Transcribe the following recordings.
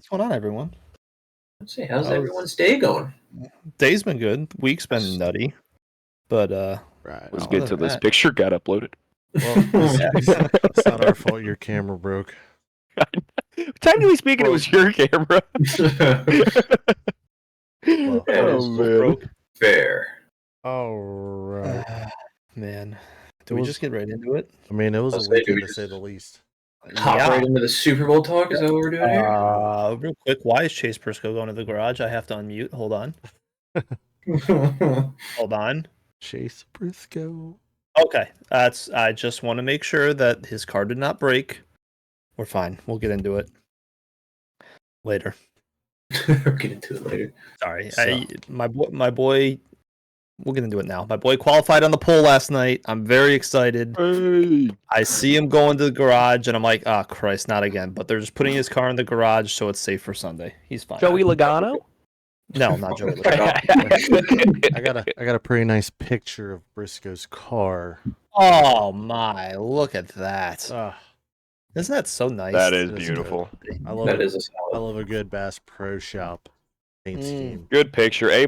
What's going on, everyone? Let's see, how's everyone's day going? Day's been good. Week's been nutty, but Right. It was other good than till this that- picture got uploaded. Well, it's not our fault your camera broke. Technically speaking, it was your camera. Well, oh man. broke. Fair. All right. Man, do It we was- just get right into it? I mean, it was I'll a say, do weekend we to just- say the least. Hop right into the Super Bowl talk. Is that what we're doing here? Real quick, why is Chase Briscoe going to the garage? I have to unmute. Hold on. Hold on. Chase Briscoe. Okay, I just want to make sure that his car did not break. We're fine. We'll get into it later. We'll get into it later. Sorry, So- my boy. We'll get into it now. My boy qualified on the pole last night. I'm very excited. Hey. I see him going to the garage, and I'm like, oh, Christ, not again. But they're just putting his car in the garage, so it's safe for Sunday. He's fine. Joey Logano? No, not Joey. I got a pretty nice picture of Briscoe's car. Oh, my. Look at that. Isn't that so nice? That is It is beautiful. I love That it. is a I solid. love a good Bass Pro Shop paint scheme. Good picture. A++.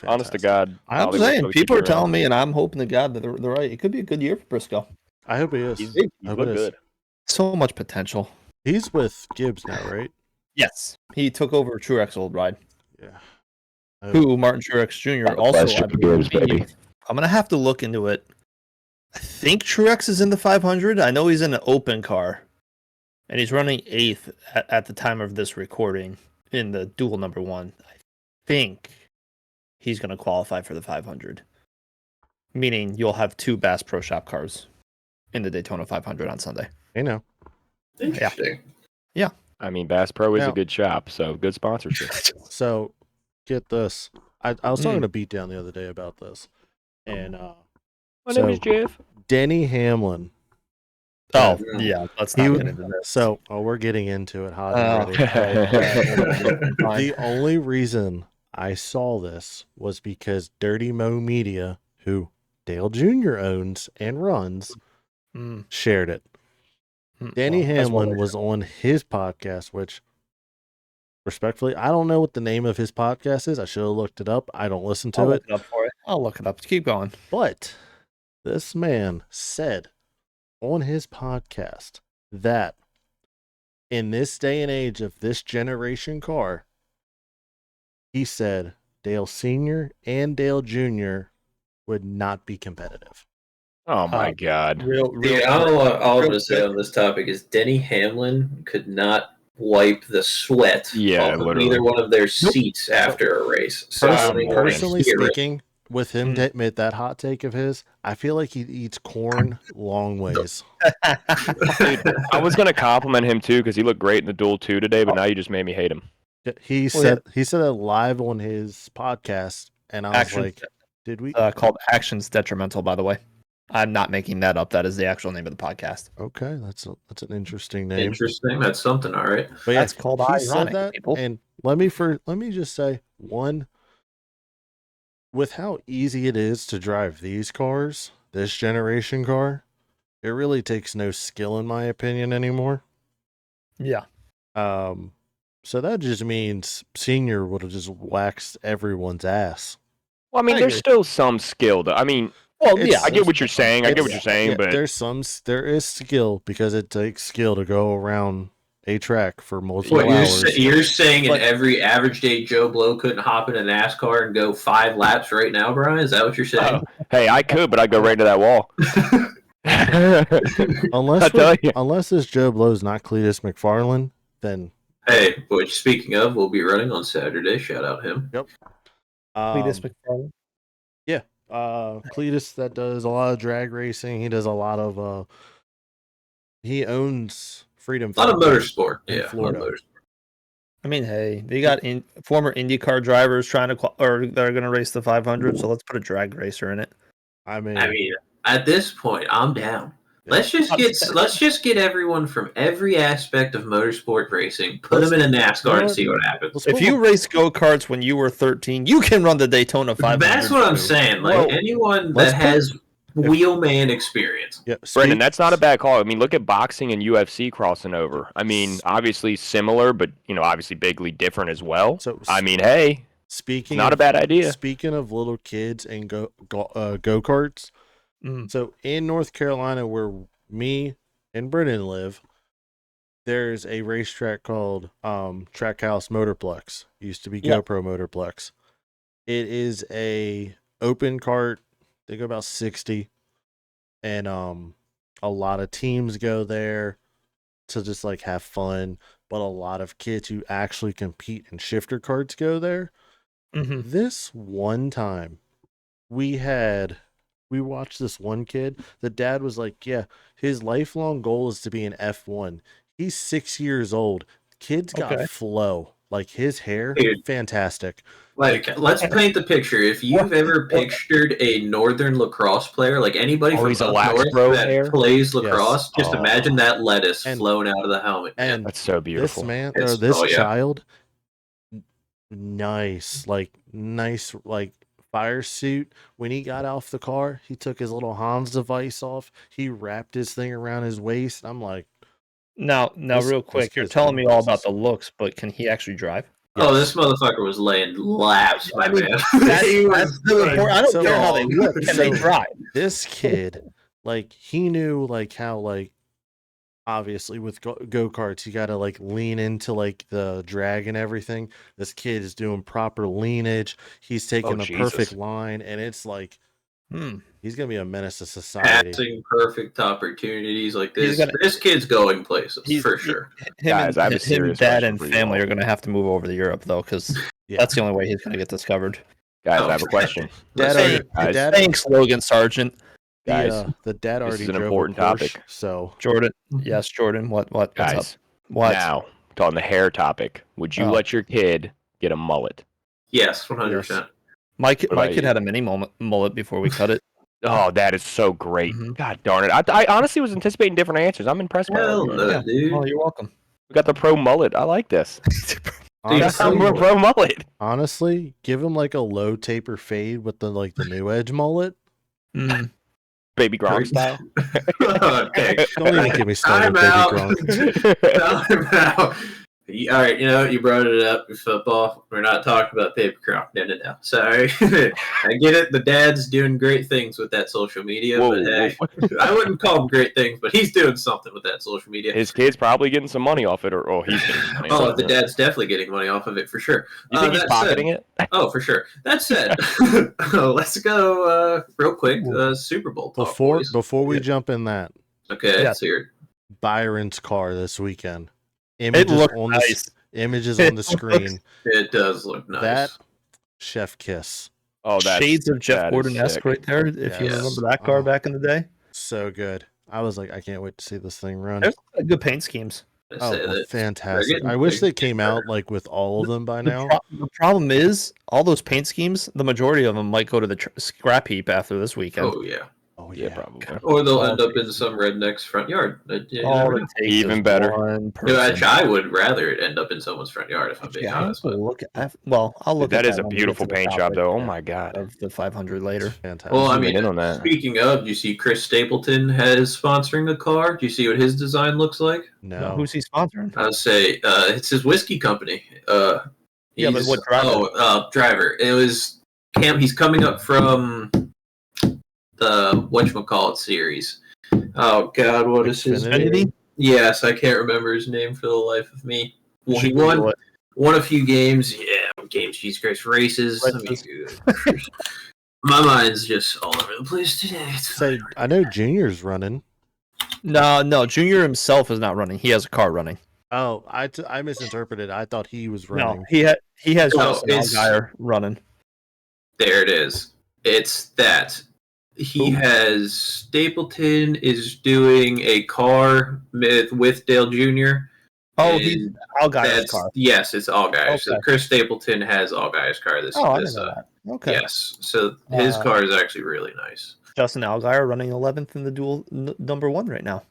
Honest to Fantastic. God. I'm Hollywood saying, folks people should are be around. telling me, and I'm hoping to God that they're right. It could be a good year for Briscoe. I hope he is. He's I hope look it is. good. So much potential. He's with Gibbs now, right? Yes. He took over Truex's old ride. Yeah. Who, Martin Truex Jr. also, Question I believe, baby. I'm going to have to look into it. I think Truex is in the 500. I know he's in an open car. And he's running 8th at the time of this recording in the dual number 1. I think he's going to qualify for the 500. Meaning you'll have 2 Bass Pro Shop cars in the Daytona 500 on Sunday. You know. Interesting. I mean, Bass Pro is Now- a good shop, so good sponsorship. So, get this. I was talking to Beatdown the other day about this. And My So- name is Jeff. Denny Hamlin. Oh, yeah. Let's not He- get into this. So, we're getting into it hot Oh, and ready. Fine. The only reason I saw this was because Dirty Mo Media, who Dale Jr. owns and runs, Mm, shared it. Danny well, that's what Hamlin I was did. on his podcast, which, respectfully, I don't know what the name of his podcast is. I should have looked it up. I don't listen I'll to look it. it up for you. I'll look it up. Keep going. But this man said on his podcast that in this day and age of this generation car, he said Dale Sr. and Dale Jr. would not be competitive. Oh my God. Real. Dude, all I'm going to say on this topic is Denny Hamlin could not wipe the sweat Yeah, off of literally. either one of their seats after a race. So I don't even wanna Personally hear it. speaking, with him to admit that hot take of his, I feel like he eats corn long ways. Dude, I was going to compliment him, too, because he looked great in the Duel 2 today, but now you just made me hate him. He said it live on his podcast, and I was Actions, like, "Did we?" called Actions Detrimental, by the way. I'm not making that up. That is the actual name of the podcast. Okay, that's an interesting name. Interesting. That's something, all right. But yeah, That's called he ironic, said that, people. and let me just say one. With how easy it is to drive these cars, this generation car, it really takes no skill, in my opinion, anymore. Yeah. So that just means Senior would have just waxed everyone's ass. Well, I mean, I there's agree. still some skill. I mean, Well, It's- yeah. I get what you're saying. I get what It's- you're saying, yeah, but there is skill because it takes skill to go around a track for multiple What hours. you're saying But- in every average day Joe Blow couldn't hop in a NASCAR and go 5 laps right now, Brian? Is that what you're saying? hey, I could, but I'd go right into that wall. Unless I tell you. unless this Joe Blow's not Cletus McFarland, then Hey, which speaking of, we'll be running on Saturday. Shout out him. Cletus McFarland. Cletus that does a lot of drag racing. He does a lot of he owns Freedom A lot of Fund motorsport. in Yeah, a lot of Florida. motorsport. I mean, hey, they got former IndyCar drivers trying to, or they're going to race the 500. So let's put a drag racer in it. I mean, At this point, I'm down. Let's just get everyone from every aspect of motorsport racing, put them in a NASCAR and see what happens. let's If put you one- race go karts when you were 13, you can run the Daytona 500. That's what I'm too. saying. Like Well, anyone let's that put- has wheelman experience. Yeah, Brendan, that's not a bad call. I mean, look at boxing and UFC crossing over. I mean, obviously similar, but obviously bigly different as well. So I mean, hey, speaking not a bad idea. Speaking of little kids and go-karts, so in North Carolina, where me and Brennan live, there's a racetrack called Trackhouse Motorplex. Used to be GoPro Motorplex. It is a open cart. They go about 60, and a lot of teams go there to just like have fun. But a lot of kids who actually compete in shifter carts go there. This one time, we watched this one kid. The dad was like, yeah, his lifelong goal is to be an F1. He's 6 years old. Kid's got flow. Like his hair, fantastic. Like, let's paint the picture. If you've ever pictured a northern lacrosse player, like anybody from up north that plays lacrosse, just imagine that lettuce flowing out of the helmet. And that's so beautiful. This man, or this child, nice fire suit. When he got off the car, he took his little Hans device off. He wrapped his thing around his waist. I'm like, now, real quick, you're telling me all about the looks, but can he actually drive? Yes. Oh, this motherfucker was laying laps, my man. That's the important. I don't care how they look. Can they drive? This kid, like, he knew, like, how, like, obviously with go-karts, you got to, like, lean into, like, the drag and everything. This kid is doing proper leanage. He's taking the perfect line, and it's like, he's going to be a menace to society. Passing perfect opportunities like this. This kid's going places, for sure. Him and dad and family are going to have to move over to Europe, though, because that's the only way he's going to get discovered. Guys, I have a question. Thanks, Logan Sargent. Guys, the dad already drove an important topic. So Jordan, yes, Jordan. What? Guys, what's up? What? Now, on the hair topic, would you let your kid get a mullet? Yes, 100%. My kid had a mini mullet before we cut it. Oh, that is so great! God darn it! I honestly was anticipating different answers. I'm impressed by that. Dude. Oh, you're welcome. We got the pro mullet. I like this. Honestly, pro mullet. Honestly, give him like a low taper fade with the new edge mullet. Baby Gronk style. Okay. Don't even get me started, Baby Gronk. All right, you brought it up with football. We're not talking about Baby Gronk. No. Sorry. I get it. The dad's doing great things with that social media. But hey, I wouldn't call him great things, but he's doing something with that social media. His kid's probably getting some money off it, or he's getting some money off it. The dad's definitely getting money off of it, for sure. You think he's pocketing it? Oh, for sure. That said, let's go real quick. Super Bowl talk, before we jump in that. Okay, let's hear it. Byron's car this weekend. It looked nice. Images on the screen. It does look nice. That chef kiss. Oh, that's shades of Jeff Gordon-esque right there. If you remember that car back in the day, so good. I was like, I can't wait to see this thing run. There's good paint schemes. Fantastic! I wish they came out like with all of them by now. The problem is, all those paint schemes, the majority of them might go to the scrap heap after this weekend. Oh yeah, probably. Or they'll end up in some redneck's front yard. Even better. I would rather it end up in someone's front yard, if I'm being honest. I'll look at that is a beautiful paint job, though. Oh my god! Of the 500 later. Fantastic. Well, I mean, speaking of, do you see Chris Stapleton has sponsoring a car? Do you see what his design looks like? No. Who's he sponsoring? I'll say it's his whiskey company. But what driver? Driver. It was He's coming up from the whatchamacallit series. Oh God, what is his name? Yes, I can't remember his name for the life of me. Well, he won a few games. Yeah, games, Jesus Christ, races. My mind's just all over the place today. Say, I know Junior's running. No, Junior himself is not running. He has a car running. Oh, I misinterpreted. I thought he was running. No, he has Justin Allgaier running. There it is. It's that. He has Stapleton is doing a car with Dale Jr. Oh, he's Allgaier's car. Yes, it's Allgaier. Okay. So Chris Stapleton has Allgaier's car. This. I didn't know that. Okay. Yes. So his car is actually really nice. Justin Allgaier running 11th in the dual number 1 right now.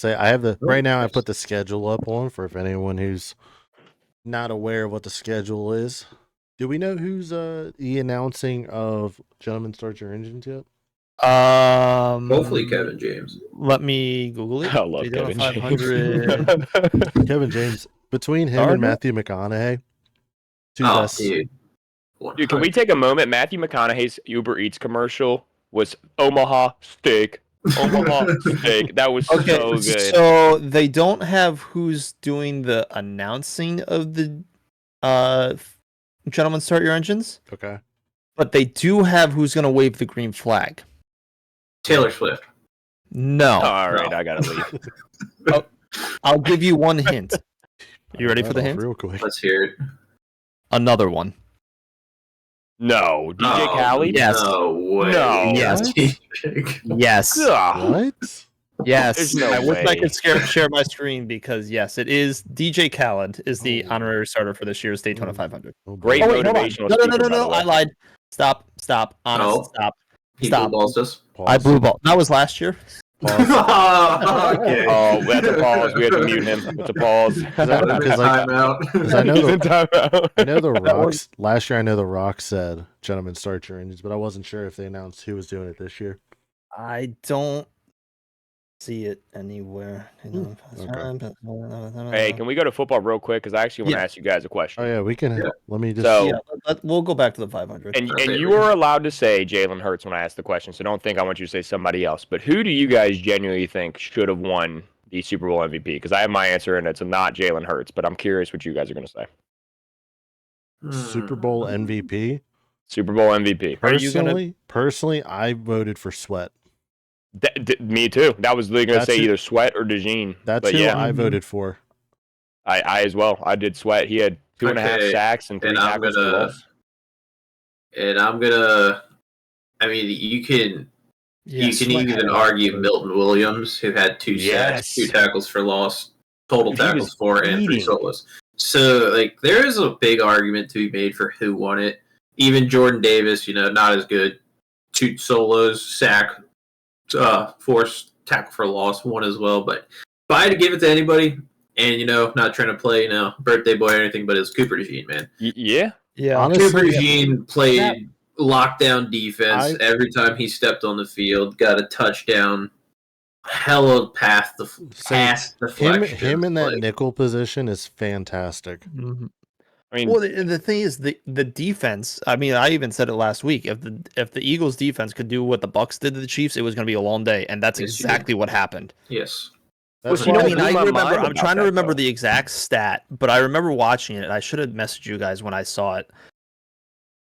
I have right now. I put the schedule up on for if anyone who's not aware of what the schedule is. Do we know who's the announcing of Gentlemen Start Your Engines yet? Hopefully Kevin James. Let me Google it. I love Daytona Kevin 500. James. Kevin James, between him Starter? and Matthew McConaughey, two Oh, best. dude. Dude, can we take a moment? Matthew McConaughey's Uber Eats commercial was Omaha steak. Omaha steak. That was so good. So they don't have who's doing the announcing of the Gentlemen Start Your Engines, Okay. but they do have who's going to wave the green flag. Taylor Swift. No. All right, No. I gotta leave. I'll give you one hint. You ready for the That off hint? real quick. Let's hear it. Another one. No, DJ Oh, Khaled. Yes. No way. No. Yes. DJ. Yes. Ugh. What? Yes. There's no I wish I way. could share my screen because yes, it is DJ Khaled is the Oh. honorary starter for this year's Daytona Oh. 500. Oh, Great Oh, wait, hold on. motivational No, speaker, by the no. way. I lied. Stop. Honest. Oh. Stop. He Stop. balls us. Pause. I blue ball. That was last year. Pause. Okay. Oh, we had to pause. We had to mute him. It's a pause. Because I know He's the- in timeout. I know the Rocks. Last year, I know the Rock said, "Gentlemen, start your engines," but I wasn't sure if they announced who was doing it this year. I don't see it anywhere. Hey, can we go to football real quick? Because I actually want to Yeah. ask you guys a question. Oh yeah, we can. Yeah. Let me just. So- Yeah, we'll go back to the 500. And Okay, you Rick. are allowed to say Jalen Hurts when I ask the question, so don't think I want you to say somebody else. But who do you guys genuinely think should have won the Super Bowl MVP? Because I have my answer, and it's not Jalen Hurts. But I'm curious what you guys are going to say. Super Bowl MVP. Super Bowl MVP. Are you gonna- Personally, I voted for Sweat. Me too. That was literally going to That's say who- either Sweat or DeJean. That's but who yeah, I voted for. I as well. I did Sweat. He had 2.5 Okay, sacks and 3 and I'm tackles for gonna- loss. And I'm gonna. I mean, you can Sweat had even a- argue Milton Williams, who had 2 Yes. sacks, 2 tackles for loss, total Dude, he tackles was 4, and 3 eating. solos. So, like, there is a big argument to be made for who won it. Even Jordan Davis, not as good. 2 solos, sack, forced tackle for loss, 1 as well. But if I had to give it to anybody, and not trying to play, birthday boy or anything, but it's Cooper DeJean, man. Yeah. Yeah. Honestly, Cooper DeJean played That- lockdown defense every time he stepped on the field. Got a touchdown. Hell of a path to pass deflection. Him in that Like, nickel position is fantastic. Mhm. I mean, Well, the thing is the defense. I mean, I even said it last week. If the Eagles defense could do what the Bucks did to the Chiefs, it was going to be a long day, and that's Yes, you exactly what happened. yes. That's you know why- what blew my mind I'm about trying to that, remember though? the exact stat, but I remember watching it. I should have messaged you guys when I saw it.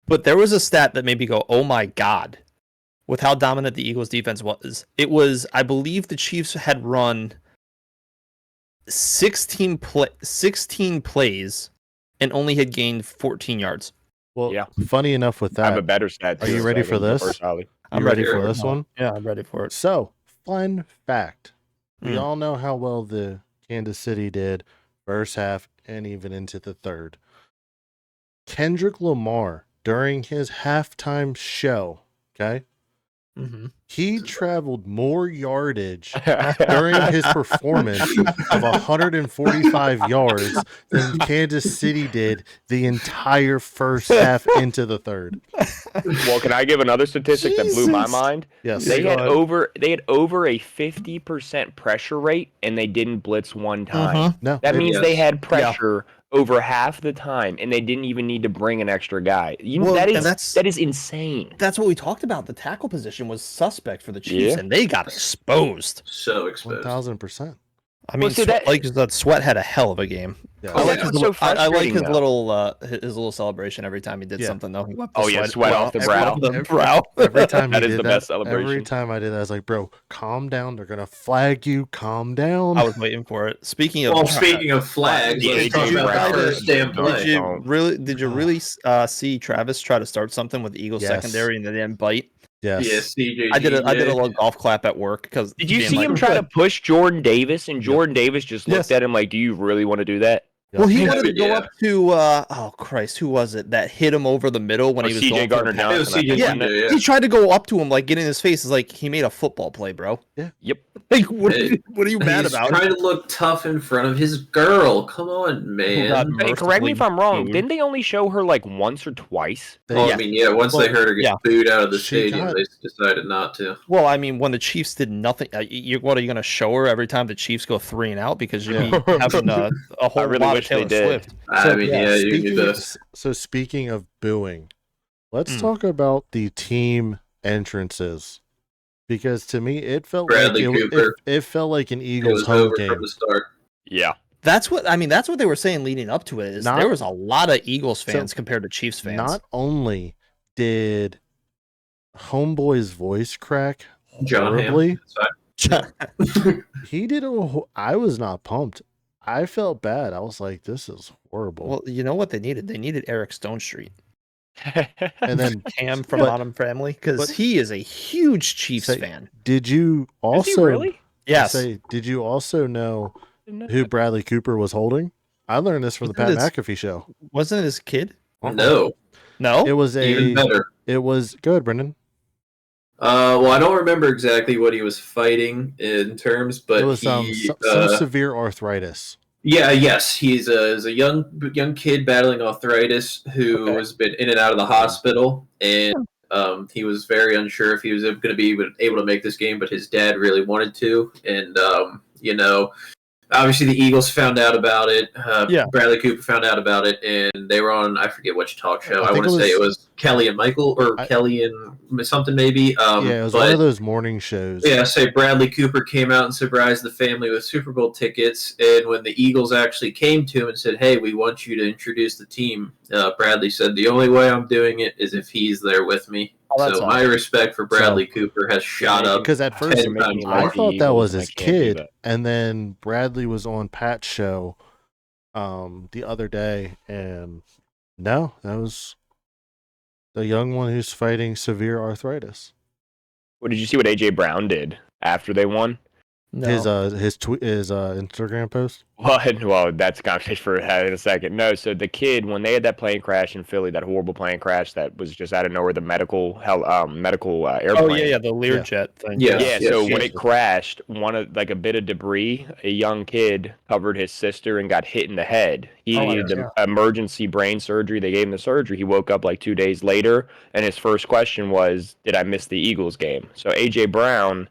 But there was a stat that made me go, "Oh my god!" With how dominant the Eagles defense was. It was, I believe, the Chiefs had run 16 plays and only had gained 14 yards. Well, Yeah. funny enough with I have a that, better stat. Are too, you so ready I for can go this? first, Ollie. I'm you ready ready for for this it. one? Yeah, I'm ready for it. So, fun fact. We Mm. all know how well the Kansas City did first half and even into the third. Kendrick Lamar, during his halftime show, okay, Mm-hmm. he traveled more yardage during his performance of 145 yards than Kansas City did the entire first half into the third. Well, can I give another statistic that blew my Jesus. mind? Yes. They go had ahead. over a 50% pressure rate, and they didn't blitz one time. Mhm. No. That means they Yes. had pressure over half the time, and they didn't even need to bring an extra guy. Well, that and is insane. That's what we talked about. The tackle position was suspect for the Chiefs, Yeah. and they got exposed. So exposed. 1000%. I mean, see, Sweat, that- like that Sweat had a hell of a game. Yeah. Oh, I like yeah. his What's so little, I like frustrating, his though? little celebration every time he did Yeah. something. Though he wiped Oh, yeah, sweat off the brow. The brow. Every time he That is did the that, best every celebration. time I did that, I was like, bro, calm down. They're going to flag you. Calm down. I was waiting for it. Speaking of, Well, speaking of flags, Yeah, let's talk AJ about Brown. first damn Did play. did you really see Travis try to start something with the Eagles Yes. secondary and they didn't bite? Yes. Yes, CJ. I did a little golf clap at work because Did you see him try to push Jordan Davis, and Yep. Jordan Davis just looked Yes. at him like, "Do you really want to do that?" Well, he Yep. wanted to go up to oh Christ, who was it that hit him over the middle when he was CJ going Gardner for the pass? Johnson. Yeah. He tried to go up to him, like get in his face. It's like he made a football play, bro. Yeah. Yep. Like, what are you mad He's about? trying to look tough in front of his girl. Come on, man. got Hey, correct me if I'm wrong. booed. Didn't they only show her like once or twice? Well, Yeah. I mean, yeah, once Well, they heard her get yeah. booed out of the She stadium, got- they decided not to. Well, I mean, when the Chiefs did nothing, what are you going to show her every time the Chiefs go 3 and out because you'd be having a whole really lot wish of they Taylor did. Swift. I mean, yeah, you can do this. So speaking of booing, let's talk about the team entrances. Because to me, it felt Bradley like Cooper. it felt like an It Eagles was home over game. from the start. Yeah. That's what they were saying leading up to it. There was a lot of Eagles fans compared to Chiefs fans. Not only did Homeboy's voice crack John horribly, Hamm. he did I was not pumped. I felt bad. I was like, this is horrible. Well, you know what they needed? They needed Eric Stone Street. And then Cam from But- Bottom Family, because but- he is a huge Chiefs Say- fan. did you Is also he really? Yes. did you also know Didn't know who that. Bradley Cooper was holding? I learned this from the Pat Wasn't McAfee show. Wasn't it his kid? No, No? It was even better. it was good, Brendan. Well, I don't remember exactly what he was fighting in terms, but It was some severe arthritis. yes, he's a young kid battling arthritis who Okay. has been in and out of the hospital, and he was very unsure if he was going to be able to make this game, but his dad really wanted to, and obviously the Eagles found out about it. Yeah. Bradley Cooper found out about it, and they were on, I forget which talk show. I I think want to it say it was- was Kelly and Michael, or Kelly and something maybe. Yeah, it was one of those morning shows. Yeah, say Bradley Cooper came out and surprised the family with Super Bowl tickets, and when the Eagles actually came to him and said, "Hey, we want you to introduce the team," Bradley said, "The only way I'm doing it is if he's there with me." Oh, that's So my awesome. respect for Bradley Cooper has shot up. Because at first 10 times I more. thought that was his I can't do kid, that. and then Bradley was on Pat's show the other day, and no, that was the young one who's fighting severe arthritis. Well, did you see what AJ Brown did after they won? No. His Instagram post. Well, that's a conversation for in a second. No, so the kid, when they had that plane crash in Philly, that horrible plane crash that was just out of nowhere, the medical airplane. Oh yeah, the Learjet thing. Yeah. Yeah, Yes, so yes, when yes. it crashed, a bit of debris, a young kid covered his sister and got hit in the head. He Oh, needed yeah. emergency brain surgery. They gave him the surgery. He woke up like 2 days later, and his first question was, "Did I miss the Eagles game?" So AJ Brown,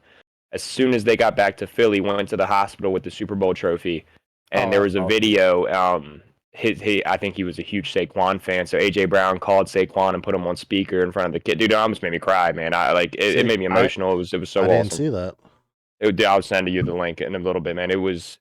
as soon as they got back to Philly, went to the hospital with the Super Bowl trophy, and there was a video. I think he was a huge Saquon fan, so AJ Brown called Saquon and put him on speaker in front of the kid. Dude, it almost made me cry, man. It made me emotional. It was so I awesome. didn't see that. I'll send you the link in a little bit, man. It was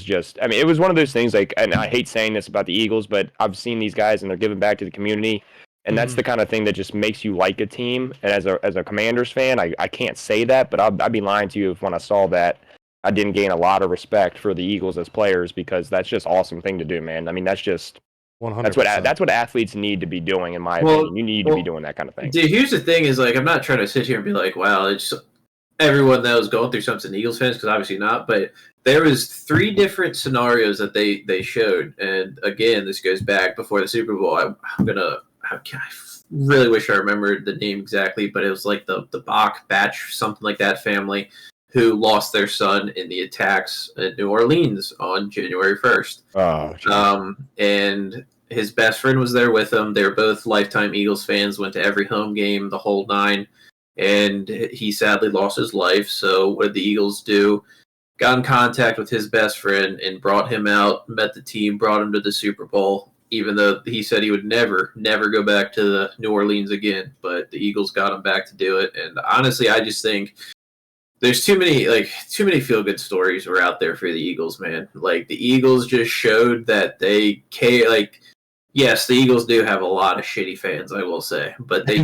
just, I mean, it was one of those things, like, and I hate saying this about the Eagles, but I've seen these guys and they're giving back to the community, and that's the kind of thing that just makes you like a team. And as a Commanders fan, I can't say that, but I'd be lying to you if when I saw that I didn't gain a lot of respect for the Eagles as players, because that's just awesome thing to do, man. I mean, that's just 100%. that's what athletes need to be doing, in my Well- opinion. You need to be doing that kind of thing. Dude, here's the thing: is like I'm not trying to sit here and be like, "Wow, it's everyone that was going through something." Eagles fans, because obviously not. But there was 3 different scenarios that they showed, and again, this goes back before the Super Bowl. I really wish I remembered the name exactly, but it was like the Batch, something like that family, who lost their son in the attacks at New Orleans on January 1st. Oh, And his best friend was there with him. They were both lifetime Eagles fans, went to every home game, the whole 9. And he sadly lost his life. So what did the Eagles do? Got in contact with his best friend and brought him out, met the team, brought him to the Super Bowl, even though he said he would never go back to the New Orleans again. But the Eagles got him back to do it. And honestly, I just think there's too many feel-good stories were out there for the Eagles, man. Like, the Eagles just showed that they care. Like, yes, the Eagles do have a lot of shitty fans, I will say, but they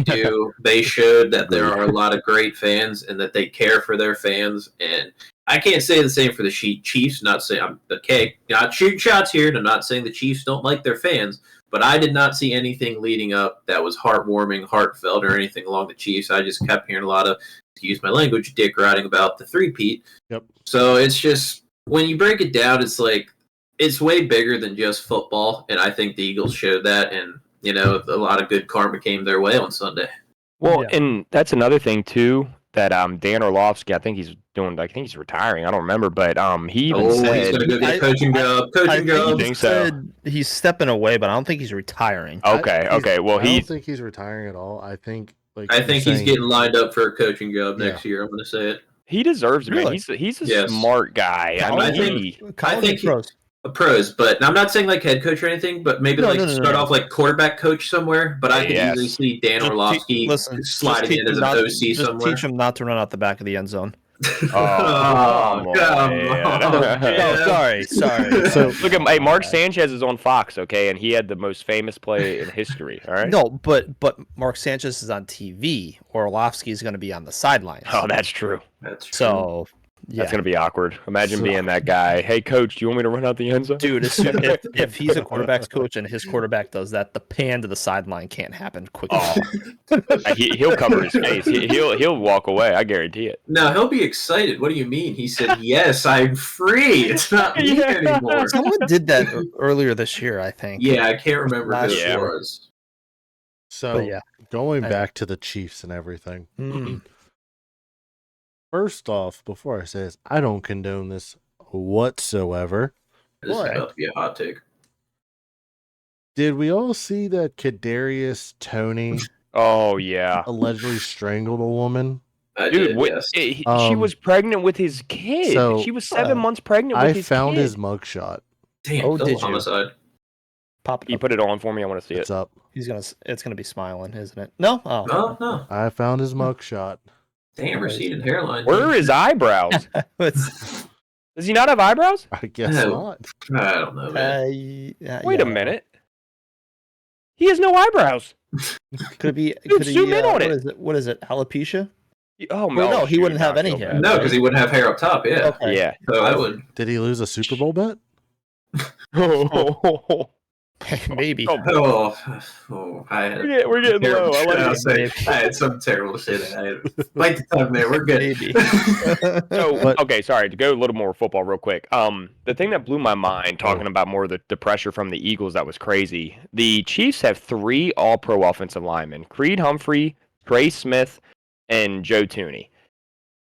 showed that there are a lot of great fans and that they care for their fans. And I can't say the same for the Chiefs. Not saying I'm okay, not shooting shots here, and I'm not saying the Chiefs don't like their fans, but I did not see anything leading up that was heartwarming, heartfelt, or anything along the Chiefs. I just kept hearing a lot of, excuse my language, dick riding about the three-peat. Yep. So it's just, when you break it down, it's like, it's way bigger than just football, and I think the Eagles showed that, and a lot of good karma came their way on Sunday. Well, and that's another thing too that Dan Orlovsky, I think he's retiring. I don't remember, but he even said he's going to go get a coaching job. Coaching job. He said he's stepping away, but I don't think he's retiring. Okay. Well, I don't think he's retiring at all. I think he's getting lined up for a coaching job next year. I'm going to say it. He deserves it, man. He's a smart guy. I think pros, but I'm not saying like head coach or anything, but maybe start off like quarterback coach somewhere. But I can easily see Dan Orlovsky sliding in as an OC somewhere. Teach him not to run out the back of the end zone. Come on. Sorry. So look at Mark Sanchez is on Fox, okay, and he had the most famous play in history. All right. No, but Mark Sanchez is on TV. Orlovsky is going to be on the sidelines. Oh, that's true. So. Yeah. That's going to be aakward. Imagine being that guy. Hey, coach, do you want me to run out the end zone? Dude, if he's a quarterback's coach and his quarterback does that, the pan to the sideline can't happen quickly. He'll cover his face. He'll walk away. I guarantee it. No, he'll be excited. What do you mean? He said, yes, I'm free. It's not me anymore. Someone did that earlier this year, I think. Yeah, I can't remember who it was. So, going back to the Chiefs and everything. First off, before I say this, I don't condone this whatsoever. This is about to be a hot take. Did we all see that Kadarius Toney allegedly strangled a woman? Dude, yes. She was pregnant with his kid. She was 7 months pregnant with his kid. I found his mugshot. Damn, did homicide. Pop you put it on for me. I want to see it's it. Up. It's gonna be smiling, isn't it? No. Oh. No. I found his mugshot. Damn, receded hairline. Where are his eyebrows? Does he not have eyebrows? I guess not. I don't know, man. Wait a minute. He has no eyebrows. Could it be? Dude, zoom in on it. What is it? Alopecia? Oh no, he wouldn't have any hair. No, because he wouldn't have hair up top. Yeah. Okay. Yeah. So I would. Did he lose a Super Bowl bet? Maybe. We're getting low. I had something terrible to say that. I like the tongue there. We're good. Maybe. Okay, sorry, to go a little more football real quick. The thing that blew my mind, talking about more of the pressure from the Eagles, that was crazy. The Chiefs have 3 all-pro offensive linemen, Creed Humphrey, Trey Smith, and Joe Thuney.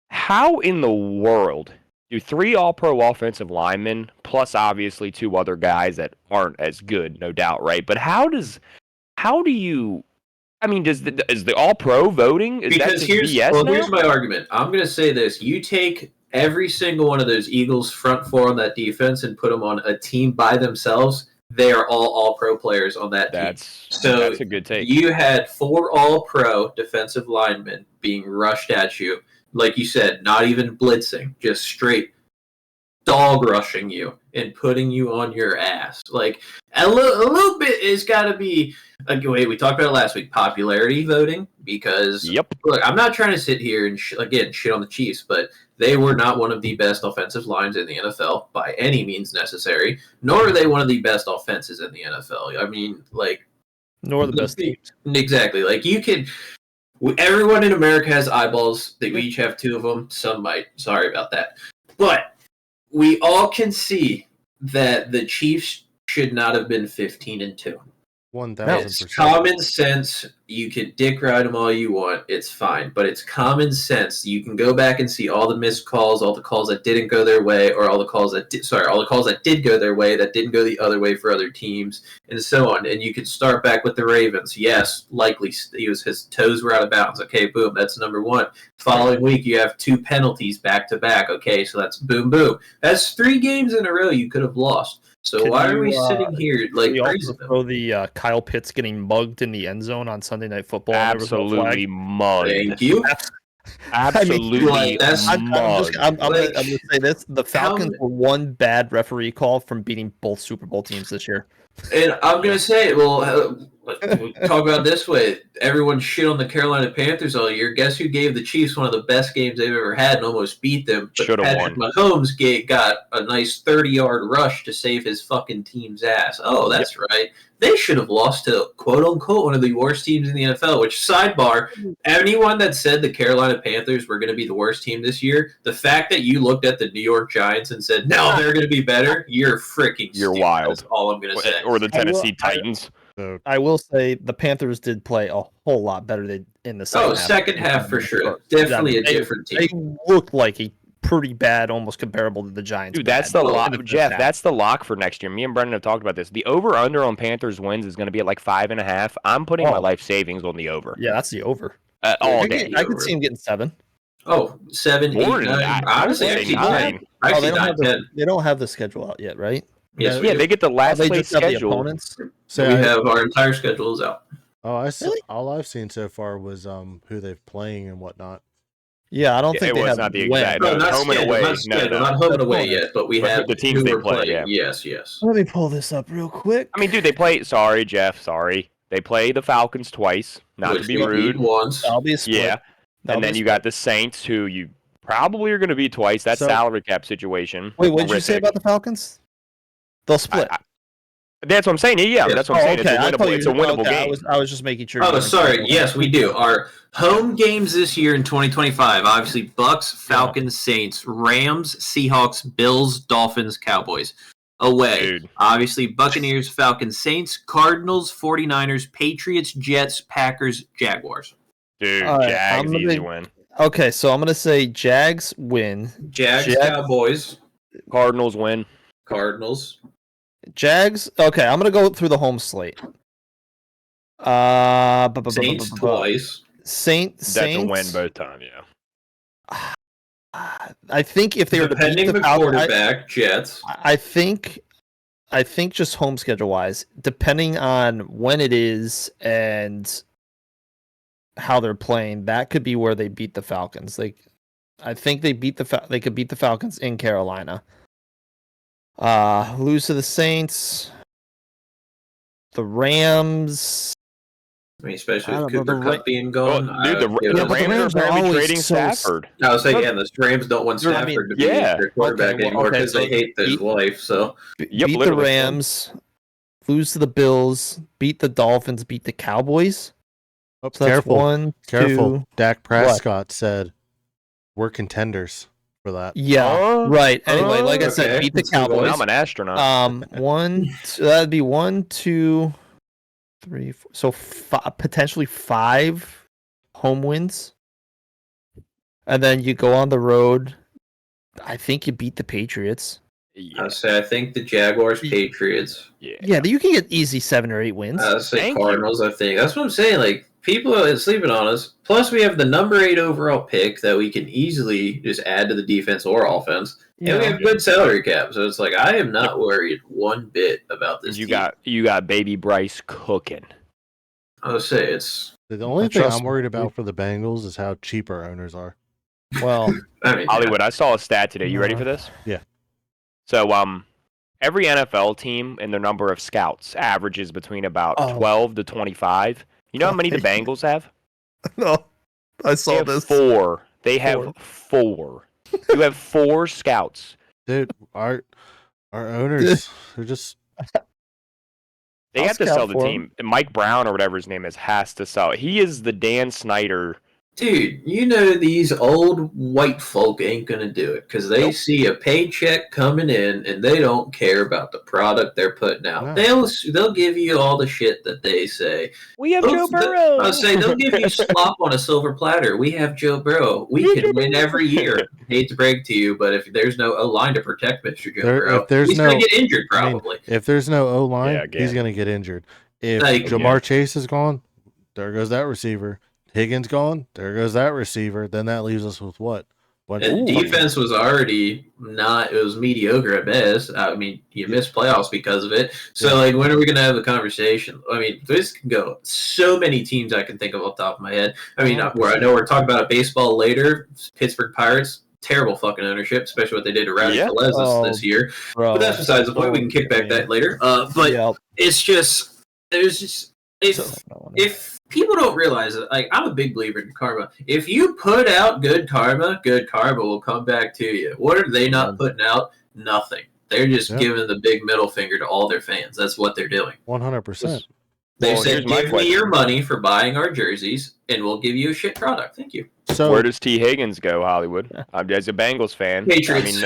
How in the world do 3 all-pro offensive linemen, plus obviously 2 other guys that aren't as good, no doubt, right? But is the all-pro voting? Here's my argument. I'm going to say this. You take every single one of those Eagles front 4 on that defense and put them on a team by themselves, they are all pro players on that team. So that's a good take. You had 4 all-pro defensive linemen being rushed at you. Like you said, not even blitzing, just straight dog rushing you and putting you on your ass. Like a little bit is got to be. We talked about it last week. Popularity voting, because look, I'm not trying to sit here and shit on the Chiefs, but they were not one of the best offensive lines in the NFL by any means necessary. Nor are they one of the best offenses in the NFL. I mean, nor the best teams. Exactly. You can. Everyone in America has eyeballs. They each have 2 of them. Some might. Sorry about that. But we all can see that the Chiefs should not have been 15-2. 1,000%. It's common sense. You can dick ride them all you want. It's fine. But it's common sense. You can go back and see all the missed calls, all the calls that didn't go their way, or all the calls that did go their way that didn't go the other way for other teams, and so on. And you can start back with the Ravens. Yes, likely his toes were out of bounds. Okay, boom, that's number 1. Following week, you have 2 penalties back to back. Okay, so that's boom, boom. That's 3 games in a row you could have lost. So why are we sitting here crazy? Throw the Kyle Pitts getting mugged in the end zone on Sunday Night Football. Absolutely mugged. Thank you. Absolutely mugged. I'm going to say this: the Falcons were 1 bad referee call from beating both Super Bowl teams this year. And I'm going to say, talk about it this way. Everyone shit on the Carolina Panthers all year. Guess who gave the Chiefs one of the best games they've ever had and almost beat them? But Should've Patrick Mahomes got a nice 30-yard rush to save his fucking team's ass. Oh, that's right. They should have lost to, quote-unquote, one of the worst teams in the NFL, which, sidebar, anyone that said the Carolina Panthers were going to be the worst team this year, the fact that you looked at the New York Giants and said, no, they're going to be better, you're freaking You're stupid. wild. That's all I'm going to say. Or the Tennessee Titans. I will say the Panthers did play a whole lot better in the second half. Second half for sure. Definitely a different team. They looked like a pretty bad, almost comparable to the Giants. Dude, that's the lock, Jeff. That's the lock for next year. Me and Brendan have talked about this. The over/under on Panthers wins is going to be at like 5.5. I'm putting my life savings on the over. Yeah, that's the over. All day. I could see him getting 7. Oh, 7, More 8, than 9. that. Honestly, I'd say 9. I they see 9, 10. They don't have the schedule out yet, right? Yes, Yeah, they get the last they place just have the schedule. opponents. So we have our entire schedules out. Oh, Really? all I've seen so far was who they've playing and whatnot. Yeah, I don't think it they was have not the win. exact. No, not home and scheduled, away. not scheduled, not home and away yet, but we have the teams who they we're play. playing. Yeah. Yes. Let me pull this up real quick. I mean, dude, they play. Sorry, Jeff. Sorry, they play the Falcons twice. Not Which to be we rude. beat once. That'll be a split. Yeah, That'll and then be a you split. got the Saints, who you probably are going to beat twice. That's So- salary cap situation. Wait, what did you say Horrific. about the Falcons? They'll split. That's what I'm saying. Yeah, that's what I'm saying. Okay. It's a winnable game. I was just making sure. Oh, sorry. Yes, we do. Our home games this year in 2025, obviously Bucks, Falcons, Saints, Rams, Seahawks, Bills, Dolphins, Cowboys. Away, Dude. obviously Buccaneers, Falcons, Saints, Cardinals, 49ers, Patriots, Jets, Packers, Jaguars. Dude, All right, Jags easy win. Okay, so I'm gonna say Jags win. Jags, Cowboys, Cardinals win. Cardinals. Jags. Okay, I'm gonna go through the home slate. Saints twice. Saints. That's a win both times. Yeah. I think if they were to beat Depending the the Falcons, quarterback, Jets. I think just home schedule wise, depending on when it is and how they're playing, that could be where they beat the Falcons. I think they could beat the Falcons in Carolina. Lose to the Saints, the Rams. I mean, especially I with don't know, Cooper Kupp being gone. Dude, the Rams Rams are apparently always trading so Stafford. I was saying, the Rams don't want I mean, Stafford to be yeah. their quarterback Okay, well, anymore okay, because so they hate his wife. So Yep, beat the literally. Rams, lose to the Bills, beat the Dolphins, beat the Cowboys. Oh, So that's careful, 1, careful. 2. Dak Prescott said, "We're contenders for that." Yeah, right. Anyway, like I said, okay. beat the Let's move on. Cowboys. I'm an astronaut. That'd be 1, 2, 3, 4. So potentially 5 home wins, and then you go on the road. I think you beat the Patriots. I say I think the Jaguars, Patriots. Yeah, you can get easy 7 or 8 wins. I say Thank Cardinals. I think that's what I'm saying. Like people are sleeping on us. Plus, we have the number 8 overall pick that we can easily just add to the defense or offense, and we have good salary cap. So it's like I am not worried one bit about this. You team. got baby Bryce cooking. I would say it's. The only thing trust I'm worried about for the Bengals is how cheap our owners are. Well, I mean, Hollywood, I saw a stat today. You ready for this? Yeah. So, every NFL team and their number of scouts averages between about 12 to 25. You know how many the Bengals have? no, I They saw have this. 4. They have 4. You have 4 scouts. Dude, our owners, they're just They I'll have to scout sell the for team. Mike Brown or whatever his name is has to sell. He is the Dan Snyder. dude, you know these old white folk ain't gonna do it because they see a paycheck coming in and they don't care about the product they're putting out. No. They'll give you all the shit that they say. We have Joe Burrow. I'll say they'll give you slop on a silver platter. We have Joe Burrow. We can win every year. Hate to break to you, but if there's no O-line to protect Mr. Joe Burrow, he's gonna get injured probably. if there's no O-line, Yeah, again. he's going to get injured. If Like, Jamar Chase is gone, there goes that receiver. Higgins gone, there goes that receiver. Then that leaves us with what? And defense was already not, it was mediocre at best. I mean, you missed playoffs because of it. So, like, when are we going to have a conversation? I mean, this can go so many teams I can think of off the top of my head. I mean, where I know we're talking about baseball later, Pittsburgh Pirates, terrible fucking ownership, especially what they did to Rowdy Tellez this year. Bro. But that's besides the point. We can kick back that later. But it's just, there's just, If people don't realize it, like, I'm a big believer in karma. If you put out good karma will come back to you. What are they not putting out? Nothing. They're just giving the big middle finger to all their fans. That's what they're doing. 100%. They said, give me your money for buying our jerseys, and we'll give you a shit product. Thank you. So where does T. Higgins go, Hollywood? As a Bengals fan, Patriots.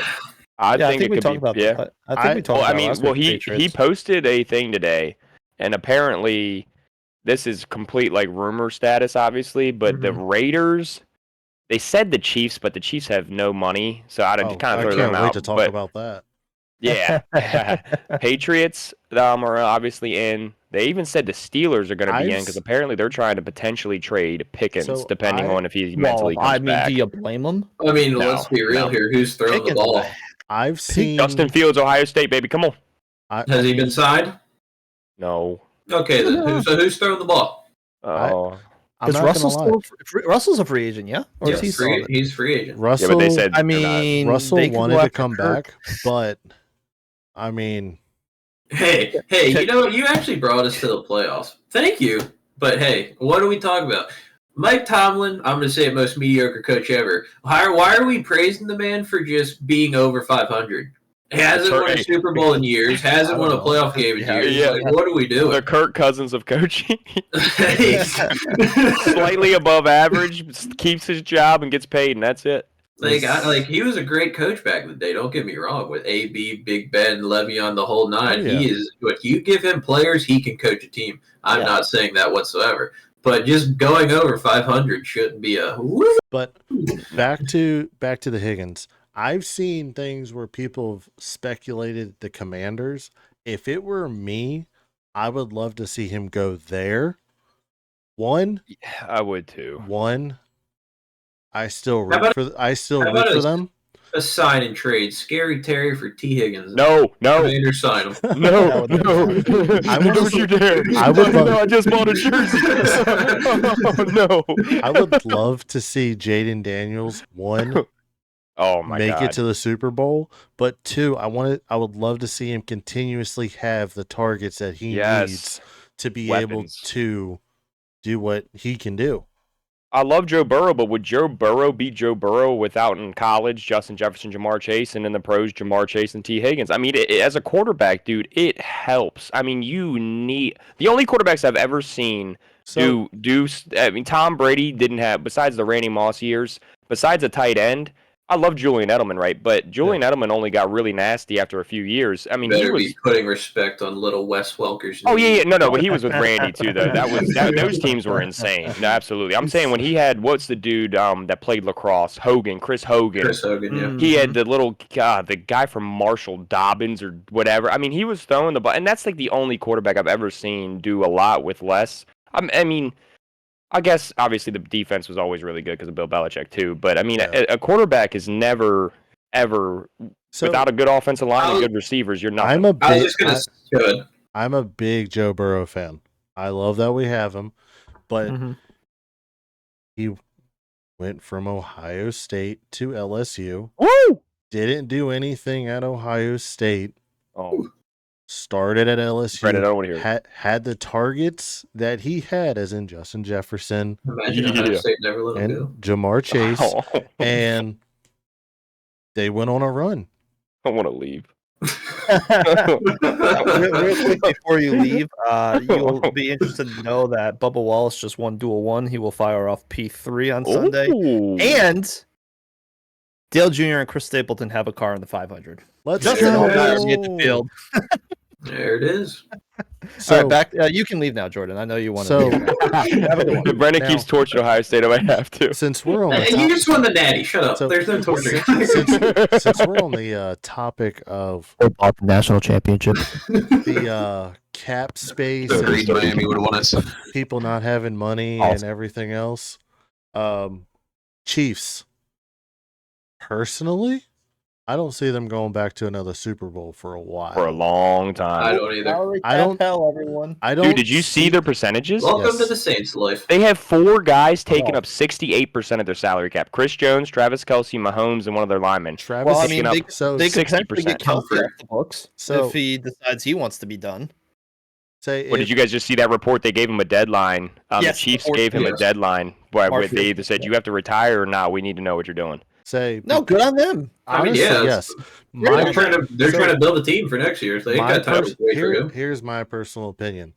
I think it we could talked be. about that. I think we talked about last week. He posted a thing today, and apparently this is complete like rumor status, obviously. But the Raiders, they said the Chiefs, but the Chiefs have no money, so I kind of throw them out. I can't wait to talk about that. Yeah, Patriots are obviously in. They even said the Steelers are going to be in because apparently they're trying to potentially trade Pickens, depending on if he mentally comes back. Do you blame them? I mean, let's be real here. Who's throwing the ball? I've seen Justin Fields, Ohio State, baby. Come on. Has he been signed? No. Okay, then who's throwing the ball? Oh. Because Russell's a free agent, yeah? Or he's free agent. Russell, yeah, but they said Russell wanted to come back, but I mean, hey, you know, you actually brought us to the playoffs. Thank you. But hey, what are we talking about? Mike Tomlin, I'm going to say most mediocre coach ever. Why are we praising the man for just being over 500? He hasn't won a Super Bowl in years. Hasn't won a playoff game in years. Yeah. Like, what are we doing? The Kirk Cousins of coaching. Slightly above average, keeps his job and gets paid, and that's it. Like he was a great coach back in the day. Don't get me wrong. With AB, Big Ben, Le'Veon, the whole nine, he is. What you give him players, he can coach a team. I'm not saying that whatsoever. But just going over 500 shouldn't be a. Woo! But back to the Higgins. I've seen things where people have speculated the Commanders. If it were me, I would love to see him go there. I would too. I still root for them. A sign and trade, Scary Terry for T. Higgins. No. Commanders sign him. No. Don't you dare. I just bought a jersey. No. I would love to see Jaden Daniels make it to the Super Bowl, but two, I would love to see him continuously have the targets that he needs to be able to do what he can do. I love Joe Burrow, but would Joe Burrow be Joe Burrow without in college Justin Jefferson, Jamar Chase, and in the pros Jamar Chase and T. Higgins? I mean, as a quarterback, dude, it helps. I mean, you need the only quarterbacks I've ever seen do. I mean, Tom Brady didn't have, besides the Randy Moss years, besides a tight end. I love Julian Edelman, right? But Julian Edelman only got really nasty after a few years. I mean, he was be putting respect on little Wes Welker's. Oh yeah, no, but he was with Randy too, though. Those teams were insane. No, absolutely. I'm saying when he had what's the dude that played lacrosse? Chris Hogan. Chris Hogan, yeah. He had the guy from Marshall Dobbins or whatever. I mean, he was throwing the ball, and that's like the only quarterback I've ever seen do a lot with less. I mean. I guess, obviously, the defense was always really good because of Bill Belichick, too. But, I mean, a quarterback is never, ever, without a good offensive line and good receivers, you're nothing. I'm a big Joe Burrow fan. I love that we have him. But he went from Ohio State to LSU. Woo! Didn't do anything at Ohio State. Oh. Started at LSU. Brandon, I don't want to hear had the targets that he had, as in Justin Jefferson, and Jamar Chase, and they went on a run. I want to leave. Real quick before you leave, you'll be interested to know that Bubba Wallace just won Duel 1. He will fire off P3 on Sunday. And Dale Jr. and Chris Stapleton have a car in the 500. Let's just go. At the field. There it is. So, all right, back. You can leave now, Jordan. I know you want to. Have a good one. Brendan keeps torching Ohio State. I might have to. Since we're on, you just won the natty. Shut up. There's no torture. Since we're on the topic of national championship, the cap space, Miami would have won it. People not having money and everything else. Chiefs. Personally, I don't see them going back to another Super Bowl for a while. For a long time. I don't either. I don't tell everyone. Dude, did you see their percentages? Welcome to the Saints life. They have 4 guys taking up 68% of their salary cap. Chris Jones, Travis Kelce, Mahomes, and one of their linemen. They could potentially get Kelce off the books if he decides he wants to be done. Did you guys just see that report? They gave him a deadline. Yes, the Chiefs gave him a deadline where they either said you have to retire or not. We need to know what you're doing. No, good on them. Honestly, yes. They're trying to build a team for next year, so they got time to wait for him. Here's my personal opinion.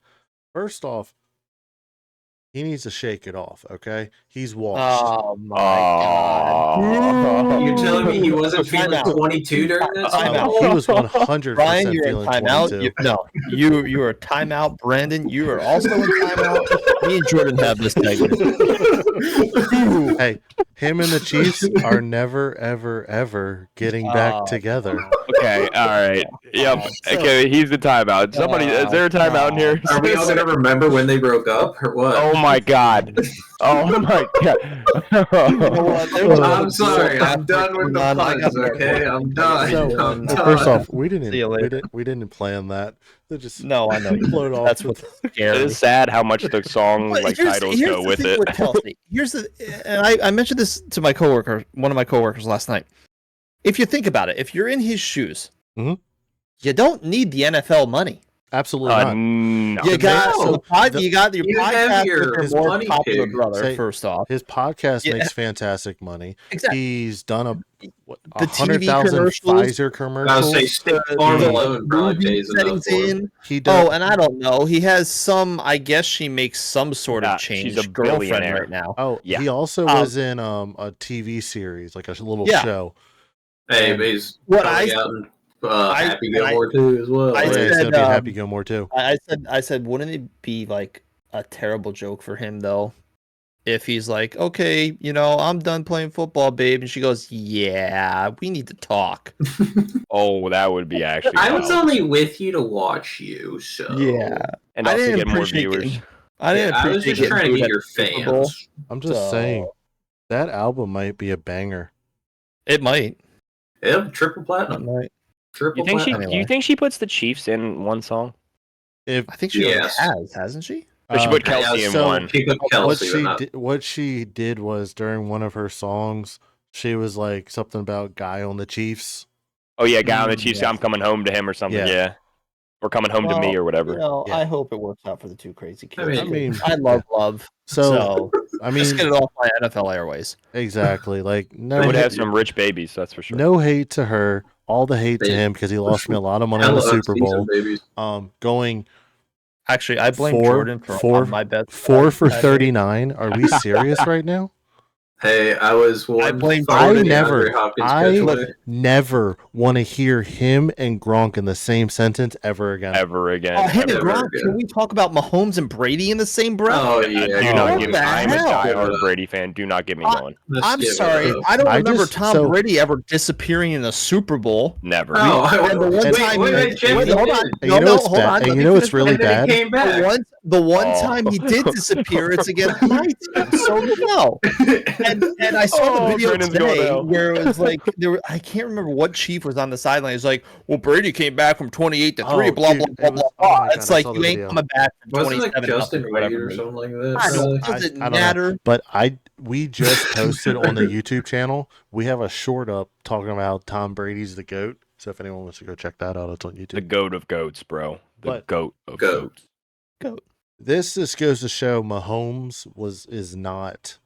First off, he needs to shake it off, okay? He's washed. Oh, my God. You're telling me he wasn't feeling 22 during that time? He was 100% Brian, you're in feeling timeout. 22. You are timeout. Brandon, you are also in timeout. Me and Jordan have this segment. Hey, him and the Chiefs are never, ever, ever getting back together. Okay, all right. Yep. Okay, he's the timeout. Somebody, is there a timeout in here? Are we all going to remember when they broke up or what? Oh, my God. Oh, my God. I'm sorry. I'm done with the puns, okay? I'm done. First off, we didn't plan that. No, I know you float off. That's what's scary. It is sad how much the song titles go with it. And I mentioned this to my coworker, one of my coworkers last night. If you think about it, if you're in his shoes, you don't need the NFL money. Absolutely not. No. You got your podcast with your more money popular pig. brother. First off, his podcast makes fantastic money. Exactly. He's done the 100,000 Pfizer commercials. I was say State Farm alone probably pays enough for him. And I don't know. He has some. I guess she makes some sort of change. She's a girlfriend billionaire right now. Oh, yeah. He also was in a TV series, like a little show. Hey, but he's Happy Gilmore too as well. He's gonna be Happy Gilmore too. I said, wouldn't it be like a terrible joke for him though, if he's like, okay, I'm done playing football, babe, and she goes, yeah, we need to talk. Oh, that would be actually. I was only with you to watch you, so yeah, and also get more viewers. I was just trying to get your fans. I'm just saying that album might be a banger. It might. Yeah, triple platinum. It might. You think she puts the Chiefs in one song? I think she has, hasn't she? Or she put Kelsey in one. She put Kelsey what she did was during one of her songs, she was like something about guy on the Chiefs. Oh yeah, guy on the Chiefs. I'm coming home to him or something. Yeah. Or coming home to me or whatever. I hope it works out for the two crazy kids. I mean, I love. So I mean, just get it off my NFL Airways. Exactly. Like no, they would have some rich babies. That's for sure. No hate to her. All the hate to him because he lost me a lot of money on the Super Bowl. Going. Actually, I blame Jordan for my bet. 4 for 39. Are we serious right now? Hey, I was one. I never want to hear him and Gronk in the same sentence ever again. Him and Gronk. Can we talk about Mahomes and Brady in the same breath? Oh yeah. Do not give me. I'm a diehard Brady fan. Do not get me going. I'm sorry. I don't remember Tom Brady ever disappearing in a Super Bowl. Never. Oh, hold on. You know what's really bad? The one time he did disappear, it's against my team. So no. And I saw the video today where it was like I can't remember what chief was on the sideline. It's like, well, Brady came back from 28 to 3, blah blah blah blah. It's like you ain't coming back from 27. Wasn't like Justin Reid or something like that? It doesn't matter. But we just posted on the YouTube channel. We have a short up talking about Tom Brady's the GOAT. So if anyone wants to go check that out, it's on YouTube. The GOAT of goats, bro. The GOAT of goats. GOAT. This goes to show Mahomes is not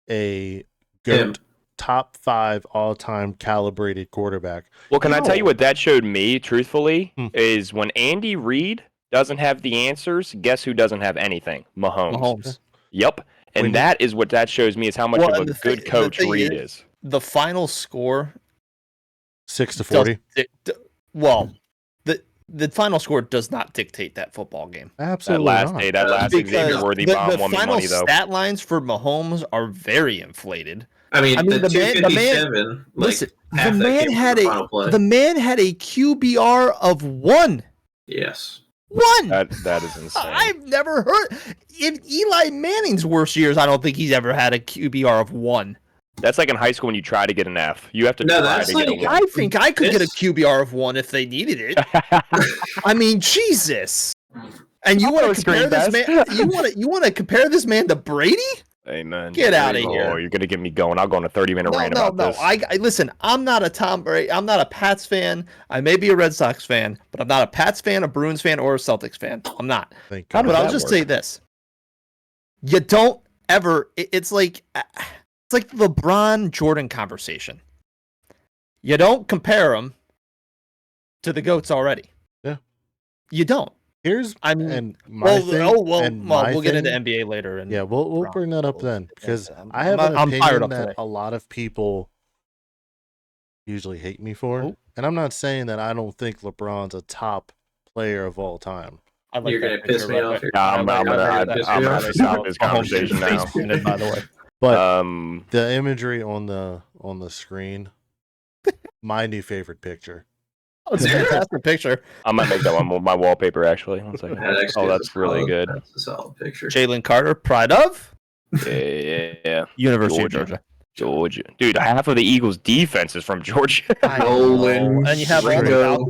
a GOAT top 5 all-time calibrated quarterback. Well, can I tell you what that showed me, truthfully, is when Andy Reid doesn't have the answers, guess who doesn't have anything? Mahomes. Yep. And that is what that shows me is how much of a good coach Reid is. The final score 6-40. The final score does not dictate that football game. Absolutely that last Xavier Worthy bomb won me money, though. The final stat lines for Mahomes are very inflated. I mean the 257. Listen, the man had a QBR of 1. Yes. 1. That is insane. I've never heard. In Eli Manning's worst years, I don't think he's ever had a QBR of 1. That's like in high school when you try to get an F. You have to try to get a 1. I think I could get a QBR of 1 if they needed it. I mean, Jesus. And you want to compare this man? You want to compare this man to Brady? Amen. Get out of Oh, here. you're gonna get me going. I'll go on a 30-minute rant about this. I listen. I'm not a Tom Brady. I'm not a Pats fan. I may be a Red Sox fan, but I'm not a Pats fan, a Bruins fan, or a Celtics fan. I'm not. Thank How God. does But I'll that just work? say this: you don't ever. It's like the LeBron Jordan conversation. You don't compare them to the GOATs already. Yeah. You don't. Here's I mean, and my thing. we'll get into NBA later. And yeah, we'll bring that up then because I have I'm an fired opinion up that today. a lot of people usually hate me for, Oh. and I'm not saying that I don't think LeBron's a top player of all time. I like You're that gonna piss picture me right off there. here. I'm gonna stop this conversation now. By the way, But Um, the imagery on the screen, my new favorite picture. it's a fantastic picture. I might make that one my wallpaper actually. One second. That actually Oh, is that's a really solid- good. That's a solid picture. Jalen Carter, pride of Yeah. University of Georgia. Georgia. Dude, half of the Eagles' defense is from Georgia. I know. know. And you have all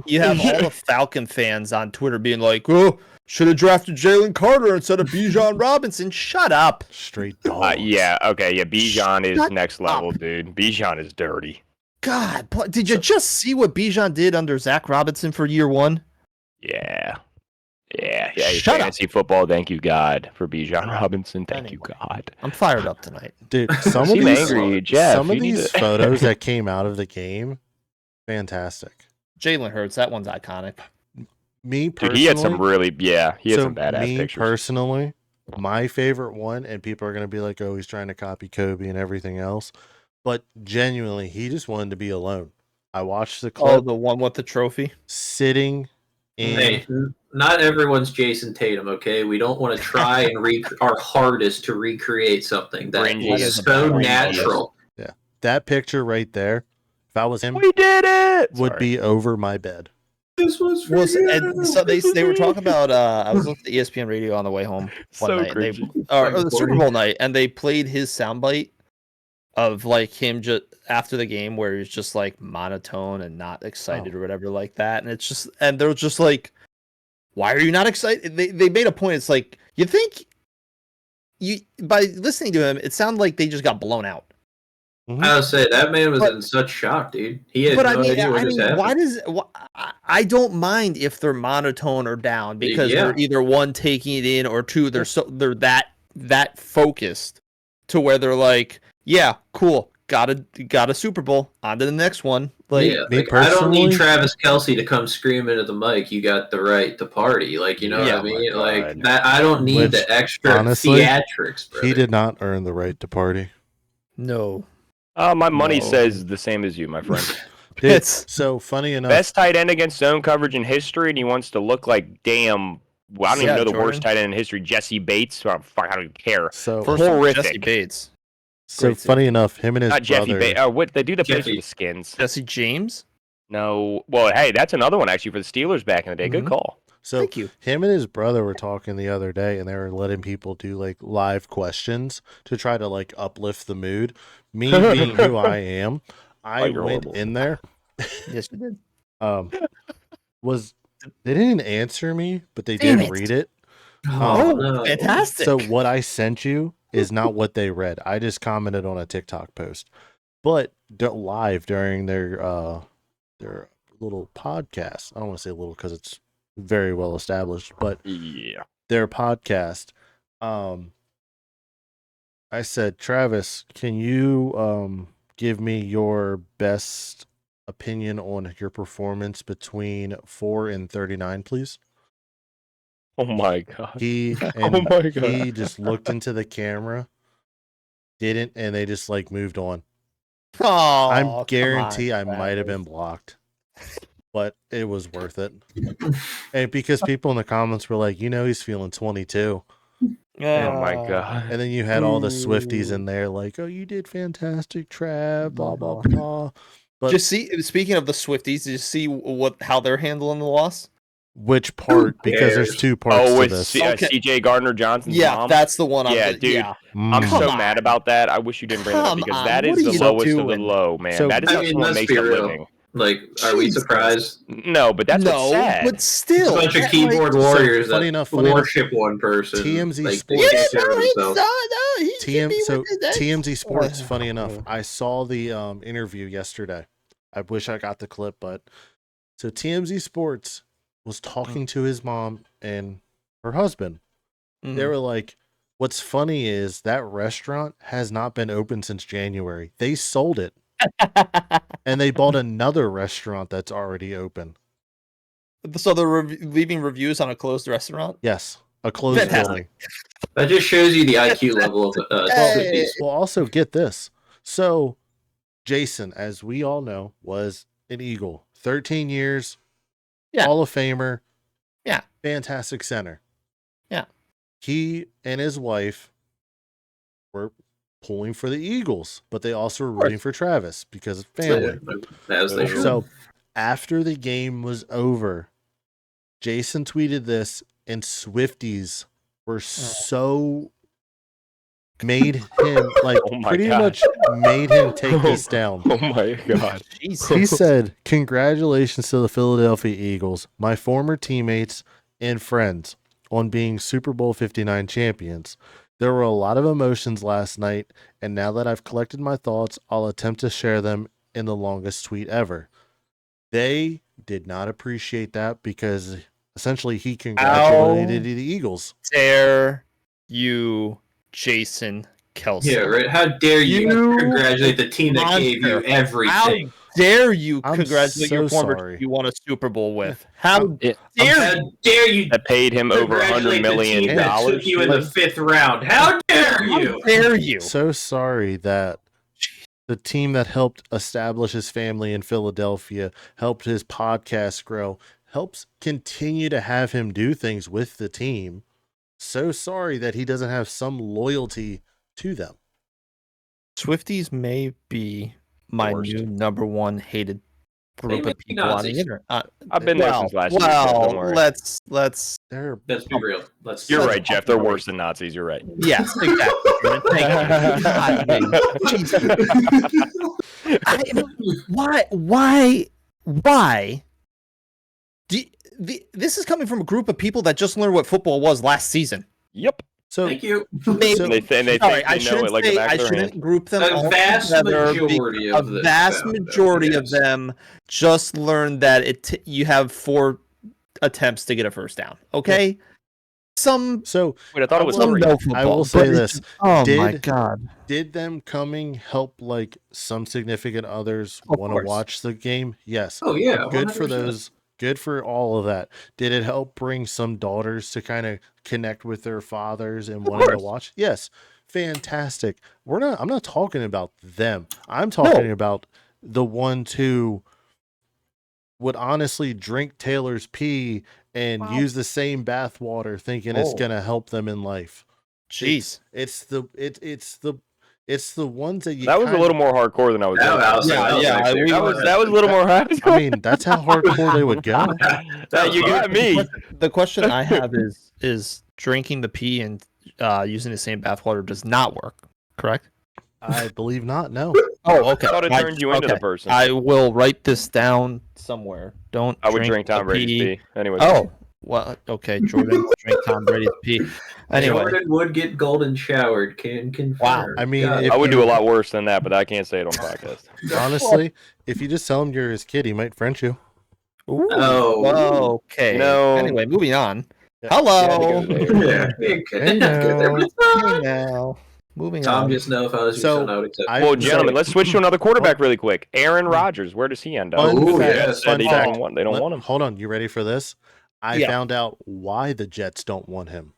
the Falcon fans on Twitter being like, "Oh, should have drafted Jalen Carter instead of Bijan Robinson." Shut up. Straight dogs. Yeah, okay, yeah. Bijan is Shut next level, dude. Bijan is dirty. God, did you just see what Bijan did under Zach Robinson for year one? Yeah. Yeah. Shut up. Fantasy football, thank you, God, for Bijan Robinson. Thank you, Anyway. God. I'm fired up tonight. Dude, some of Seem these angry, Jeff. some of You need these to- photos that came out of the game, fantastic. Jalen Hurts, that one's iconic. Me Dude, personally, he had some really, he had some badass me pictures. personally, my favorite one, and people are gonna be like, "Oh, he's trying to copy Kobe and everything else," but genuinely, he just wanted to be alone. I watched the clip, The one with the trophy. sitting in. Hey, not everyone's Jason Tatum, okay? We don't want to try and our hardest to recreate something that Cringy is as so cringy. natural. That picture right there, if I was him, We did it! would Sorry. be over my bed. This was for And so they were talking about. I was listening to ESPN radio on the way home one So night, and they, cringy. or the Super Bowl night, and they played his soundbite of like him just after the game, where he's just like monotone and not excited or whatever like that, and it's just, and they're just like, "Why are you not excited?" They made a point. It's like, you think by listening to him, it sounded like they just got blown out. I would say that man was But- in such shock, dude. He had But no I mean, idea what just happened. I don't mind if they're monotone or down, because Yeah. they're either one taking it in, or two they're that focused to where they're like, yeah, cool, got a Super Bowl, on to the next one. Like, Yeah, me like, I don't personally- need Travis Kelce to come scream into the mic. You got the right to party, like, you know Yeah, what I mean? my Like God. that. I don't need Which, the extra honestly, theatrics. Brother. He did not earn the right to party. no, My money No. says the same as you, my friend. Dude, It's- so funny enough. Best tight end against zone coverage in history, and he wants to look like damn. Well, I don't Yeah, even know the Jordan. worst tight end in history, Jesse Bates. I don't even care. So first horrific. Jesse Bates, so great funny enough, him and his Not Jeffy brother. Bates. Oh, what they do the plays for Jeffy. the Skins? Jesse James. No. Well, hey, that's another one actually for the Steelers back in the day. Good Mhm. call. So Thank you. him and his brother were talking the other day, and they were letting people do like live questions to try to like uplift the mood. Me being who I am, I you're went horrible. in there. Yes, you did. They didn't answer me, but they Damn did it. read it. Oh, Um, no. Fantastic. So what I sent you is not what they read. I just commented on a TikTok post, but live during their little podcast. I don't want to say little because it's very well established, but Yeah. their podcast. I said, Travis, can you give me your best opinion on your performance between 4 and 39, please? Oh my god. He Oh my God. he just looked into the camera, didn't, and they just like moved on. Oh, I'm guarantee I might have been blocked, but it was worth it. And because people in the comments were like, he's feeling 22. Oh my god. And then you had all the Swifties in there like, oh, you did fantastic, Trav, blah, blah, blah. But Just see. Speaking of the Swifties, did you see how they're handling the loss? which part? Because there's two parts Oh, to with this. Okay. CJ Gardner Johnson's Yeah, mom. that's the one. Yeah, dude. Yeah. I'm Mm. so Come mad on. about that. I wish you didn't bring that up Come because on, that what is are the you lowest of the doing? low, man. So- that is I how mean, someone let's makes be a real. living. Like, are we Jesus. surprised? No, but that's what's sad. but still, It's a bunch of that, keyboard so warriors funny that enough, worship one person. TMZ like, Sports- they You take didn't care of know themselves. TMZ Sports, funny enough, I saw the interview yesterday. I wish I got the clip, but so TMZ Sports was talking to his mom and her husband. They were like, what's funny is that restaurant has not been open since January. They sold it. And they bought another restaurant that's already open. So they're leaving reviews on a closed restaurant? Yes, a closed building. That just shows you the IQ level of Swifties. Well, also get this. So Jason, as we all know, was an Eagle. 13 years, Hall of Famer. Yeah. Fantastic center. Yeah. He and his wife were pulling for the Eagles, but they also were rooting for Travis because of family. So after the game was over, Jason tweeted this, and Swifties were so made him much made him take this down. Oh my God. He said, "Congratulations to the Philadelphia Eagles, my former teammates and friends, on being Super Bowl 59 champions. There were a lot of emotions last night, and now that I've collected my thoughts, I'll attempt to share them in the longest tweet ever." They did not appreciate that because essentially he congratulated the Eagles. Dare you, Jason Kelsey? Yeah, right. How dare you congratulate the team that gave you everything? How dare you congratulate your former team you won a Super Bowl with? How dare you? That paid him over $100 million. Took you in the 5th round. How dare you? How dare you? So sorry that the team that helped establish his family in Philadelphia, helped his podcast grow, helps continue to have him do things with the team. So sorry that he doesn't have some loyalty to them. Swifties may be my new number one hated group of people on the internet. I've been there since last year. Don't worry. Let's be real. You're right, Jeff. They're worse than Nazis. You're right. Yes, exactly. Why? This is coming from a group of people that just learned what football was last season. Yep. So thank you. Maybe, they think they know it like the back of their hand. Group them. A vast majority of them just learned that you have 4 attempts to get a first down. Okay. Yeah. Wait, I thought it was 3. I will say this. My God. Did them coming help like some significant others want to watch the game? Yes. Oh yeah. Good 100%. for those. Good for all of that. Did it help bring some daughters to kind of connect with their fathers and wanting to watch? Yes. Fantastic. I'm not talking about them. I'm talking about the ones who would honestly drink Taylor's pee and use the same bathwater thinking it's going to help them in life. Jeez. It's the ones that you That was a little more hardcore than I was thinking. That was a little more hardcore. I mean, that's how hardcore they would go. You got me. The question I have is drinking the pee and using the same bathwater does not work, correct? I believe not, no. Oh, okay. I thought it turned you into the person. I will write this down somewhere. I would drink Tom Brady's pee. Anyway. Oh, well, okay. Jordan will drink Tom Brady's pee. Anyway. Jordan would get golden showered. Can confirm. Wow. I mean, I would do a lot worse than that, but I can't say it on podcast. Honestly, if you just tell him you're his kid, he might French you. Ooh. Oh, okay. No. Anyway, moving on. Yeah. Hello. Hey now. Moving Tom on. just know if I was your son, I would accept. Well, gentlemen, let's switch to another quarterback really quick. Aaron Rodgers, where does he end up? Fun They fact. don't want him. Hold on, you ready for this? I found out why the Jets don't want him.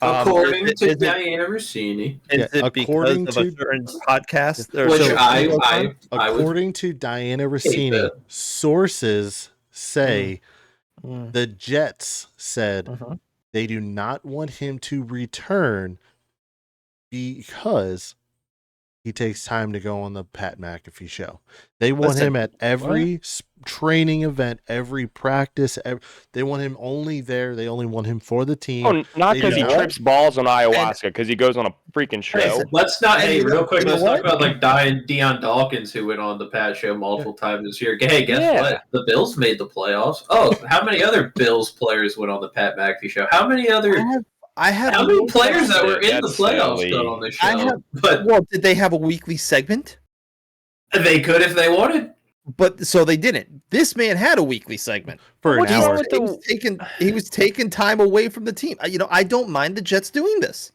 According to Diana Rossini. Is it according because of a certain podcast? According to Diana Rossini, sources say the Jets said they do not want him to return because he takes time to go on the Pat McAfee show. They want him at every training event, every practice. They want him only there. They only want him for the team. Oh, not because he trips balls on ayahuasca, because he goes on a freaking show. Let's not, real quick, let's talk about like Deion Dawkins, who went on the Pat show multiple times this year. Hey, guess what? The Bills made the playoffs. Oh, how many other Bills players went on the Pat McAfee show? How many other I have how many players that were in the That's playoffs silly. got on the show? Well, did they have a weekly segment? They could if they wanted. But so they didn't. This man had a weekly segment for an What's wrong hour. with He was taking time away from the team. I don't mind the Jets doing this.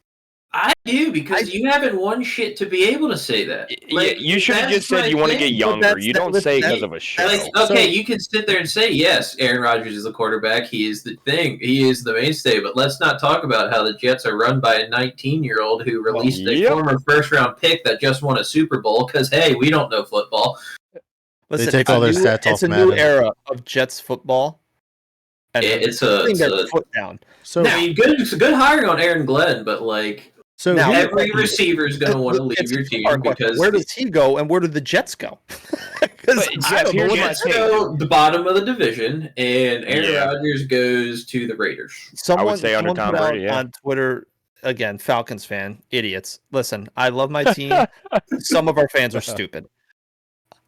I do, because you haven't won shit to be able to say that. Like, you should have just said you want to get younger. You don't say because of a show. Okay, you can sit there and say, yes, Aaron Rodgers is the quarterback. He is the thing. He is the mainstay. But let's not talk about how the Jets are run by a 19-year-old who released a former first-round pick that just won a Super Bowl because, hey, we don't know football. Listen, they take all their stats off. It's a new era of Jets football. And it's a foot down. So I mean, it's a good hiring on Aaron Glenn, but so now, every receiver is going to want to leave your team because where does he go and where do the Jets go? Because the Jets go the bottom of the division, and Aaron Rodgers goes to the Raiders. I would say under Tom Brady. On Twitter, again, Falcons fan, idiots. Listen, I love my team. Some of our fans are stupid.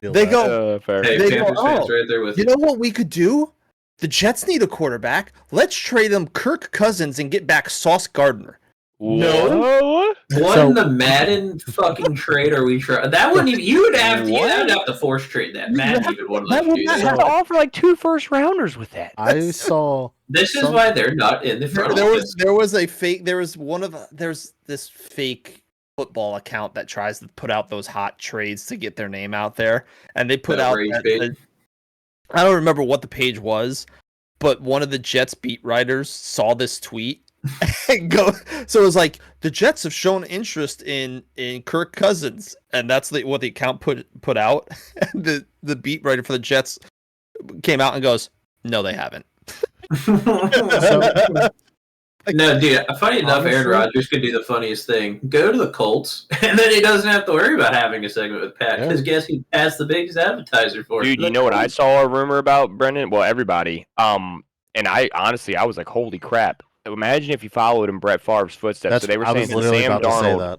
They go, Hey, they Panthers go, fans right there with you know what we could do? The Jets need a quarterback. Let's trade them Kirk Cousins and get back Sauce Gardner. No, what in the Madden fucking trade are we trying? That wouldn't even. You would have to force trade that. Madden even would let you do that. Have to offer like 2 first-rounders with that. I saw. This is why they're not in the front office. There was this fake football account that tries to put out those hot trades to get their name out there, and they put out. I don't remember what the page was, but one of the Jets beat writers saw this tweet. So it was like the Jets have shown interest in Kirk Cousins, and that's what the account put out. And the beat writer for the Jets came out and goes, "No, they haven't." No, dude. Funny enough, Aaron Rodgers could do the funniest thing: go to the Colts, and then he doesn't have to worry about having a segment with Pat because guess he passed the biggest advertiser for. Dude, you know what I saw a rumor about, Brendan? Well, everybody. And I honestly, I was like, holy crap. Imagine if you followed in Brett Favre's footsteps. So they were saying that Sam Darnold,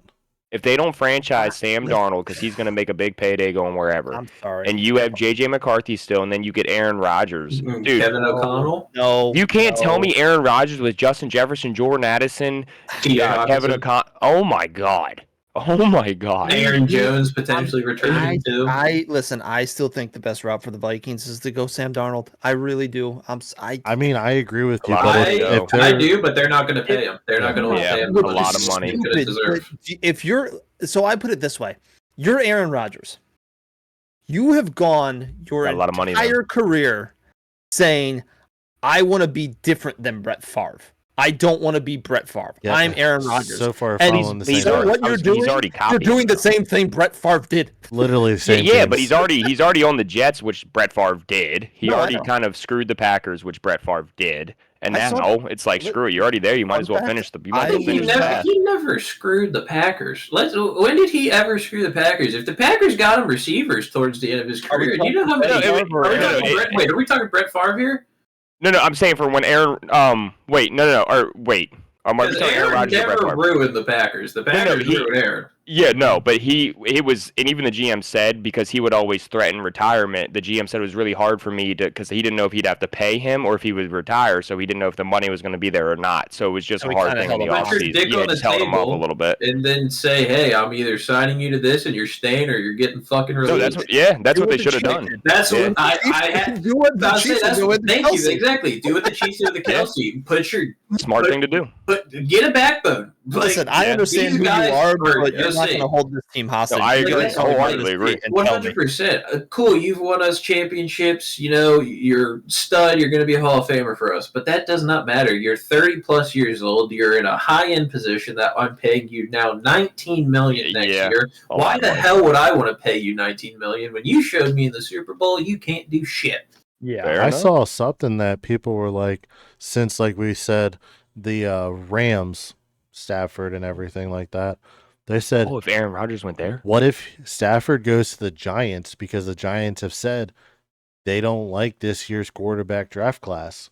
if they don't franchise Sam Darnold because he's going to make a big payday going wherever. I'm sorry. And you have J.J. McCarthy still, and then you get Aaron Rodgers. Dude, Kevin O'Connell? No. You can't tell me Aaron Rodgers with Justin Jefferson, Jordan Addison, Kevin O'Connell. Oh, my God. Oh, my God. Aaron Jones potentially returning too. I still think the best route for the Vikings is to go Sam Darnold. I really do. I mean, I agree with you. I do, but they're not going to pay him. They're not going to pay him a lot of money. So I put it this way. You're Aaron Rodgers. You have gone your entire career saying, I want to be different than Brett Favre. I don't want to be Brett Favre. Yeah, I'm Aaron Rodgers. So far, following the same. So what you're doing, you're doing the same thing Brett Favre did. Literally the same. Yeah, but he's already on the Jets, which Brett Favre did. He already kind of screwed the Packers, which Brett Favre did. And now it's like, screw it. You're already there. You might as well finish the. He never screwed the Packers. When did he ever screw the Packers? If the Packers got him receivers towards the end of his career, you know how many? Are we talking Brett Favre here? No, I'm saying for when Aaron. Wait. Aaron Rodgers never ruined the Packers. The Packers ruined Aaron. Yeah, no, but he was, and even the GM said, because he would always threaten retirement, the GM said it was really hard for me because he didn't know if he'd have to pay him or if he would retire, so he didn't know if the money was going to be there or not. So it was just a hard thing in the offseason. Yeah, just held him up a little bit. And then say, hey, I'm either signing you to this and you're staying or you're getting fucking released. No, that's what they should have done. That's what I do what the Chiefs do with the Kelsey. Exactly. Do what the Chiefs do with the Kelsey. Put your smart thing to do. But get a backbone. Listen, I understand who you are, but you're not going to hold this team hostage. No, I wholeheartedly agree. 100%. Cool, you've won us championships. You know, you're stud. You're going to be a Hall of Famer for us. But that does not matter. You're 30-plus years old. You're in a high-end position that I'm paying you now $19 million next year. Why the hell would I want to pay you $19 million when you showed me in the Super Bowl you can't do shit? Yeah, I saw something that people were like, since like we said, the Rams, Stafford and everything like that. They said, if Aaron Rodgers went there? What if Stafford goes to the Giants because the Giants have said they don't like this year's quarterback draft class?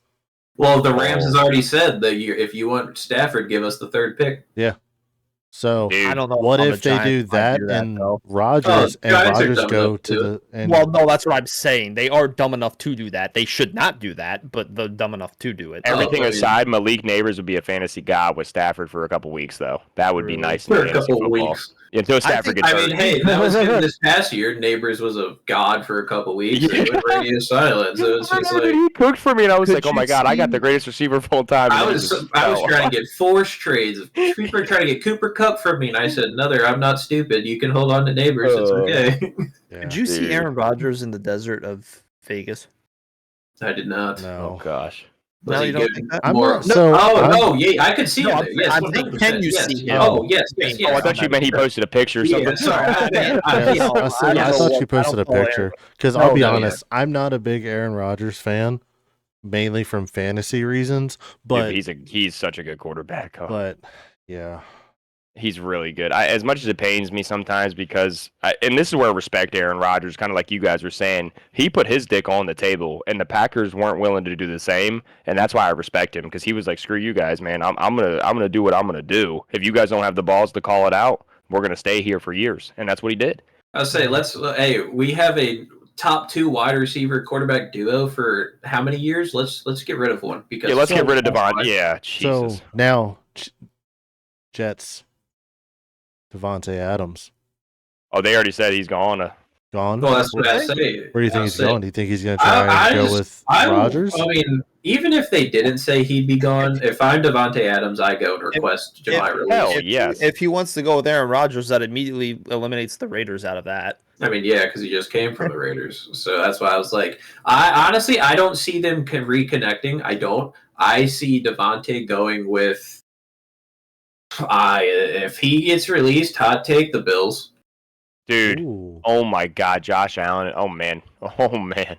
Well, the Rams has already said that if you want Stafford, give us the third pick. Yeah. So Dude, I don't know. what I'm if they do that and Rodgers go to the? And well, no, that's what I'm saying. They are dumb enough to do that. They should not do that, but they're dumb enough to do it. everything aside, Malik Neighbors would be a fantasy god with Stafford for a couple weeks, though. That would be nice in for a fantasy couple football. weeks. Until Stafford gets hurt. I mean, hey, that was him this past year. Neighbors was a god for a couple weeks. Yeah. And radio silence. So it's just like he cooked for me, and I was like, "Oh my you god, I got see- the greatest receiver full time." I was trying to get forced trades. People are trying to get Cooper Kupp from me, and I said, "Another, I'm not stupid. You can hold on to Neighbors. It's okay." Yeah. Did you see Aaron Rodgers in the desert of Vegas? I did not. No. Oh gosh. Was No, he you don't good? think that? I'm More? not- so no, yeah, I could see No, him I'm there. Yes, I'm saying, 100%, can you yes. see him? Oh, yes, yes, Oh, yes. Oh, I thought you meant he posted a picture or Yeah, something. sorry. I thought you posted a picture because I'll be No, honest, I'm not a big Aaron Rodgers fan, mainly from fantasy reasons. But Dude, he's such a good quarterback. Oh. but yeah, He's really good. As much as it pains me sometimes because, and this is where I respect Aaron Rodgers, kind of like you guys were saying, he put his dick on the table, and the Packers weren't willing to do the same, and that's why I respect him because he was like, "Screw you guys, man. I'm gonna do what I'm gonna do. If you guys don't have the balls to call it out, we're gonna stay here for years," and that's what he did. I'll say we have a top 2 wide receiver quarterback duo for how many years? Let's get rid of one because Yeah, let's get rid of Devon. Yeah, Jesus. so now Jets, Devontae Adams Oh, they already said he's gone. gone. Well, that's what I say. Where do you think he's going? Do you think he's going to try I and go with Rodgers? I mean, even if they didn't say he'd be gone, if I'm Devontae Adams, I go and request Jemai release. Hell yes. If he wants to go with Aaron Rodgers, that immediately eliminates the Raiders out of that. I mean, yeah, because he just came from the Raiders, so that's why I was like, I honestly don't see them reconnecting. I don't. I see Devontae going with. If he gets released, hot take the Bills. Dude. Ooh. Oh my God, Josh Allen. Oh man. Oh man.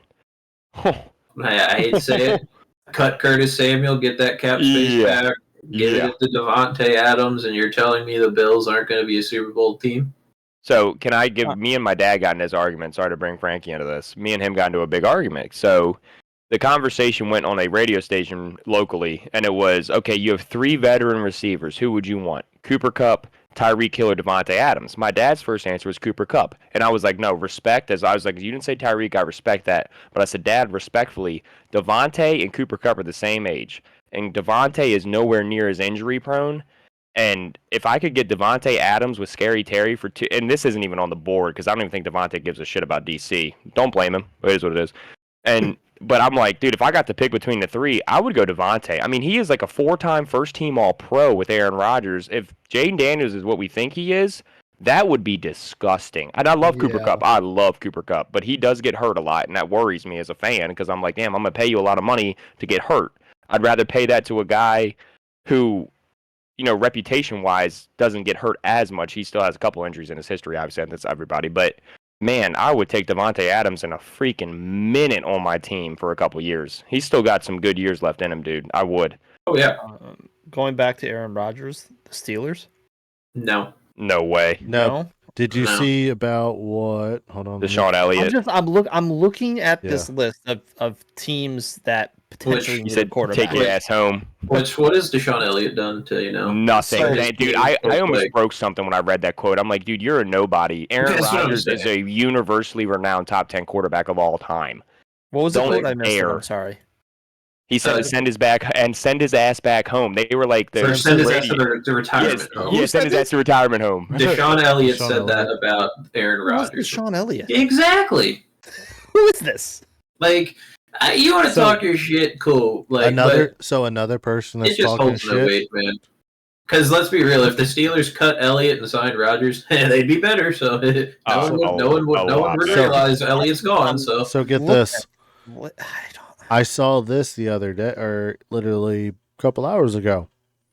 I hate to say it. Cut Curtis Samuel, get that cap space back, get it to Devontae Adams, and you're telling me the Bills aren't going to be a Super Bowl team? So can I give me and my dad got in this argument? Sorry to bring Frankie into this. Me and him got into a big argument. So the conversation went on a radio station locally, and it was, okay, you have 3 veteran receivers. Who would you want? Cooper Kupp, Tyreek Hill, or Devontae Adams? My dad's first answer was Cooper Kupp. And I was like, no, respect. As I was like, you didn't say Tyreek, I respect that. But I said, Dad, respectfully, Devontae and Cooper Kupp are the same age. And Devontae is nowhere near as injury prone. And if I could get Devontae Adams with Scary Terry for 2, and this isn't even on the board because I don't even think Devontae gives a shit about DC. Don't blame him. It is what it is. But I'm like, dude, if I got to pick between the 3, I would go Devontae. I mean, he is like a 4-time first-team All-Pro with Aaron Rodgers. If Jaden Daniels is what we think he is, that would be disgusting. And I love Cooper Kupp. I love Cooper Kupp. But he does get hurt a lot, and that worries me as a fan because I'm like, damn, I'm going to pay you a lot of money to get hurt. I'd rather pay that to a guy who, you know, reputation-wise doesn't get hurt as much. He still has a couple injuries in his history, obviously, and that's everybody. But man, I would take Devontae Adams in a freaking minute on my team for a couple years. He's still got some good years left in him, dude. I would. Oh, yeah. Going back to Aaron Rodgers, the Steelers? No. No way. No. Did you see about what? Hold on. Deshaun Elliott. I'm looking at this list of teams that potentially need a quarterback. Take your ass home. What has Deshaun Elliott done to, you know? Nothing. Dude, I almost broke something when I read that quote. I'm like, dude, you're a nobody. Aaron Rodgers is a universally renowned top 10 quarterback of all time. What was the quote I missed? I'm sorry. He said to send his ass back home. They were like, send his ass to retirement home. Yeah, send his ass to retirement home. Deshaun Elliott said that about Aaron Rodgers. Deshaun Elliott? Exactly. Who is this? Like, you want to talk your shit, cool. Like another person that's talking shit. Weight, man. Because let's be real, if the Steelers cut Elliott and signed Rodgers, they'd be better. So no one would realize Elliott's gone. So get this. What? I saw this the other day, or literally a couple hours ago.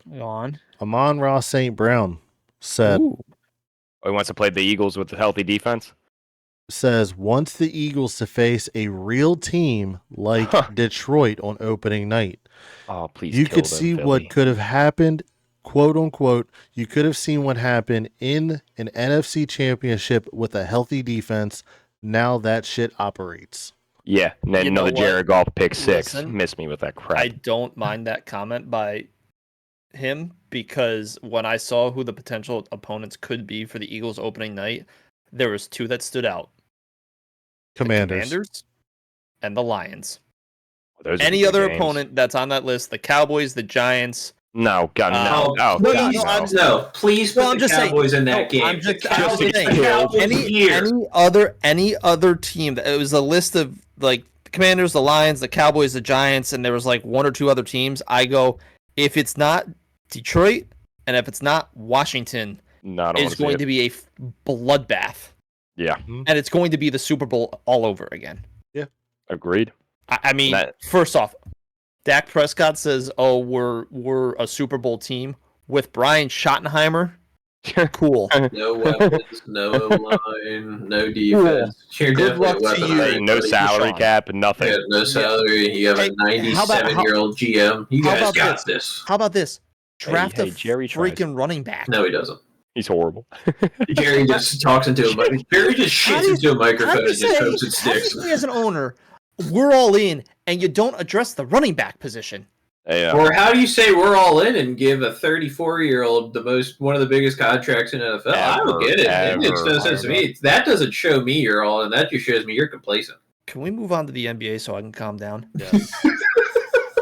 Go on. Amon-Ra St. Brown said, he wants to play the Eagles with a healthy defense. Says wants the Eagles to face a real team like Detroit on opening night. Oh, please! You could see what could have happened, quote unquote. You could have seen what happened in an NFC championship with a healthy defense. Now that shit operates. Yeah, and then another Jared Goff pick 6. Listen, Miss me with that crap. I don't mind that comment by him because when I saw who the potential opponents could be for the Eagles opening night, there was two that stood out. The Commanders and the Lions. Any other opponent that's on that list, the Cowboys, the Giants. No, God, no. No, please put the Cowboys in that game. I'm just saying. Any other team. It was a list of like the Commanders, the Lions, the Cowboys, the Giants, and there was like one or two other teams. I go, if it's not Detroit and if it's not Washington, it's going to be a bloodbath. Yeah. And it's going to be the Super Bowl all over again. Yeah. Agreed. I mean, first off, Dak Prescott says, "Oh, we're a Super Bowl team with Brian Schottenheimer." Cool. No weapons, no line, no defense. Good luck to you. No salary cap and nothing. Yeah, no salary. You have a 97-year-old GM. You guys got this. How about this? Draft a Jerry freaking running back. No, he doesn't. He's horrible. Jerry just talks into a microphone. Jerry just shits into a microphone and just hopes it sticks. As an owner, we're all in, and you don't address the running back position. Yeah. Or how do you say we're all in and give a 34-year-old one of the biggest contracts in NFL? I don't get it. It makes no sense to me. That doesn't show me you're all in. That just shows me you're complacent. Can we move on to the NBA so I can calm down? Yes.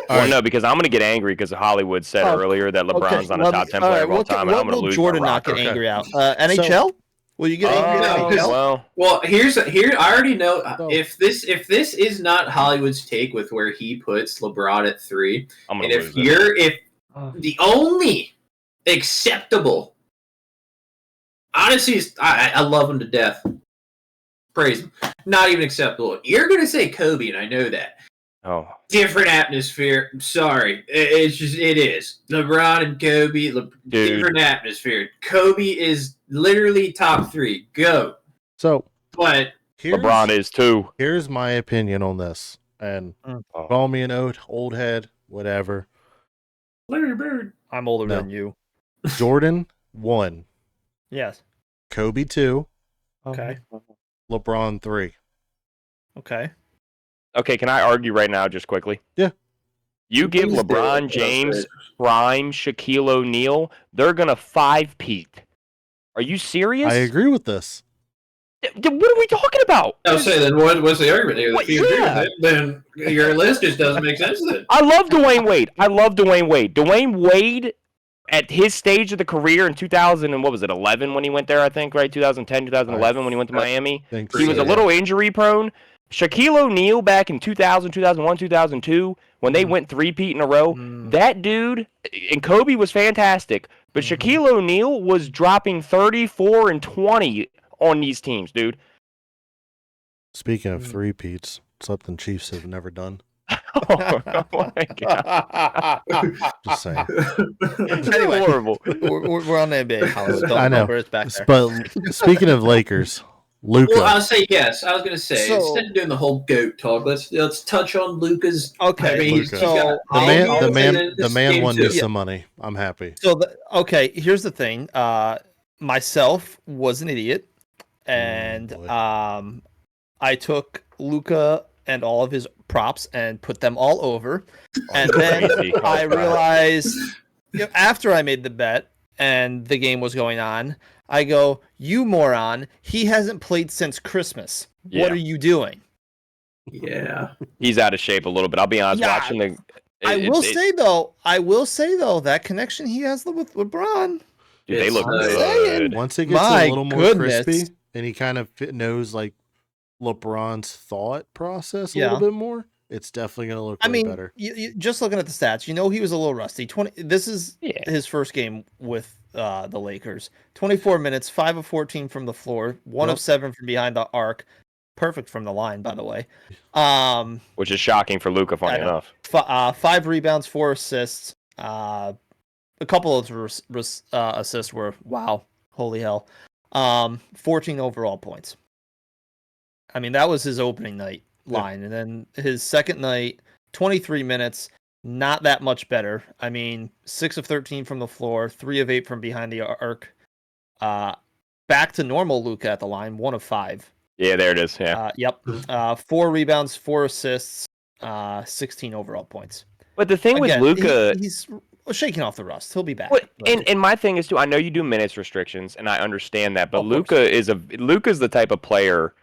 Well, no, because I'm going to get angry because Hollywood said earlier that LeBron's on a top 10 player of all time, and I'm going to lose Jordan not get angry out. NHL? Will you get angry at NHL? Well, here. I already know if this is not Hollywood's take with where he puts LeBron at 3, and if the only acceptable, honestly, I love him to death. Praise him. Not even acceptable. You're going to say Kobe, and I know that. Oh, different atmosphere. I'm sorry, it is LeBron and Kobe. Different atmosphere. Kobe is literally top 3. Go. So, but LeBron is too. Here's my opinion on this, and call me an old head, whatever. Larry Bird. I'm older than you. Jordan 1. Yes. Kobe 2. Okay. LeBron 3. Okay. Okay, can I argue right now just quickly? Yeah. You give LeBron James prime Shaquille O'Neal, they're going to 5-peat. Are you serious? I agree with this. What are we talking about? I'll say then what's the argument here? If you agree with it, then your list just doesn't make sense then. I love Dwayne Wade. Dwayne Wade at his stage of the career in 2011 when he went there, I think, right? 2010, 2011 when he went to Miami. He was a little injury prone. Shaquille O'Neal back in 2000, 2001, 2002, when they went 3-peat in a row, that dude, and Kobe was fantastic, but Shaquille O'Neal was dropping 34 and 20 on these teams, dude. Speaking of 3-peats, something Chiefs have never done. Oh my God. Just saying. Anyway, horrible. We're on the NBA. I know. It's back there. But speaking of Lakers, Luka. Well, I'll say yes. I was going to say instead of doing the whole GOAT talk, let's touch on Luka's. Okay, I mean, the man won me some money. I'm happy. So here's the thing. Myself was an idiot, and I took Luka and all of his props and put them all over, and then I realized after I made the bet and the game was going on, I go, you moron, he hasn't played since Christmas. Yeah. What are you doing? Yeah. He's out of shape a little bit. I'll be honest, watching the... I will say, though, that connection he has with LeBron. Dude, they look good. Once it gets a little more crispy, and he kind of knows, like, LeBron's thought process a little bit more, it's definitely going to look better. You, just looking at the stats, he was a little rusty. This is his first game with the Lakers. 24 minutes, 5 of 14 from the floor, 1 of 7 from behind the arc. Perfect from the line, by the way. Which is shocking for Luka, funny enough. 5 rebounds, 4 assists. A couple of assists were, wow, holy hell. 14 overall points. I mean, that was his opening night line. And then his second night, 23 minutes, not that much better. I mean, 6 of 13 from the floor, 3 of 8 from behind the arc. Back to normal Luka at the line, 1 of 5. Yeah, there it is. Yeah. 4 rebounds, 4 assists, 16 overall points. But the thing with Luka, shaking off the rust. He'll be back. Well, and my thing is too. I know you do minutes restrictions, and I understand that. But Of course. Luka's the type of player,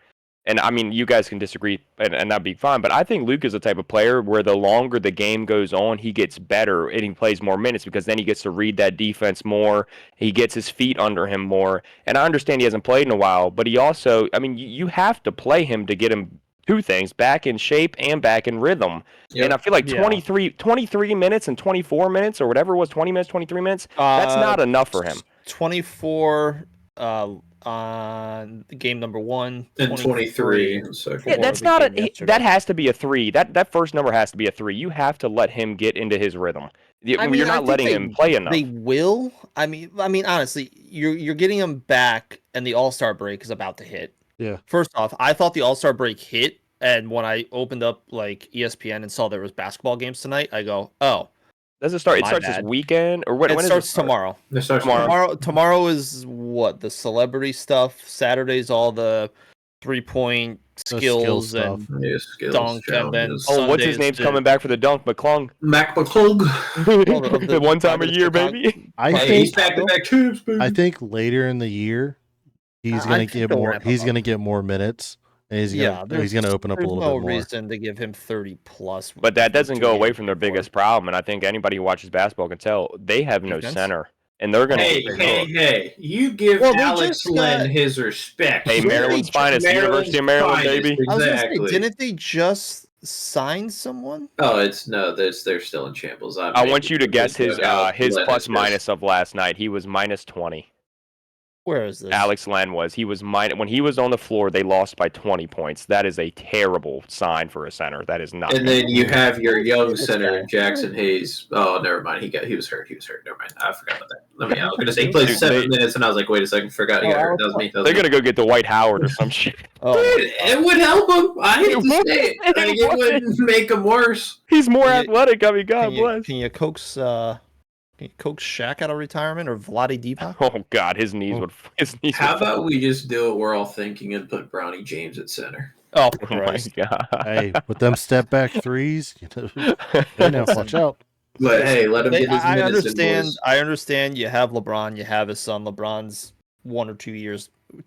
and I mean, you guys can disagree, and that'd be fine. But I think Luka's the type of player where the longer the game goes on, he gets better and he plays more minutes because then he gets to read that defense more. He gets his feet under him more. And I understand he hasn't played in a while, but he also, I mean, you have to play him to get him two things, back in shape and back in rhythm. Yep. And I feel like Yeah. 23 minutes and 24 minutes or whatever it was, 20 minutes, 23 minutes, that's not enough for him. 24 on game number 1 and 23. Yeah, that's not that has to be a 3. That first number has to be a 3. You have to let him get into his rhythm. You're not letting him play enough. They will. I mean, honestly, you're getting him back, and the All-Star break is about to hit. Yeah. First off, I thought the All-Star break hit, and when I opened up like ESPN and saw there was basketball games tonight, I go, oh. Does it start? It My starts bad. this weekend, or when? It When starts does it start? tomorrow. It starts tomorrow. Tomorrow is what? The celebrity stuff. Saturday's all the 3-point skills and Skills dunk, and then challenges. Oh, what's his Sunday's name's the- coming back for the dunk? McClung. Mac McClung. the One time a private year, account. baby. I Hey, he's think back to back chips, baby. I think later in the year he's I gonna think get they'll more. ramp him He's up. gonna get more minutes, and he's gonna open up a there's little no bit more. reason to give him 30 plus. But that doesn't go away from their 24. biggest problem, and I think anybody who watches basketball can tell they have no Defense? center, and they're gonna. Hey! You give Well, they Alex just Len got- his respect. Hey, Maryland's finest, University of Maryland, baby. I was gonna Exactly. say, didn't they just sign someone? Oh, they're still in shambles. I want you to guess his Len plus is minus of last night. He was minus 20. Where is this? Alex Len was. He was when he was on the floor. They lost by 20 points. That is a terrible sign for a center. That is not. And then you have your young This center guy. Jackson Hayes. Oh, never mind. He was hurt. Never mind. I forgot about that. I was gonna say he played 7 minutes, and I was like, wait a second, forgot he got hurt. That was me. They're gonna go get Dwight Howard or some shit. Oh, Dude, it would help him. I hate to say it. Like, it wouldn't make him worse. He's more Can you- athletic. I mean, God bless. Can you coax Shaq out of retirement or Vlade Divac? Oh God, his knees would. How about we just do what we're all thinking and put Brownie James at center? Oh, Oh my Christ. God. Hey, with them step back threes, hey, now watch out. But hey, let him get his I minutes in, understand. boys. I understand. You have LeBron. You have his son. LeBron's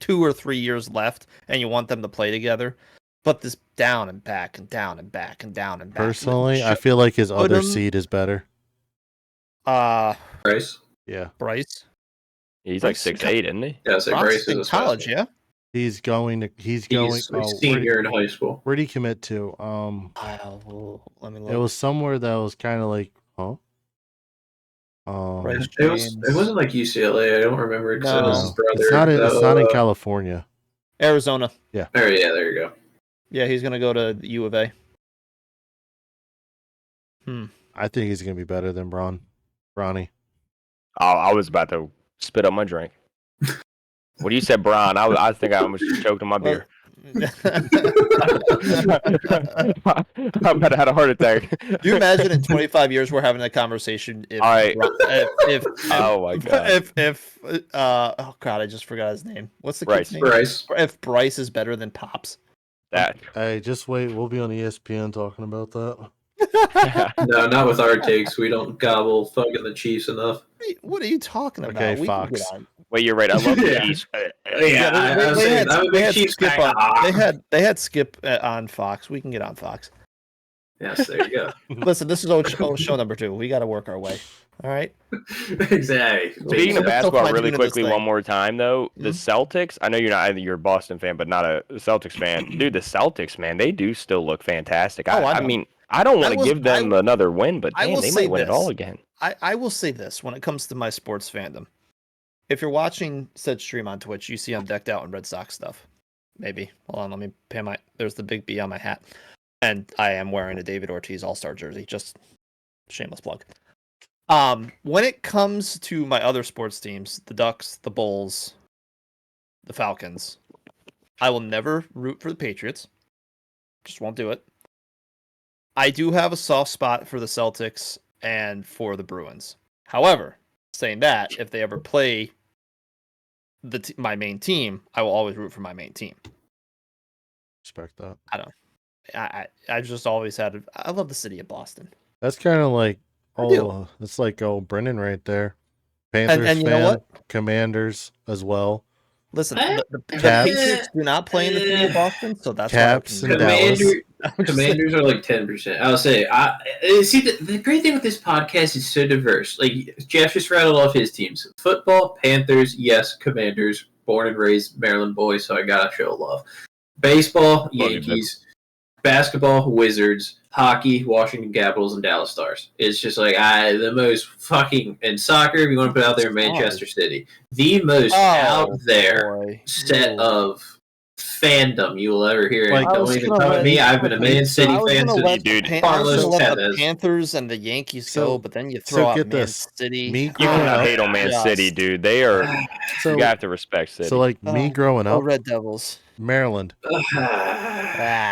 2 or 3 years left, and you want them to play together. But this down and back and down and back and down and back. Personally, I feel like his Put other him- seed is better. Bryce? Yeah, Bryce. He's like Bryce in 6'8", isn't he? Yeah, so Bryce Bryce in is a college, sophomore. yeah. he's going. He's a where'd senior in high school. where'd he commit to? Let me look. It was somewhere that was kind of like, huh? Bryce It James. wasn't like UCLA. I don't remember because it was his No. brother. It's not in California. Arizona. Oh, yeah, there you go. Yeah, he's gonna go to the U of A. I think he's gonna be better than Bronny. Oh, I was about to spit up my drink. When you said Bron, I think I almost choked on my beer. I about to have a heart attack. Do you imagine in 25 years we're having a conversation if Alright. oh my God. if oh god, I just forgot his name. What's the Bryce. kid's name? Bryce. If Bryce is better than Pops. That Hey, just wait. We'll be on ESPN talking about that. No, not with our takes. We don't gobble fucking the Chiefs enough. What are you talking about? Okay, We can Fox. get on. Wait, you're right. I love the Yeah. Chiefs. Yeah, I was saying, I'm a big Chiefs Skip guy. on. They had Skip on Fox. We can get on Fox. Yes, there you go. Listen, this is show number 2. We got to work our way. All right. Exactly. Speaking of They'll basketball, find really you in this quickly, thing. one more time though, the Celtics. I know you're a Boston fan, but not a Celtics fan, dude. The Celtics, man, they do still look fantastic. Oh, I I know. mean, I don't want to will- give them another win, but I damn, will they say might win it this. all again. I will say this when it comes to my sports fandom. If you're watching said stream on Twitch, you see I'm decked out in Red Sox stuff. Maybe. Hold on, let me pay there's the big B on my hat. And I am wearing a David Ortiz All-Star jersey. Just shameless plug. When it comes to my other sports teams, the Ducks, the Bulls, the Falcons, I will never root for the Patriots. Just won't do it. I do have a soft spot for the Celtics and for the Bruins. However, saying that, if they ever play my main team, I will always root for my main team. Respect that. I just always had. I love the city of Boston. That's kind of like Oh, it's like Brennan right there. Panthers and you fan, know what? Commanders as well. Listen, the Caps. Patriots do not play in the city of Boston, so that's Caps why and Dallas. Commanders are like 10%. I'll say. See, the great thing with this podcast is so diverse. Like Jeff just rattled off his teams: football, Panthers, yes, Commanders, born and raised Maryland boy, so I gotta show love. Baseball, Yankees. Basketball, Wizards. Hockey, Washington Capitals, and Dallas Stars. It's just like the most fucking and soccer. If you want to put out there, Manchester City, the most out there set of fandom you will ever hear. Like, don't even come at me. I've been a Man City fan since Carlos the Panthers and the Yankees go, but then you throw out Man City. You cannot hate on Man City, dude. They are. You have to respect City. So, like me growing up, Red Devils, Maryland.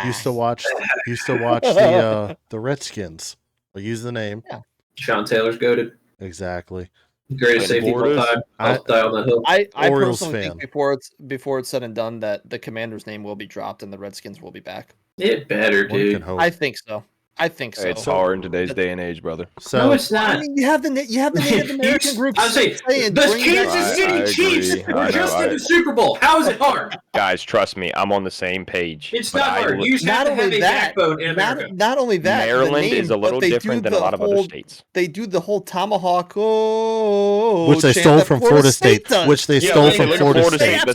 Used to watch the Redskins. I'll use the name. Yeah. Sean Taylor's goated. Exactly. Greatest safety of all time. I'll die on that hill. I personally think before it's said and done that the Commander's name will be dropped and the Redskins will be back. It better, dude. I think so. It's hard in today's day and age, brother. So, no, it's not. I mean, you have the Native American group. I was saying, the Kansas City Chiefs were just in the Super Bowl. How is it hard? Guys, trust me, I'm on the same page. It's not hard. You just have to have a backbone in America. Not only that, Maryland is a little different than a lot of other states. They do the whole tomahawk, which they stole from Florida State. Which they stole from Florida State. The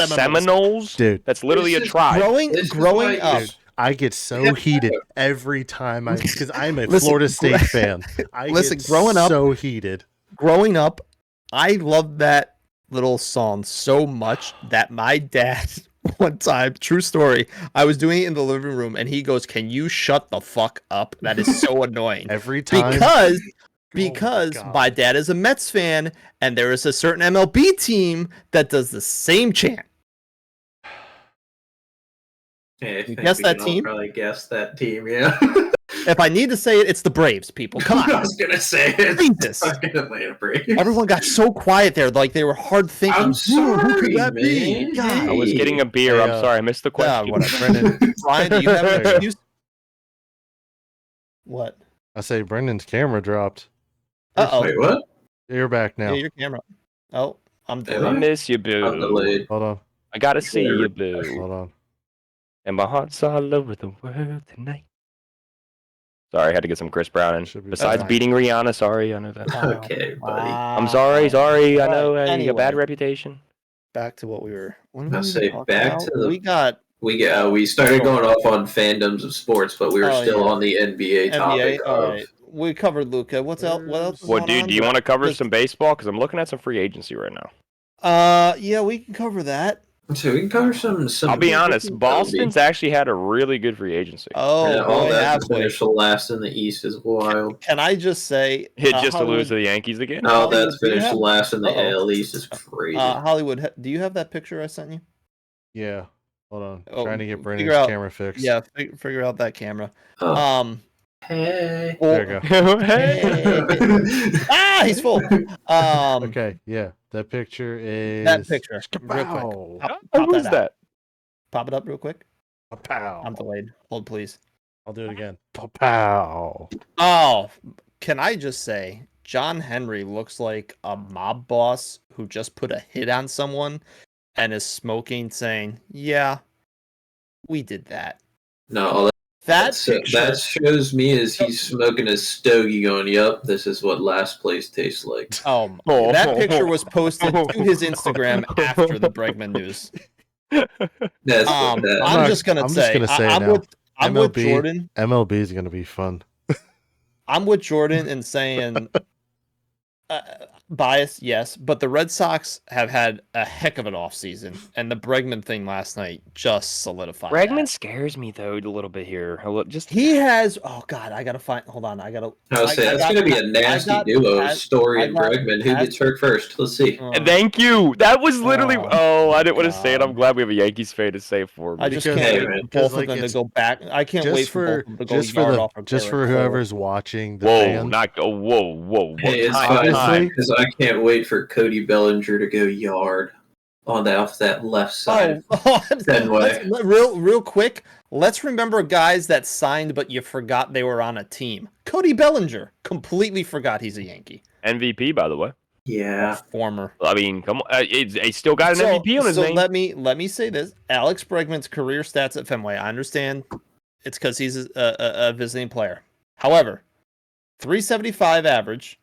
Seminoles, dude. That's literally a tribe. Growing up. Dude, I get so heated every time because I'm a Florida State fan. Growing up, so heated. Growing up, I loved that little song so much that my dad one time, true story, I was doing it in the living room and he goes, "Can you shut the fuck up? That is so annoying." Every time. Because my dad is a Mets fan and there is a certain MLB team that does the same chant. Yeah, you guess that team? Probably guess that team, yeah. If I need to say it, it's the Braves, people. Come on. I was going to say it. Jesus. Everyone got so quiet there, like they were hard thinking. I'm sorry, who could that be? I was getting a beer. I'm sorry. I missed the question. Brendan. Ryan, do you have an excuse? What? I say Brendan's camera dropped. Uh-oh. Wait, what? You're back now. Yeah, your camera. Oh, I'm delayed. I miss you, boo. I'm delayed. Hold on. I got to see you, boo. Hold on. And my heart's all over the world tonight. Sorry, I had to get some Chris Brown in. Besides beating Rihanna, sorry, I know that. Okay, buddy. I'm sorry. I know you got a bad reputation. Back to what we were. I'll say back to the. We started going off on fandoms of sports, but we were still on the NBA topic. All right. We covered Luka. What else? What, dude? Do you want to cover some baseball? Because I'm looking at some free agency right now. Yeah, we can cover that. So we can cover some. I'll be honest. Boston's actually had a really good free agency. Oh, yeah, all that to finish the last in the East is wild. Can I just say, just to lose to the Yankees again? No, that's finished last in the AL East is crazy. Hollywood, do you have that picture I sent you? Yeah. Hold on. Trying to get Brandon's camera fixed. Yeah, figure out that camera. Hey. There you go. Hey. He's full. Okay, yeah. That picture is that picture. Real quick. Pop Who's that? Pop it up real quick. Pow. I'm delayed. Hold please. I'll do it again. Pow. Oh, can I just say, John Henry looks like a mob boss who just put a hit on someone and is smoking, saying, "Yeah, we did that." No, that shows me is he's smoking a stogie going, "Yep, this is what last place tastes like." That picture was posted to his Instagram after the Bregman news. I'm just gonna say I'm with Jordan. MLB is gonna be fun. I'm with Jordan in saying bias, yes, but the Red Sox have had a heck of an offseason, and the Bregman thing last night just solidified. Bregman scares me though a little bit here. He has. Oh God, I gotta find. Hold on, I gotta. That's gonna be a nasty duo. Story and Bregman. Who gets hurt first? Let's see. Thank you. That was literally. I didn't want to say it. I'm glad we have a Yankees fan to say it for me. I just can't wait for both of them to go back. I can't wait for both of them to go yard off. Just for whoever's watching. Whoa! Hey, it's fine because I can't wait for Cody Bellinger to go yard. on that left side. Real quick. Let's remember guys that signed, but you forgot they were on a team. Cody Bellinger, completely forgot he's a Yankee. MVP, by the way. Yeah, former. I mean, come on, he still got an MVP on his name. Let me say this: Alex Bregman's career stats at Fenway. I understand it's because he's a visiting player. However, 375 average,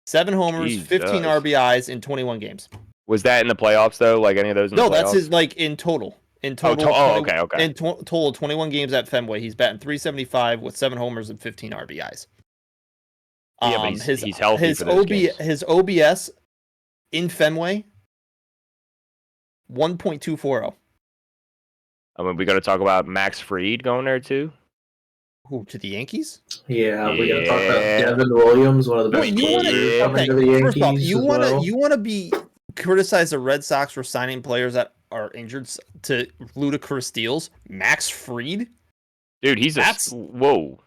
7 homers, 15 RBIs in 21 games. Was that in the playoffs though? Like any of those? No, that's his in total. In total, okay. In total, 21 games at Fenway, he's batting 375 with 7 homers and 15 RBIs. Yeah, but he's healthy for those games. His OBS in Fenway, 1.240. I mean, we got to talk about Max Fried going there too. Who, to the Yankees? Yeah, we got to talk about Devin Williams, one of the best players coming to the Yankees. First off, you want to be criticize the Red Sox for signing players that are injured to ludicrous deals. Max Fried, dude, whoa.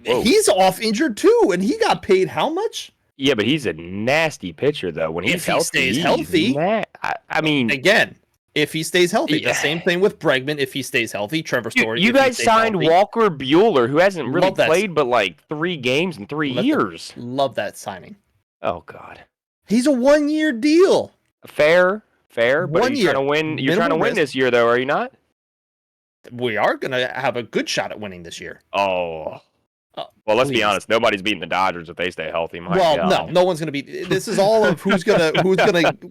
He's off injured too, and he got paid how much? Yeah, but he's a nasty pitcher though. When he's healthy, stays healthy. I mean, again, if he stays healthy, the same thing with Bregman. If he stays healthy, Trevor Story. You guys signed Walker Buehler, who hasn't really played but like 3 games in 3 years. Love that signing. Oh God, he's a 1-year deal. Fair, but you're trying to win. You're trying to win this year, though, are you not? We are going to have a good shot at winning this year. Oh. Well, let's be honest. Nobody's beating the Dodgers if they stay healthy. No one's going to beat. This is all of who's gonna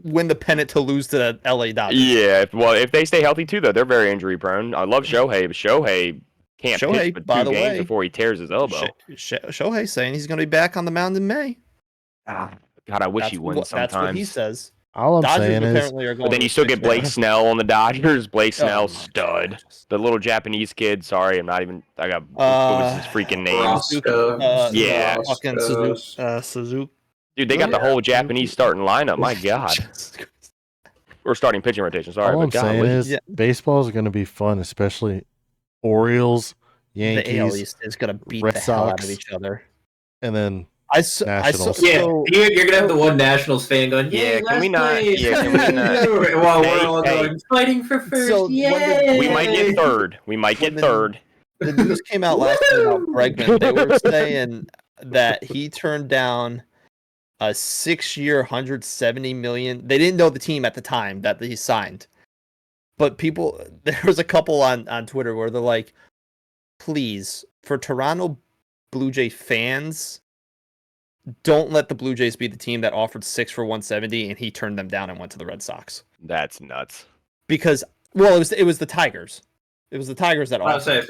win the pennant to lose to the LA Dodgers. Yeah, if they stay healthy too, though, they're very injury prone. I love Shohei, but Shohei can't pitch for 2 games before he tears his elbow. Shohei saying he's going to be back on the mound in May. God, I wish he wouldn't sometimes. That's what he says. All I'm saying is, but then you still get Blake Snell on the Dodgers. Blake Snell, stud. The little Japanese kid. Sorry, I'm not even. I got what was his freaking name? Suzuki. Dude, they got the whole Japanese starting lineup. My God. We're starting pitching rotation. Sorry, all I'm saying is, baseball is going to be fun, especially Orioles, Yankees. The AL East is going to beat Red the hell out Sox, of each other. And then Nationals. You're gonna have the one Nationals fan going, can we not? Yeah, can we not? While we're all going, fighting for first. So we might get third. The news came out last night about Bregman. They were saying that he turned down a 6-year, $170 million. They didn't know the team at the time that he signed, but there was a couple on Twitter where they're like, please, for Toronto Blue Jay fans, don't let the Blue Jays be the team that offered 6 for $170 and he turned them down and went to the Red Sox. That's nuts. Because it was the Tigers. It was the Tigers that offered.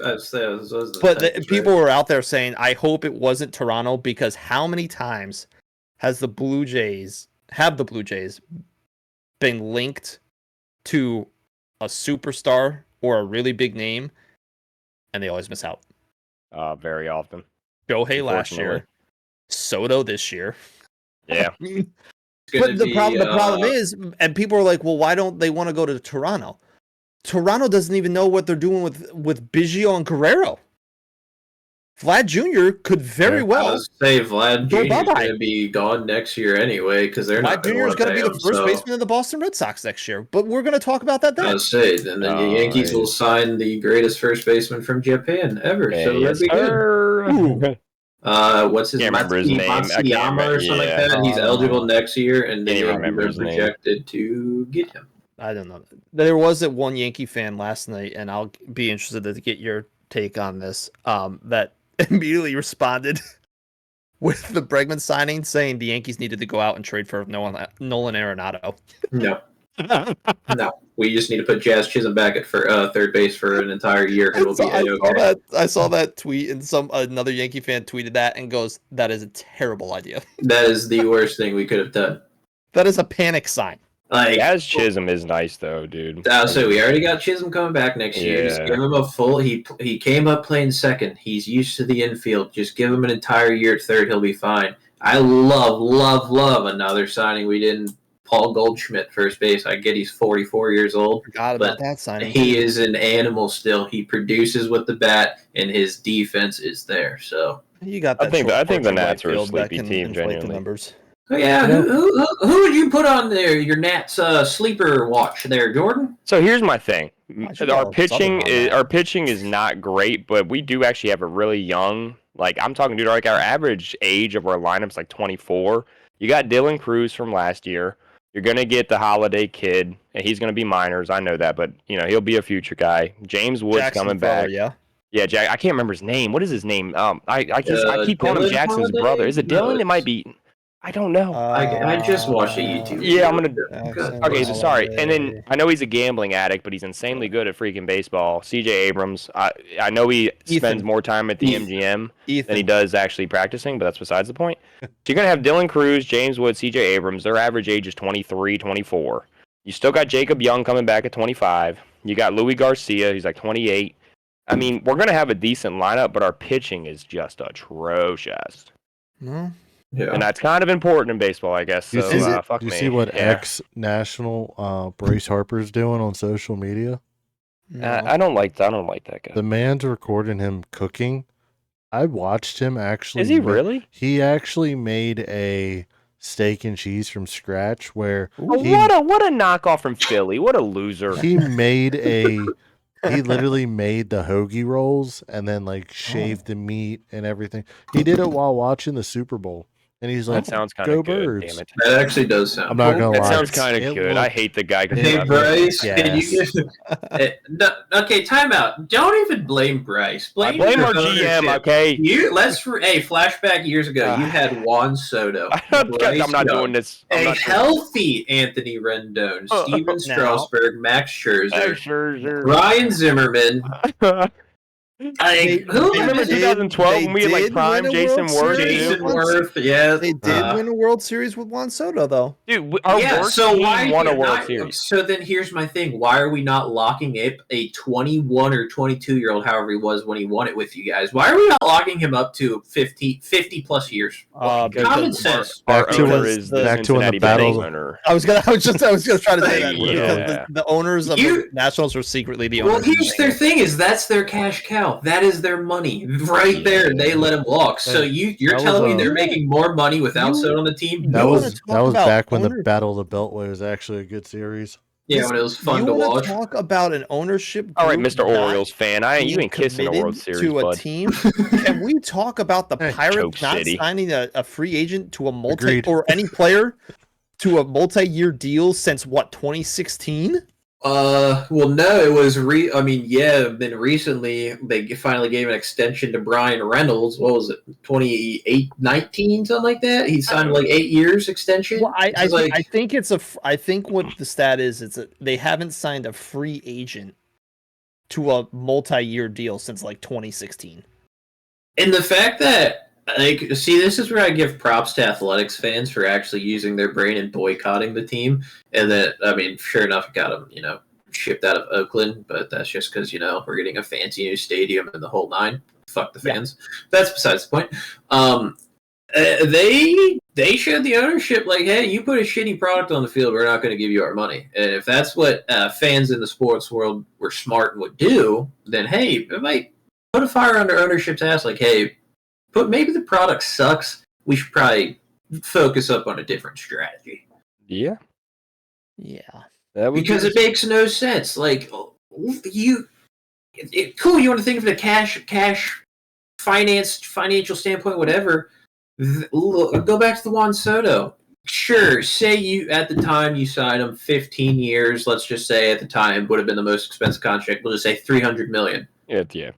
People were out there saying, I hope it wasn't Toronto, because how many times have the Blue Jays been linked to a superstar or a really big name, and they always miss out? Very often. Shohei last year. Soto this year. Yeah. But the problem is, and people are like, well, why don't they want to go to Toronto? Toronto doesn't even know what they're doing with Biggio and Guerrero. Vlad Jr. could very well say Vlad Jr. is going to be gone next year anyway, because they're not. Vlad Jr. is going to be the first baseman of the Boston Red Sox next year, but we're going to talk about that then. I'll say, then the Yankees will sign the greatest first baseman from Japan ever. So that'd be good. What's his name? Matsuyama or something like that. He's eligible next year, and they are projected to get him. I don't know. There was one Yankee fan last night, and I'll be interested to get your take on this. That immediately responded with the Bregman signing, saying the Yankees needed to go out and trade for Nolan Arenado. No. No, we just need to put Jazz Chisholm back at third base for an entire year, and we'll be okay. I saw that tweet, and another Yankee fan tweeted that and goes, "That is a terrible idea. That is the worst thing we could have done. That is a panic sign." Jazz Chisholm is nice though, dude. I'll say we already got Chisholm coming back next year. Just give him a full. He came up playing second. He's used to the infield. Just give him an entire year at third. He'll be fine. I love another signing we didn't. Paul Goldschmidt, first base. I get he's 44 years old. Forgot about that signing. He is an animal still. He produces with the bat, and his defense is there. So you got that. I think the Nats are a sleepy team. Genuinely, numbers. Oh, yeah, who would you put on there? Your Nats sleeper watch there, Jordan? So here's my thing. Our pitching is not great, but we do actually have a really young. Like I'm talking, dude. Like our average age of our lineup's like 24. You got Dylan Cruz from last year. You're gonna get the Holiday kid, and he's gonna be minors. I know that, but he'll be a future guy. James Woods Jackson coming brother, back. Yeah. Yeah, Jack. I can't remember his name. What is his name? I keep calling him Dylan Jackson's Holiday? brother. Is it Dylan? No, It might be. I don't know. I just watched a YouTube video. Yeah, I'm gonna. Jackson Okay, so sorry. And then Holiday. I know he's a gambling addict, but he's insanely good at freaking baseball. CJ Abrams. I know he spends more time at the MGM than he does actually practicing, but that's besides the point. So you're gonna have Dylan Cruz, James Wood, CJ Abrams. Their average age is 23, 24. You still got Jacob Young coming back at 25. You got Louis Garcia, he's like 28. I mean, we're gonna have a decent lineup, but our pitching is just atrocious. No. Yeah. And that's kind of important in baseball, I guess. So, fuck Do you me. see what Yeah. ex-national Bryce Harper's doing on social media? No. I don't like that guy. The man's recording him cooking. I watched him actually. Is he really? He actually made a steak and cheese from scratch where Oh, he, what a knockoff from Philly. What a loser. he literally made the hoagie rolls and then like shaved the meat and everything. He did it while watching the Super Bowl. And he's like, That sounds kind go of good, Birds. damn it. That actually does sound I'm not cool. gonna That lie. sounds kind of It good. looked- I hate the guy. Hey, Bryce, can you Yes. okay, time out. Don't even blame Bryce. I blame your our GM, ownership. okay? Flashback years ago, you had Juan Soto. I'm Bryce not Young, doing this. I'm a not doing healthy Anthony Rendon, Steven Strasburg, Max Scherzer, Scherzer. Ryan Zimmerman. Do you remember 2012 when we had like prime Jason Worth? Jason Worth, yes. They did win a World Series with Juan Soto, though. Dude, our worst team won a World Series. So then here's my thing. Why are we not locking up a 21 or 22-year-old, however he was when he won it with you guys? Why are we not locking him up to 50 plus years? Common sense. Back to when the battle. I was gonna try to say that Yeah. because the owners of the Nationals are secretly the owners. Well, here's their thing: is that's their cash cow. That is their money right there. They let him walk. So you're telling me they're making more money without Soto on the team? That was back when the Battle of the Beltway was actually a good series. Yeah, when it was fun to watch. Talk about an ownership. All right, Mr. Orioles fan, you ain't kissing a World Series, to a bud. team. Can we talk about the Pirates not signing a free agent to a or any player to a multi-year deal since 2016? Well, no, it was then recently they finally gave an extension to Brian Reynolds. What was it, 19, something like that? He signed like 8 years extension. Well, I think I think what the stat is, they haven't signed a free agent to a multi-year deal since like 2016. And the fact that, this is where I give props to athletics fans for actually using their brain and boycotting the team. And that, sure enough, got them, shipped out of Oakland, but that's just because, we're getting a fancy new stadium and the whole nine. Fuck the fans. Yeah. That's besides the point. They showed the ownership like, hey, you put a shitty product on the field, we're not going to give you our money. And if that's what fans in the sports world were smart and would do, then hey, it might put a fire under ownership's ass. Like, hey, but maybe the product sucks. We should probably focus up on a different strategy. Yeah. Because it makes no sense. Like, cool. You want to think of the cash financial standpoint, whatever. Go back to the Juan Soto. Sure, say you at the time you signed him 15 years. Let's just say at the time would have been the most expensive contract. We'll just say $300 million. Yeah.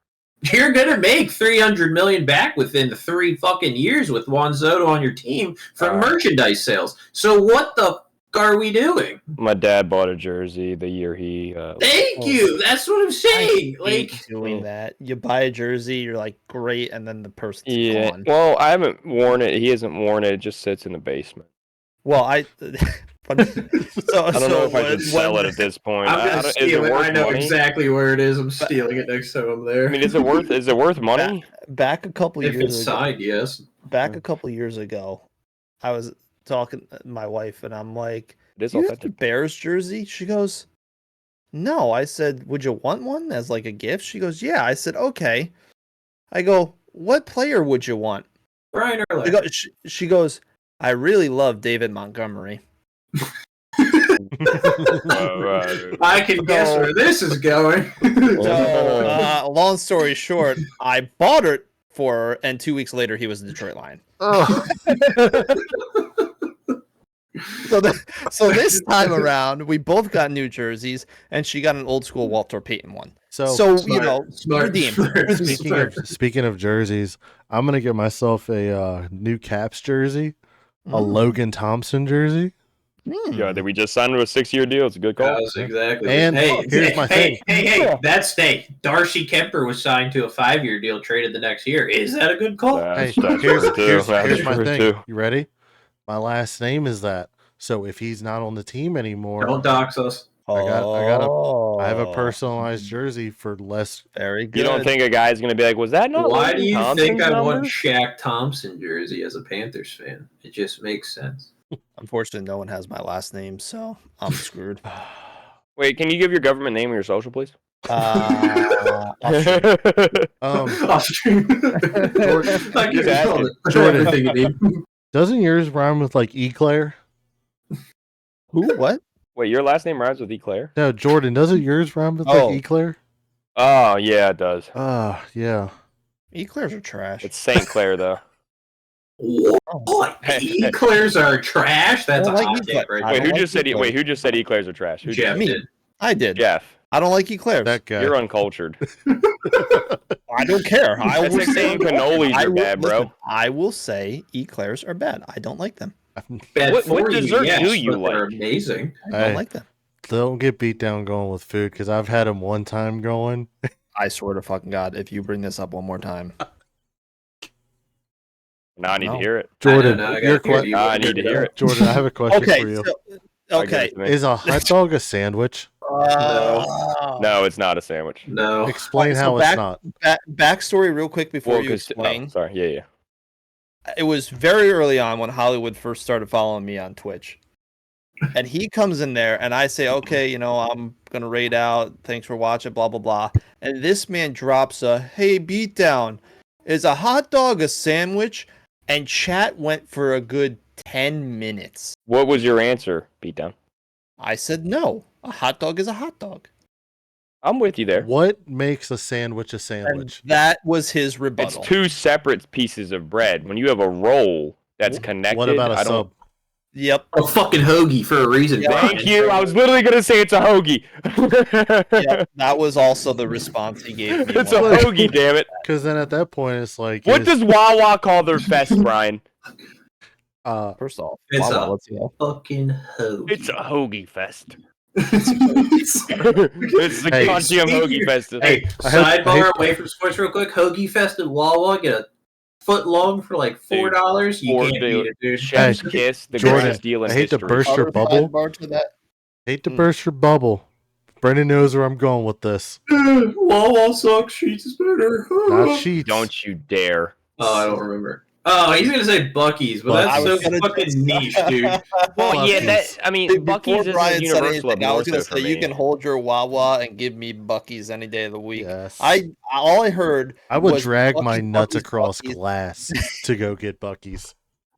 You're gonna make $300 million back within the 3 fucking years with Juan Soto on your team from merchandise sales. So what the fuck are we doing? My dad bought a jersey the year he. Thank you. That's what I'm saying. Doing that, you buy a jersey, you're like, great, and then the person's gone. Well, I haven't worn it. He hasn't worn it. It just sits in the basement. Well, I don't know if I should sell it at this point. I'm gonna steal it. I know exactly where it is. I'm stealing it next time I'm there. Is it worth money? Back a couple if years it's ago. Signed, yes. Back a couple years ago, I was talking to my wife, and I'm like, "Do you have the Bears jersey?" She goes, "No." I said, "Would you want one as like a gift?" She goes, "Yeah." I said, "Okay." I go, "What player would you want?" Brian Urlacher. She goes, I really love David Montgomery. I can guess where this is going. So, long story short, I bought it for her, and 2 weeks later, he was a Detroit Lion. Oh. So this time around, we both got new jerseys, and she got an old school Walter Payton one. So Smart. Speaking of jerseys, I'm gonna get myself a new Caps jersey, a Logan Thompson jersey. Yeah, did we just sign him to a 6-year deal? It's a good call. Exactly. And here's my thing. Hey, that's Darcy Kemper was signed to a 5-year deal, traded the next year. Is that a good call? Hey, That's here's my true, thing. too. You ready? My last name is that. So if he's not on the team anymore, Don't dox us. I have a personalized jersey for less. Very good. You don't think a guy's going to be like, was that not Why Logan do you Thompson's think I number? want Shaq Thompson jersey as a Panthers fan? It just makes sense. Unfortunately, no one has my last name, so I'm screwed. Wait, can you give your government name or your social, please? Off-stream. Jordan, Everything you need. doesn't yours rhyme with like Eclair? Who? What? Wait, your last name rhymes with Eclair? No, Jordan, doesn't yours rhyme with Oh. like Eclair? Oh, yeah, it does. Yeah. Eclairs are trash. It's St. Clair, though. What? Eclairs are trash? That's I a don't like hot Eclair. take right I Wait, there. don't who like just said Eclairs are trash? Who Jeff Me. did. I did. Jeff. I don't like eclairs. That guy. You're uncultured. I don't care. I That's will like saying cannolis I are will- bad, bro. listen, I will say eclairs are bad. I don't like them. Bad What for you, dessert yes, do you but they're like? amazing. I don't Hey. like them. Don't get beat down going with food because I've had them one time going. I swear to fucking God, if you bring this up one more time. Now I need to No. hear it. Jordan, I your gotta hear que- you. I need to hear it. Jordan, I have a question Okay. for you. Okay. Is a hot dog a sandwich? No, it's not a sandwich. No. Explain so how it's not. Backstory, real quick, before Well, you 'cause- explain. sorry. Yeah. It was very early on when Hollywood first started following me on Twitch. And he comes in there and I say, okay, I'm going to raid out. Thanks for watching, blah, blah, blah. And this man drops a, hey, beatdown. Is a hot dog a sandwich? And chat went for a good 10 minutes. What was your answer, Beatdown? I said, no, a hot dog is a hot dog. I'm with you there. What makes a sandwich a And sandwich? that was his It's rebuttal. two separate pieces of bread. When you have a roll that's connected, What about I a don't. sub? Yep. A fucking hoagie for a reason. Yeah. Brian. Thank you. I was literally gonna say it's a hoagie. Yep. That was also the response he gave me. It's a hoagie, damn it. Because then at that point it's like, What does Wawa call their fest, Brian? First off, It's wow, a- let's go. Fucking hoagie. It's a hoagie fest. It's It's the Hey, goddamn hoagie fest. Hey, I hope- sidebar away from sports real quick. Hoagie Fest at Wawa, get a foot long for like $4. You can't beat it, dude. Chef's kiss, the Jordan, greatest deal in I hate to history. burst your Other bubble. sidebar to that. Hate to burst your bubble. Brendan knows where I'm going with this. Wawa sucks. Sheets is better. Not sheets. Don't you dare. Oh, I don't remember. Oh, he's gonna say Buc-ee's, but Buc-ee's. I that's was so gonna fucking just- niche, dude. Well, yeah, Buc-ee's. Buc-ee's Before isn't Brian said universal up anything, I was north, gonna though, for say you me. can hold your Wawa and give me Buc-ee's any day of the week. Yes. All I heard. I would was drag my Buc-ee's, nuts Buc-ee's, across Buc-ee's. glass to go get Buc-ee's.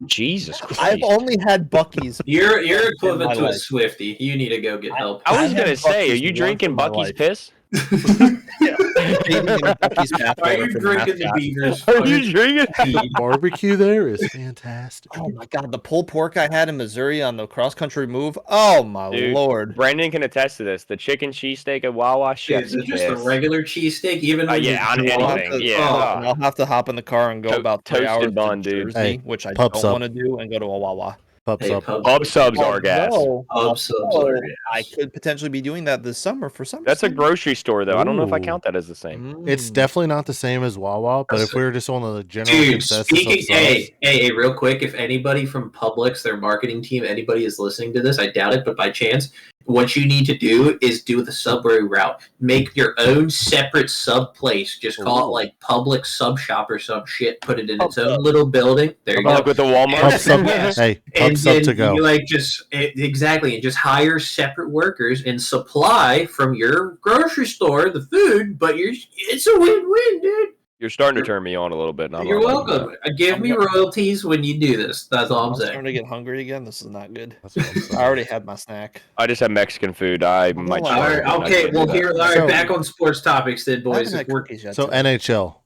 Jesus Christ. I've only had Buc-ee's. You're in equivalent my to a life. Swifty. You need to go get help. I was I've gonna had say, are Buc-ee's you once drinking in my Bucky's life. piss? Bathing in a Buc-ee's Are bathwater you for drinking the mascot. Beavers? Are you drinking? fucking Barbecue there is fantastic. Oh my god, the pulled pork I had in Missouri on the cross country move. Oh my Dude, lord. Brendan can attest to this. The chicken cheesesteak at Wawa, chef's Is it just kiss. a regular cheesesteak? Even when Yeah, on you anything. Yeah. And I'll have to hop in the car and go about 3 toasted hours bun, to dude. Jersey, Hey, which I pub don't sub. want to do, and go to a Wawa. Pups Hey, up. Pub subs are gas. Pub subs are gas. I could potentially be doing that this summer for summer. That's a sale. grocery store, though. I don't know if I Ooh. count that as the same. It's Mm. definitely not the same as Wawa, but if we were just on the general Dude, consensus speaking, of subs, hey, real quick, if anybody from Publix, their marketing team, anybody is listening to this, I doubt it, but by chance, what you need to do is do the Subway route. Make your own separate sub place. Just call it Ooh. like Publix Sub Shop or some shit. Put it in its Pub own sub. little building. There you Like go. with the Walmart. pub sub, Yes. hey, pub And sub then to go. you like exactly, and just hire separate workers and supply from your grocery store the food. But it's a win-win, dude. You're starting to turn me on a little bit. You're welcome. Give me royalties when you do this. That's all I'm saying. I'm starting to get hungry again. This is not good. That's what I'm saying. I already had my snack. I just had Mexican food. I might. All right. Okay. Well, here. All right. Back on sports topics, then, boys. So NHL.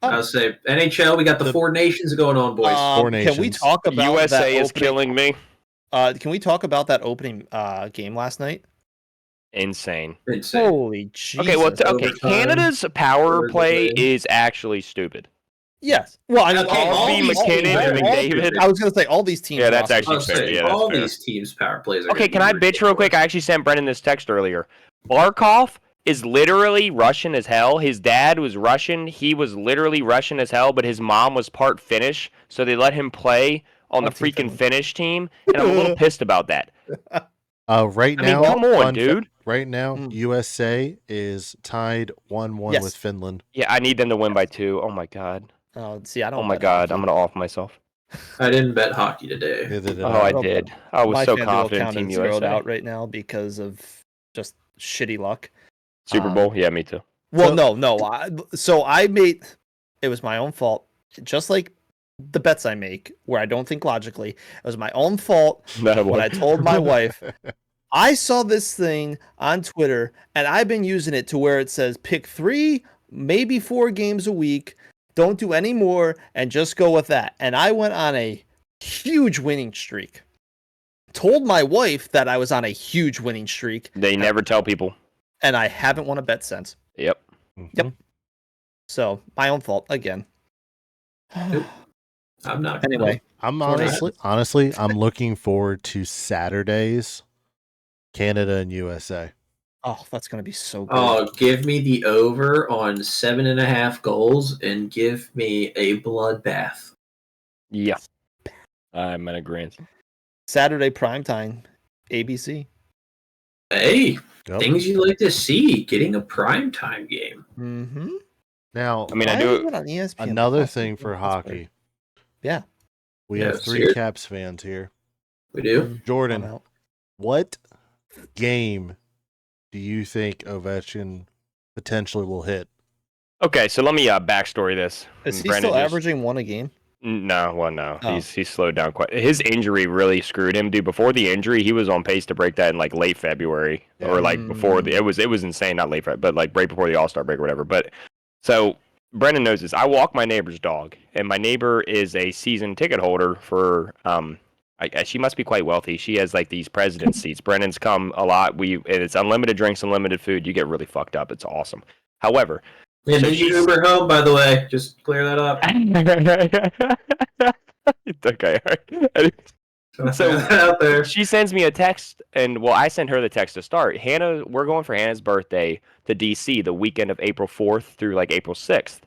I'll say NHL. We got the Four Nations going on, boys. Four Nations. Can we talk about USA is opening, killing me? Can we talk about that opening game last night? Insane. Holy Jesus. Okay, well, Canada's power play is actually stupid. Yes. Well, I mean, McKinnon and McDavid. I was going to say all these teams. Yeah, that's actually fair. Yeah, all these teams' power plays. Okay, can I bitch real quick? I actually sent Brendan this text earlier. Barkov is literally Russian as hell. His dad was Russian. He was literally Russian as hell, but his mom was part Finnish, so they let him play on the freaking Finnish team, and I'm a little pissed about that. Right now, come on, dude. Right now, USA is tied 1-1 with Finland. Yeah, I need them to win by 2. Oh my god. Oh, see, I don't. Oh my god, I'm gonna off myself. I didn't bet hockey today. I did. I was so confident in Team USA out right now because of just shitty luck. Super Bowl, yeah, me too. Well, no. I made it was my own fault, just like the bets I make, where I don't think logically. It was my own fault when I told my wife. I saw this thing on Twitter, and I've been using it to where it says pick 3, maybe 4 games a week. Don't do any more, and just go with that. And I went on a huge winning streak. Told my wife that I was on a huge winning streak. They never tell people. And I haven't won a bet since. Yep. Yep. So, my own fault again. I'm not. Anyway. I'm honestly, I'm looking forward to Saturdays, Canada and USA. Oh, that's going to be so good. Oh, give me the over on 7.5 goals and give me a bloodbath. Yeah. I'm in agreement. Saturday primetime, ABC. Hey, things you like to see. Getting a primetime game. Mm-hmm. Now, I mean, I do it on ESPN. Another thing for hockey. Yeah. We have 3 Caps fans here. We do. Jordan, what game do you think Ovechkin potentially will hit? Okay, so let me backstory this. Is he still averaging 1 a game? No. Oh. He's slowed down quite. His injury really screwed him, dude. Before the injury, he was on pace to break that in like late February or like before it was insane, not late February, but like right before the All-Star break or whatever. But so Brendan knows this. I walk my neighbor's dog, and my neighbor is a season ticket holder for she must be quite wealthy. She has like these president's seats. Brendan's come a lot. And it's unlimited drinks, unlimited food. You get really fucked up. It's awesome. However, did you Uber home, by the way? Just clear that up. Okay. So out there. She sends me a text, and I sent her the text to start. We're going for Hannah's birthday to DC the weekend of April 4th through like April 6th,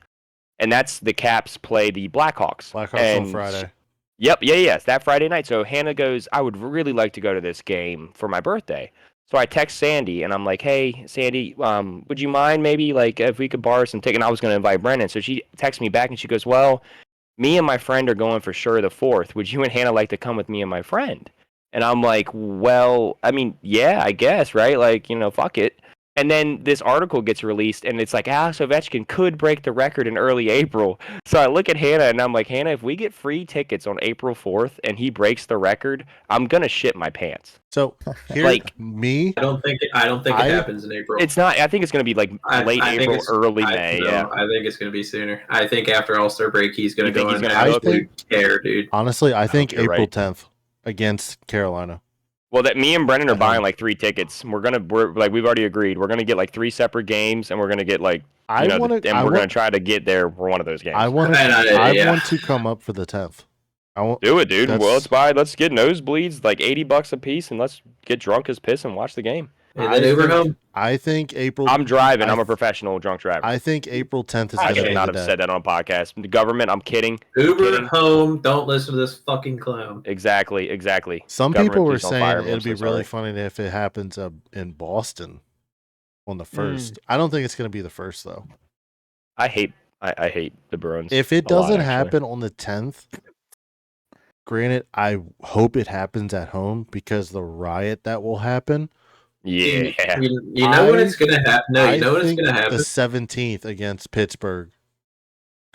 and that's the Caps play the Blackhawks. On Friday. Yep, it's that Friday night. So Hannah goes, I would really like to go to this game for my birthday. So I text Sandy, and I'm like, hey, Sandy, would you mind maybe like if we could borrow some tickets? And I was going to invite Brendan. So she texts me back, and she goes, well, me and my friend are going for sure the 4th. Would you and Hannah like to come with me and my friend? And I'm like, well, I mean, yeah, I guess, right? Like, fuck it. And then this article gets released, and it's like Alex Ovechkin could break the record in early April. So I look at Hannah, and I'm like, Hannah, if we get free tickets on April 4th and he breaks the record, I'm gonna shit my pants. So here, I don't think it happens in April. It's not. I think it's gonna be like late April, early May. Yeah, I think it's gonna be sooner. I think after All-Star break, he's gonna go in. Dude. Honestly, I think April 10th against Carolina. Well, that me and Brendan are buying like 3 tickets. We're like we've already agreed. We're gonna get like 3 separate games, and we're gonna get like we're gonna try to get there for one of those games. I want to come up for the 10th. Do it, dude. Let's get nosebleeds, like $80 a piece, and let's get drunk as piss and watch the game. I think April. I'm driving. I'm a professional drunk driver. I think April 10th is. I should not have said that on a podcast. The government. I'm kidding. Uber home. Don't listen to this fucking clown. Exactly. Some people were saying it'd be really funny if it happens in Boston on the 1st. I don't think it's going to be the 1st though. I hate the Bruins. If it doesn't happen on the 10th. Granted, I hope it happens at home because the riot that will happen. Yeah. You know when it's going to happen? No, you know when it's going to happen? The 17th against Pittsburgh.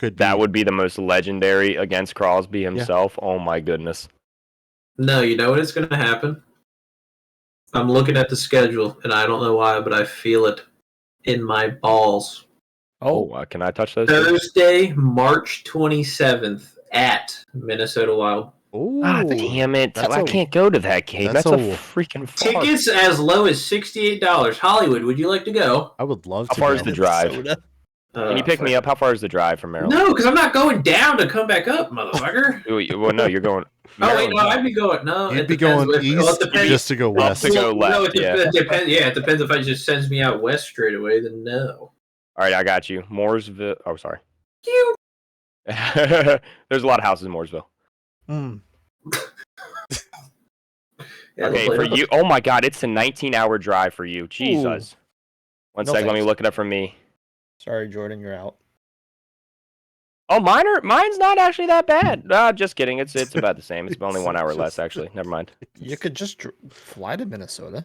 That would be the most legendary against Crosby himself. Yeah. Oh my goodness. No, you know what is going to happen? I'm looking at the schedule, and I don't know why, but I feel it in my balls. Oh, can I touch those? Thursday, March 27th at Minnesota Wild. Oh, damn it. I can't go to that game. That's a freaking far. Tickets as low as $68. Hollywood, would you like to go? I would love to go. How far is the drive? Can you pick me up? How far is the drive from Maryland? No, because I'm not going down to come back up, motherfucker. Well, no, you're going. Maryland. Oh, wait, no, I'd be going. No, you'd be going east just to go west. To go left. No, it depends. Yeah, it depends if it just sends me out west straight away, then no. All right, I got you. Mooresville. Oh, sorry. You. There's a lot of houses in Mooresville. Okay, for you. Oh my God, it's a 19-hour drive for you. Jesus. One sec, let me look it up for me. Sorry, Jordan, you're out. Oh, mine's not actually that bad. Just kidding. It's about the same. It's only 1 hour less, actually. Never mind. You could just fly to Minnesota.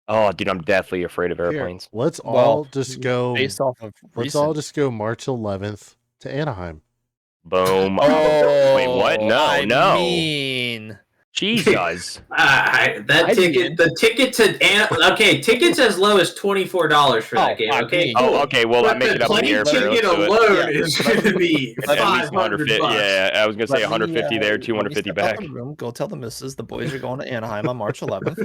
Oh, dude, I'm deathly afraid of airplanes. Here, let's all just go. Based off of let's all just go March 11th to Anaheim. Boom. Oh, wait, what? No. I mean, Jesus. The ticket to tickets as low as $24 for that game. Okay. Oh, okay. Well, but I make it up in the airfare. The ticket alone is going to be $500. Yeah, I was going to say 150 there, 250 back. Go tell the missus the boys are going to Anaheim on March 11th.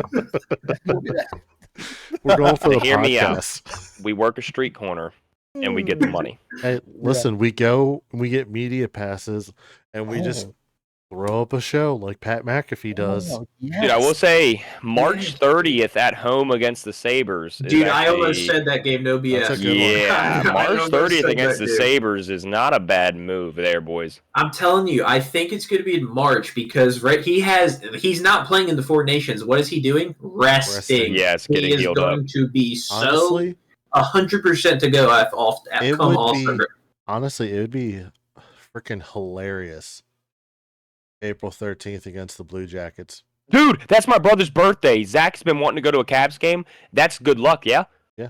We're going for the Hear podcast. Me out. We work a street corner. And we get the money. Hey, listen, we go, we get media passes, and we just throw up a show like Pat McAfee does. Yes. Dude, I will say, March 30th at home against the Sabres. Dude, I almost said that game, no BS. Yeah, March 30th against the Sabres is not a bad move there, boys. I'm telling you, I think it's going to be in March because he's not playing in the Four Nations. What is he doing? Resting. Yes, getting healed up. He is going to be honestly, 100% to go honestly, it would be freaking hilarious. April 13th against the Blue Jackets. Dude, that's my brother's birthday. Zach's been wanting to go to a Cavs game. That's good luck, yeah? Yeah.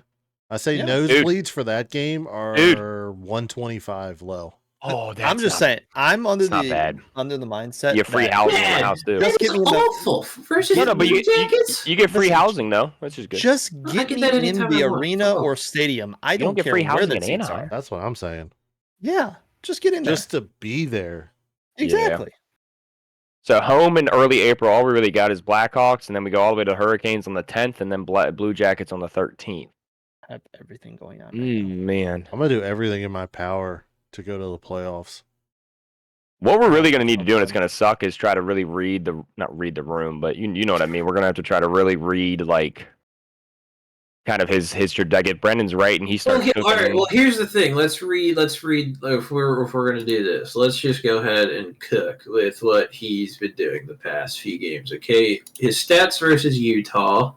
I say nosebleeds for that game are 125 low. Oh, that's I'm just saying. I'm under the mindset. You get free housing in the house too. Just get awful. But you get free housing though, which is good. Just get me in the arena or stadium. I don't care free where the seats are. That's what I'm saying. Yeah, just get in there. Just to be there. Exactly. Yeah. So home in early April, all we really got is Blackhawks, and then we go all the way to Hurricanes on the 10th, and then Blue Jackets on the 13th. Have everything going on. Man, I'm gonna do everything in my power to go to the playoffs. What we're really going to need to do, and it's going to suck, is try to really not read the room, but you know what I mean. We're going to have to try to really read, like, kind of his like if Brendan's right and he starts all right, well, here's the thing. Let's read if we're going to do this. Let's just go ahead and cook with what he's been doing the past few games, okay? His stats versus Utah.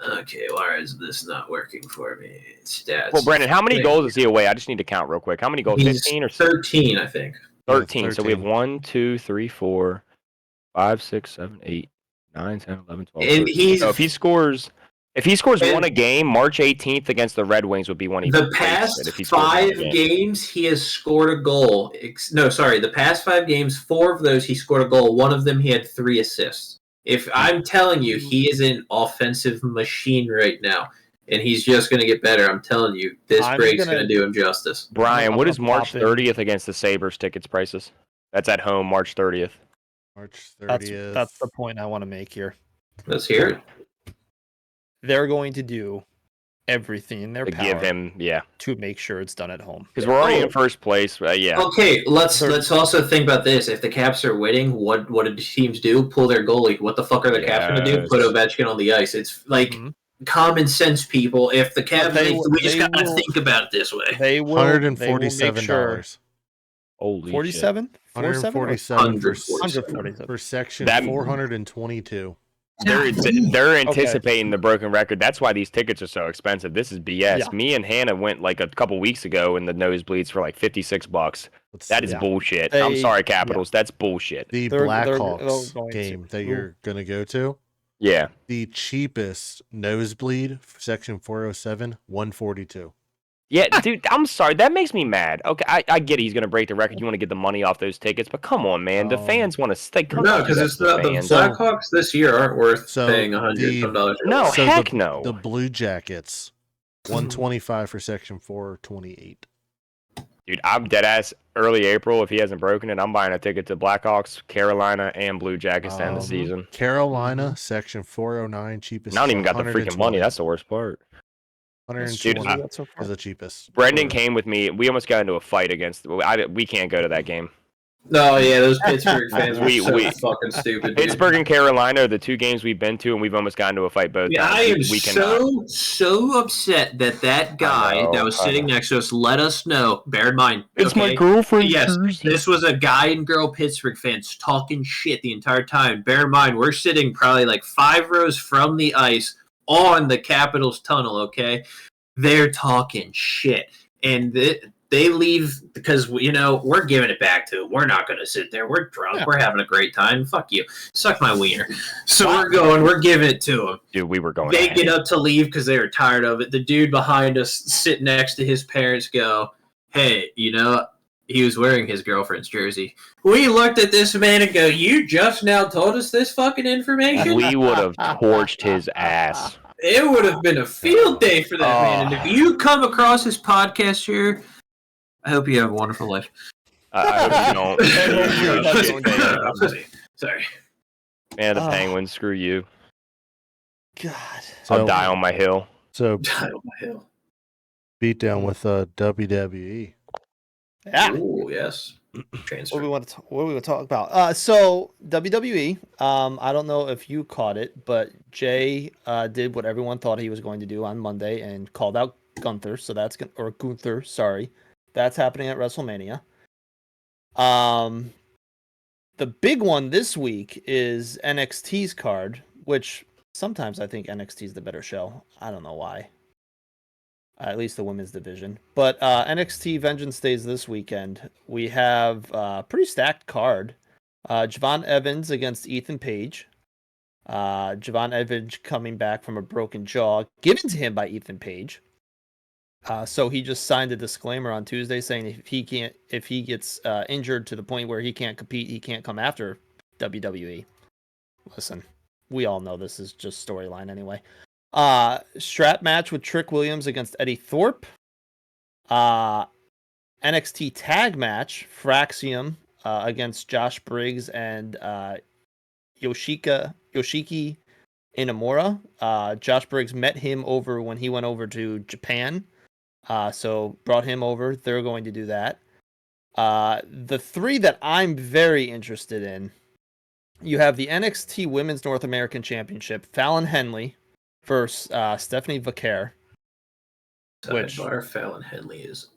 Okay, why is this not working for me? Stats. Well, Brendan, how many goals is he away? I just need to count real quick. How many goals? 15 or 13, I think. 13. Yeah, so we have 1, 2, 3, 4, 5, 6, 7, 8, 9, 10, 11, 12. And 13. So if he scores one a game, March 18th against the Red Wings would be one. The past 5 games, he has scored a goal. No, sorry. The past 5 games, 4 of those he scored a goal. One of them he had 3 assists. If I'm telling you, he is an offensive machine right now, and he's just going to get better. I'm telling you, this break's going to do him justice. Brian, what is March 30th against the Sabres tickets prices? That's at home, March 30th. March 30th. That's the point I want to make here. Let's hear it. They're going to do everything in their power give him, to make sure it's done at home. Because we're already in first place. Yeah. Okay, let's also think about this. If the Caps are winning, what do teams do? Pull their goalie. What the fuck are the Caps going to do? Put Ovechkin on the ice. It's like common sense, people. If the Caps, we just got to think about it this way. They will. $147. Holy 47? shit. 147 for section 422. They're anticipating the broken record. That's why these tickets are so expensive. This is BS. Yeah. Me and Hannah went like a couple weeks ago in the nosebleeds for like $56. That is bullshit. I'm sorry, Capitals. That's bullshit. The Blackhawks game that you're going to go to? Yeah. The cheapest nosebleed, section 407, $142. Yeah, dude, I'm sorry. That makes me mad. Okay, I get it. He's going to break the record. You want to get the money off those tickets, but come on, man. The fans want to stay. No, because it's the Blackhawks this year aren't worth paying $100 some dollars. No, heck no. The Blue Jackets, $125 for section 428. Dude, I'm dead ass. Early April, if he hasn't broken it, I'm buying a ticket to Blackhawks, Carolina, and Blue Jackets to end the season. Carolina, section 409, cheapest. I don't even got the freaking money. That's the worst part. 120 is the cheapest. Brendan came with me. We almost got into a fight against. We can't go to that game. No, yeah, those Pittsburgh fans are so fucking stupid. Pittsburgh and Carolina are the two games we've been to, and we've almost gotten into a fight both times. I am so upset that guy that was sitting next to us let us know. Bear in mind, it's my girlfriend. Yes, this was a guy and girl Pittsburgh fans talking shit the entire time. Bear in mind, we're sitting probably like 5 rows from the ice on the Capitals tunnel. Okay, they're talking shit, and they leave because, we're giving it back to them. We're not going to sit there. We're drunk. Yeah. We're having a great time. Fuck you. Suck my wiener. So we're giving it to them. Dude, we were going. They get up to leave because they were tired of it. The dude behind us sitting next to his parents go, hey, he was wearing his girlfriend's jersey. We looked at this man and go, you just now told us this fucking information? We would have torched his ass. It would have been a field day for that man. And if you come across this podcast here, I hope you have a wonderful life. I hope you don't. Sorry. Man, the Penguins, screw you. God. I'll die on my hill. So, die on my hill. Beat down with WWE. Yeah. Oh, yes. Transfer. What do we want to talk about? So WWE. I don't know if you caught it, but Jay did what everyone thought he was going to do on Monday and called out Gunther. So Gunther. Sorry. That's happening at WrestleMania. The big one this week is NXT's card, which sometimes I think NXT is the better show. I don't know why. At least the women's division. But NXT Vengeance Days this weekend. We have a pretty stacked card. Javon Evans against Ethan Page. Javon Evans coming back from a broken jaw, given to him by Ethan Page. So he just signed a disclaimer on Tuesday saying if he gets injured to the point where he can't compete, he can't come after WWE. Listen, we all know this is just storyline anyway. Strap match with Trick Williams against Eddie Thorpe. NXT tag match, Fraxium against Josh Briggs and Yoshiki Inamura. Josh Briggs met him over when he went over to Japan. So brought him over. They're going to do that. The 3 that I'm very interested in, you have the NXT Women's North American Championship, Fallon Henley versus Stephanie Vaquer. Fallon Henley is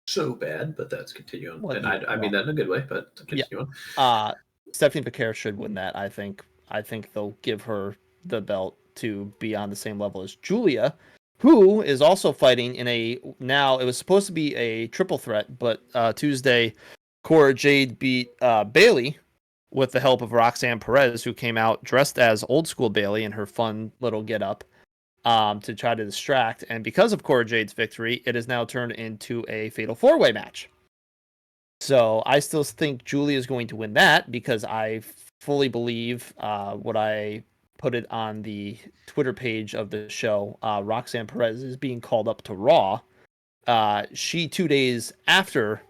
so bad, but that's continuing. Well, and I mean that in a good way, but continue on. Stephanie Vaquer should win that, I think. I think they'll give her the belt to be on the same level as Julia, who is also fighting now it was supposed to be a triple threat, but Tuesday, Cora Jade beat Bayley with the help of Roxanne Perez, who came out dressed as old school Bayley in her fun little get up to try to distract. And because of Cora Jade's victory, it is now turned into a fatal 4-way match. So I still think Julia is going to win that because I fully believe what I put it on the Twitter page of the show. Roxanne Perez is being called up to Raw. She 2 days after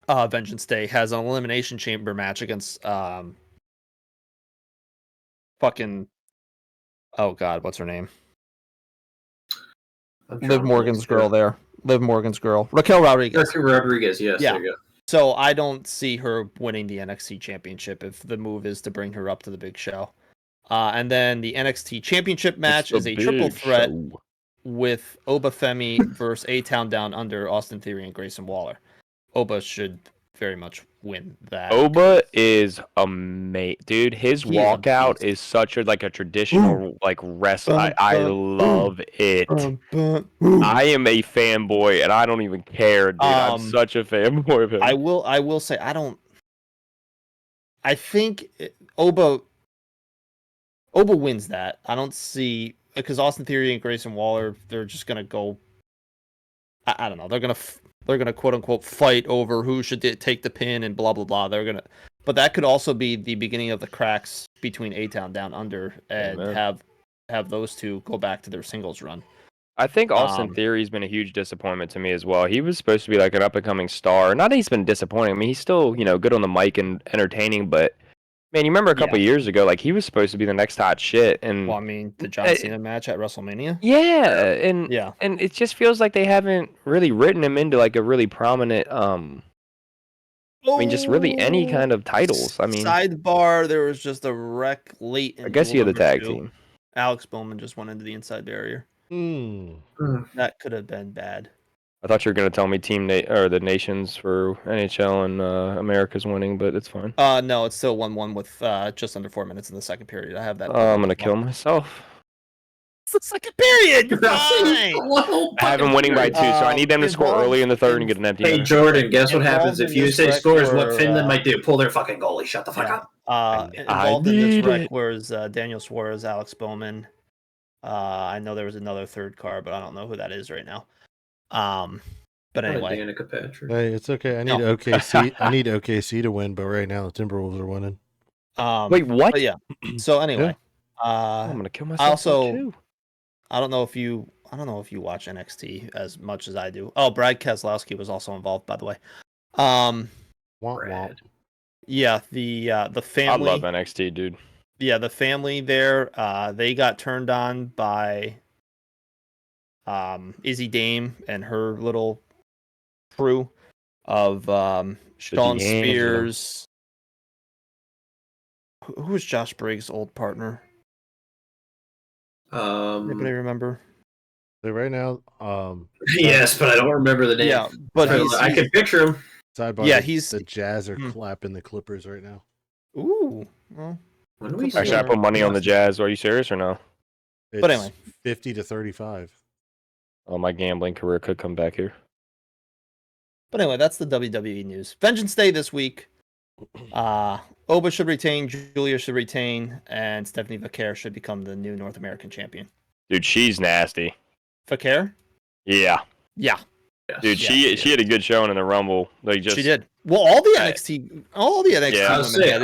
Vengeance Day has an Elimination Chamber match against oh god, what's her name? Liv Morgan's girl there. Liv Morgan's girl. Raquel Rodriguez. Yes, yeah. There you go. So I don't see her winning the NXT Championship if the move is to bring her up to the big show. And then the NXT Championship match is a triple threat with Oba Femi versus A-Town Down Under, Austin Theory, and Grayson Waller. Oba should very much win that. Oba is amazing, dude. His walkout is such a traditional wrestling. I love it. I am a fanboy, and I don't even care, dude. I'm such a fanboy of him. I will say I think Oba wins that. I don't see, because Austin Theory and Grayson Waller, they're just gonna go. I don't know. They're gonna quote unquote fight over who should take the pin and blah blah blah. But that could also be the beginning of the cracks between A-Town Down Under and have those two go back to their singles run. I think Austin Theory's been a huge disappointment to me as well. He was supposed to be like an up and coming star. Not that he's been disappointing. I mean, he's still good on the mic and entertaining, but. Man, you remember a couple years ago, like he was supposed to be the next hot shit, and well, I mean, the John Cena match at WrestleMania. Yeah, and it just feels like they haven't really written him into like a really prominent. I mean, just really any kind of titles. I mean, sidebar. There was just a wreck late. In I guess he had the tag team. Alex Bowman just went into the inside barrier. That could have been bad. I thought you were going to tell me the nations for NHL and America's winning, but it's fine. No, it's still 1-1 with just under 4 minutes in the second period. I have that. I'm going to kill myself. It's the second period. You're fine. I have them winning by 2, so I need them to score early in the third and get an empty. Hey, Jordan, guess what happens if you say scores? What Finland might do? Pull their fucking goalie. Shut the fuck up. Involved in this wreck was Daniel Suarez, Alex Bowman. I know there was another third car, but I don't know who that is right now. But anyway, Danica Patrick. Hey, it's okay. I need OKC. I need OKC to win, but right now the Timberwolves are winning. Wait, what? Yeah. So anyway, I'm gonna kill myself. Too. I don't know if you watch NXT as much as I do. Oh, Brad Keselowski was also involved, by the way. Brad. Yeah, the family. I love NXT, dude. Yeah, the family there. They got turned on by Izzy Dame and her little crew of Sean Spears. Who was Josh Briggs' old partner? Anybody remember? So right now, yes, but I don't remember the name. Yeah, but I can picture him. Sidebar, the Jazz are clapping the Clippers right now. Ooh. Well, actually, I put money on the Jazz. Are you serious or no? But anyway, 50-35. Oh, my gambling career could come back here. But anyway, that's the WWE news. Vengeance Day this week. Oba should retain, Julia should retain, and Stephanie Vaquer should become the new North American champion. Dude, she's nasty. Vaquer? Yeah. Yeah. Dude, she had a good showing in the Rumble. Like she did. Well, all the NXT.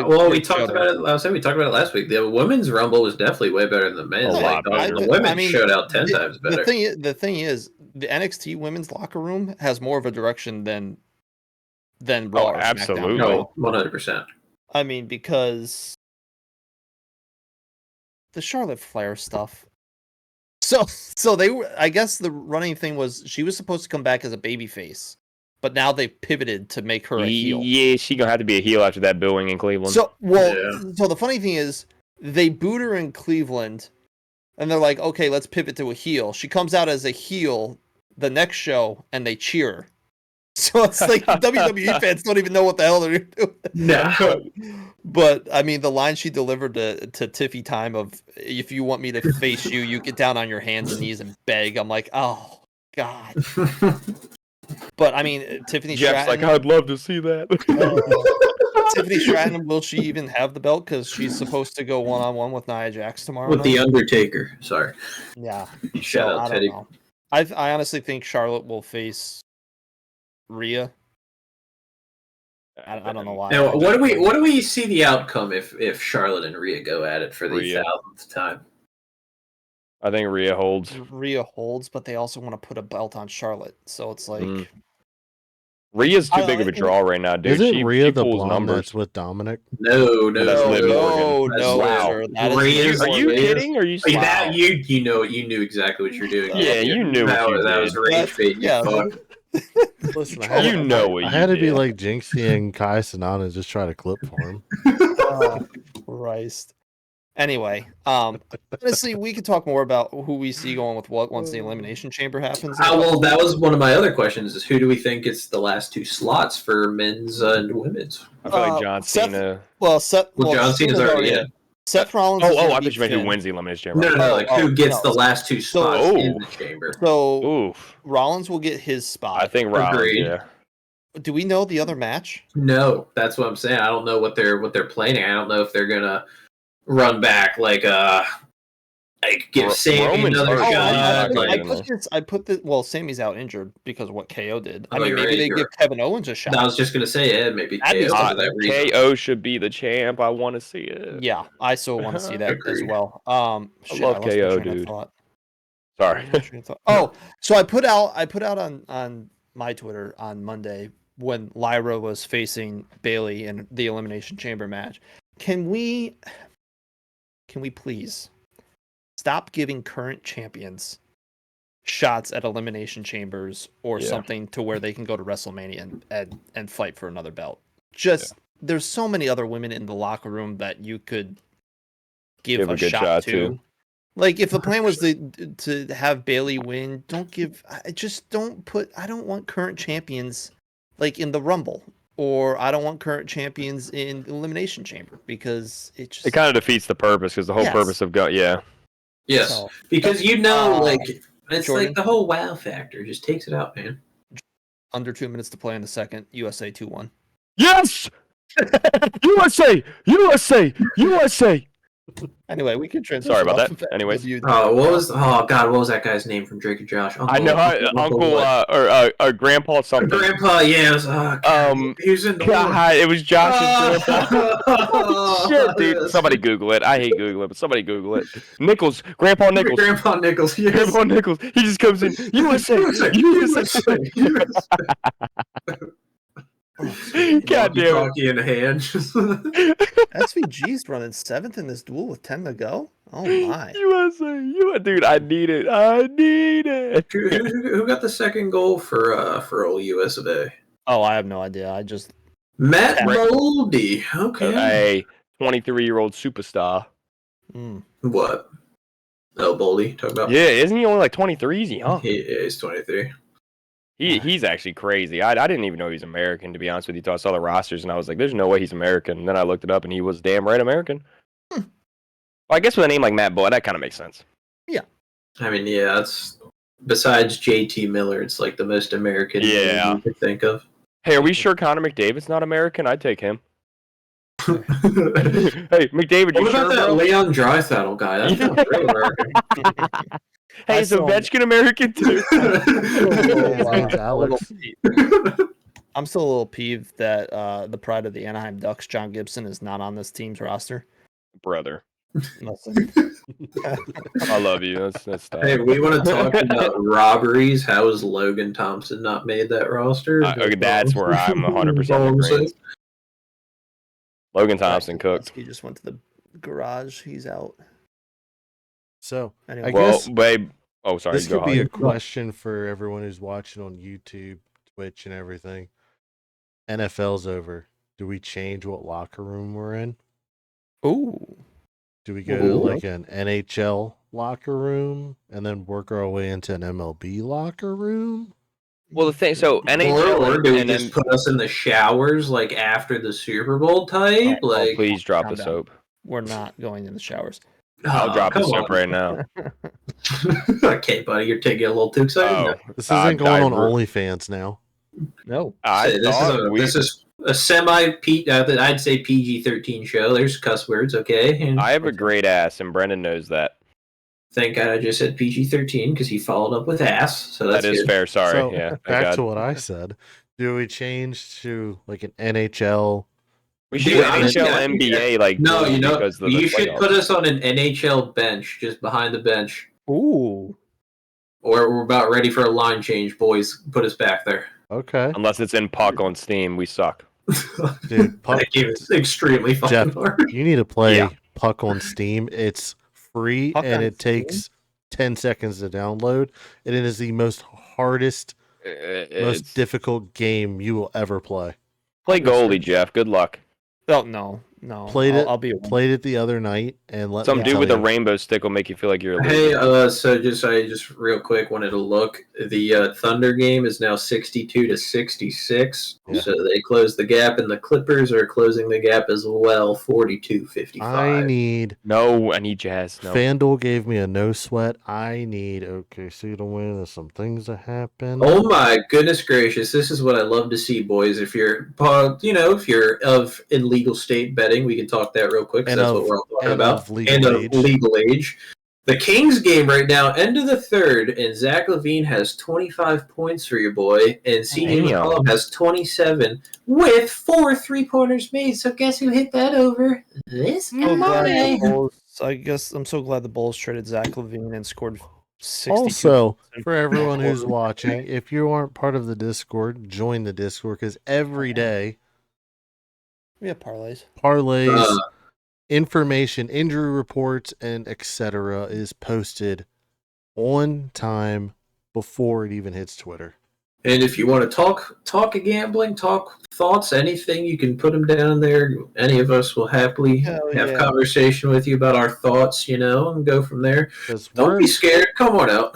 Well, we talked about it. I was saying we talked about it last week. The women's Rumble was definitely way better than the men's. The women showed out 10 times better. The thing is, the NXT women's locker room has more of a direction than Raw. Oh, absolutely. No, 100%. I mean, because the Charlotte Flair stuff. So they were. I guess the running thing was she was supposed to come back as a babyface, but now they pivoted to make her a heel. Yeah, she gonna have to be a heel after that booing in Cleveland. So the funny thing is, they booed her in Cleveland, and they're like, okay, let's pivot to a heel. She comes out as a heel the next show, and they cheer her. So it's like WWE fans don't even know what the hell they're doing. No. But I mean, the line she delivered to Tiffy Time of "If you want me to face you, you get down on your hands and knees and beg." I'm like, oh god. But I mean, Tiffany Jeff's Stratton. Like, I'd love to see that. Tiffany Stratton, will she even have the belt? Because she's supposed to go 1-on-1 with Nia Jax tomorrow. With The Undertaker. Sorry. Yeah. Shout out Teddy. I honestly think Charlotte will face Rhea. I don't know why. Now, what do we see the outcome if Charlotte and Rhea go at it for the 1,000th time? I think Rhea holds. Rhea holds, but they also want to put a belt on Charlotte, so it's like Rhea's too big of a draw right now, dude. Isn't Rhea the blonde that's with Dominic? No. That's Liv Morgan. Wow. Are you kidding? Are you? That you knew exactly what you're doing. Yeah, you knew that what you that did. was rage bait. Yeah. Listen, I had to be like Jinxie and Kai Sanada and just try to clip for him. Oh, Christ. Anyway, honestly, we could talk more about who we see going with what once the Elimination Chamber happens. Well, that was one of my other questions: is who do we think it's the last two slots for men's and women's? I feel like John Cena. John Cena's already in. Seth Rollins. I thought you meant who wins the Elimination Chamber. No, who gets the last two spots in the chamber? So Rollins will get his spot. I think Rollins. Yeah. Do we know the other match? No, that's what I'm saying. I don't know what they're planning. I don't know if they're gonna run back like I could give Sammy Roman's another hurt. shot. I put this. Well, Sammy's out injured because of what KO did. I Oh, mean, you're maybe right, they you're give Kevin Owens a shot. I was just gonna say, yeah, maybe That'd be KO for something. that reason. KO should be the champ. I want to see it. Yeah, I still want to see that as Agreed. well. I love lost my KO, train of dude. thought. Sorry. Oh, so I put out on my Twitter on Monday when Lyra was facing Bailey in the Elimination Chamber match. Can we please stop giving current champions shots at Elimination Chambers or something to where they can go to WrestleMania and fight for another belt? There's so many other women in the locker room that you could give a good shot to. Like, if the plan was to have Bailey win, I don't want current champions like in the Rumble, or I don't want current champions in Elimination Chamber, because it kind of defeats the purpose, because the whole purpose of Yes, So, because it's Jordan? like the whole wow factor just takes it out, man. under 2 minutes to play in the second, USA 2-1. Yes! USA! Anyway, we can transition. Sorry about that. Anyways. What was that guy's name from Drake and Josh? I know, Uncle or Grandpa something. Grandpa, yes. He was in the God, it was Josh's grandpa. Shit, dude. Somebody Google it. I hate Googling, but somebody Google it. Nichols. Grandpa Nichols. Grandpa Nichols, yes. Grandpa Nichols. He just comes in. USA. God damn it. In hand. SVG's running 7th in this duel with 10 to go. Oh my. USA. Dude, I need it. Who got the second goal for old US of A? Oh, I have no idea. I just Matt Moldy. Okay. A 23-year-old superstar. What? Oh, Boldy. Talk about. Yeah, isn't he only like 23? Is he, huh? He's 23. He's actually crazy. I didn't even know he was American, to be honest with you. Until I saw the rosters, and I was like, "There's no way he's American." And then I looked it up, and he was damn right American. Well, I guess with a name like Matt Boyd, that kind of makes sense. Yeah. I mean, yeah, it's besides JT Miller, it's like the most American name you could think of. Hey, are we sure Connor McDavid's not American? I'd take him. Hey, McDavid, what about that Leon Draisaitl guy? That's not real American. Hey, is Ovechkin American too? Alex. I'm still a little peeved that the pride of the Anaheim Ducks, John Gibson, is not on this team's roster. Brother. Listen. I love you. That's tough. Hey, we want to talk about robberies. How has Logan Thompson not made that roster? That's where I'm 100% agreeing. Logan Thompson cooked. He just went to the garage. He's out. So, anyway. I guess babe. Oh, sorry. This could be a question for everyone who's watching on YouTube, Twitch, and everything. NFL's over. Do we change what locker room we're in? Ooh. Do we go to like an NHL locker room and then work our way into an MLB locker room? Well, the thing, so NHL, or do we just put us in the showers like after the Super Bowl type? Please drop the soap. We're not going in the showers. I'll drop the soap right now. Okay, buddy, you're taking a little too excited. This isn't going on OnlyFans now. No, this is a I'd say PG-13 show. There's cuss words, okay? I have a great ass, and Brendan knows that. Thank God I just said PG-13 because he followed up with ass. So that is good. Fair. Sorry. So, yeah. Back to what I said. Do we change to like an NHL? We should do NHL, NBA. Like no, you should put us on an NHL bench, just behind the bench. Ooh. Or we're about ready for a line change, boys. Put us back there. Okay. Unless it's in puck on Steam, we suck. Dude, puck that game is extremely fucking Jeff, hard. You need to play puck on Steam. It's free and it takes 10 seconds to download. And it is the most most difficult game you will ever play. Play goalie, Jeff. Good luck. Oh, no. Played it the other night and let some dude with a rainbow stick will make you feel like you're a loser. So I just real quick wanted to look. The Thunder game is now 62-66. Yeah. So they closed the gap, and the Clippers are closing the gap as well, 42-55. I need Jazz. No. FanDuel gave me a no sweat. I need OKC to win. There's some things that happen. Oh my goodness gracious! This is what I love to see, boys. If you're, if you're of illegal state betting, we can talk that real quick. That's what we're all talking about. Legal age. The Kings game right now, end of the third, and Zach LaVine has 25 points for your boy, and CJ McCollum has 27 with 4 3-pointers made. So guess who hit that over? This guy. I guess I'm so glad the Bulls traded Zach LaVine and scored 62. Also, for everyone who's watching, if you aren't part of the Discord, join the Discord because every day we have parlays, information, injury reports, and etc. is posted on time before it even hits Twitter. And if you want to talk gambling, talk thoughts, anything, you can put them down there. Any of us will happily have conversation with you about our thoughts, and go from there. Don't be scared. Come on out.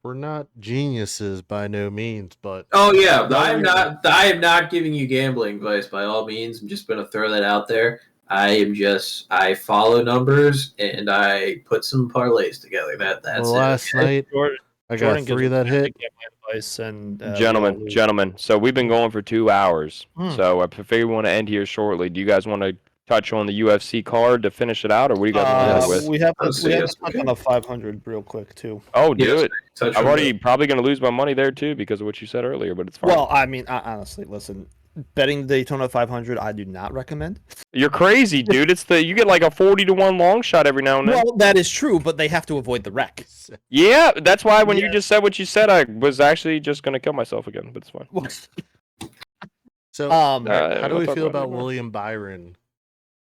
We're not geniuses by no means, but I am not giving you gambling advice by all means. I'm just going to throw that out there. I follow numbers and I put some parlays together. That's last night I got 3 that hit. And gentlemen. So we've been going for 2 hours. So I figure we want to end here shortly. Do you guys want to touch on the UFC card to finish it out, or what do you guys want to with? We have to touch on the 500 real quick too. Oh, do it. I'm already probably going to lose my money there too because of what you said earlier, but it's fine. Well, I mean, honestly, listen. Betting the Daytona 500, I do not recommend. You're crazy, dude. You get like a 40-1 long shot every now and then. Well, that is true, but they have to avoid the wreck. Yeah, that's why when you just said what you said, I was actually just going to kill myself again, but it's fine. So, how do we feel about William Byron?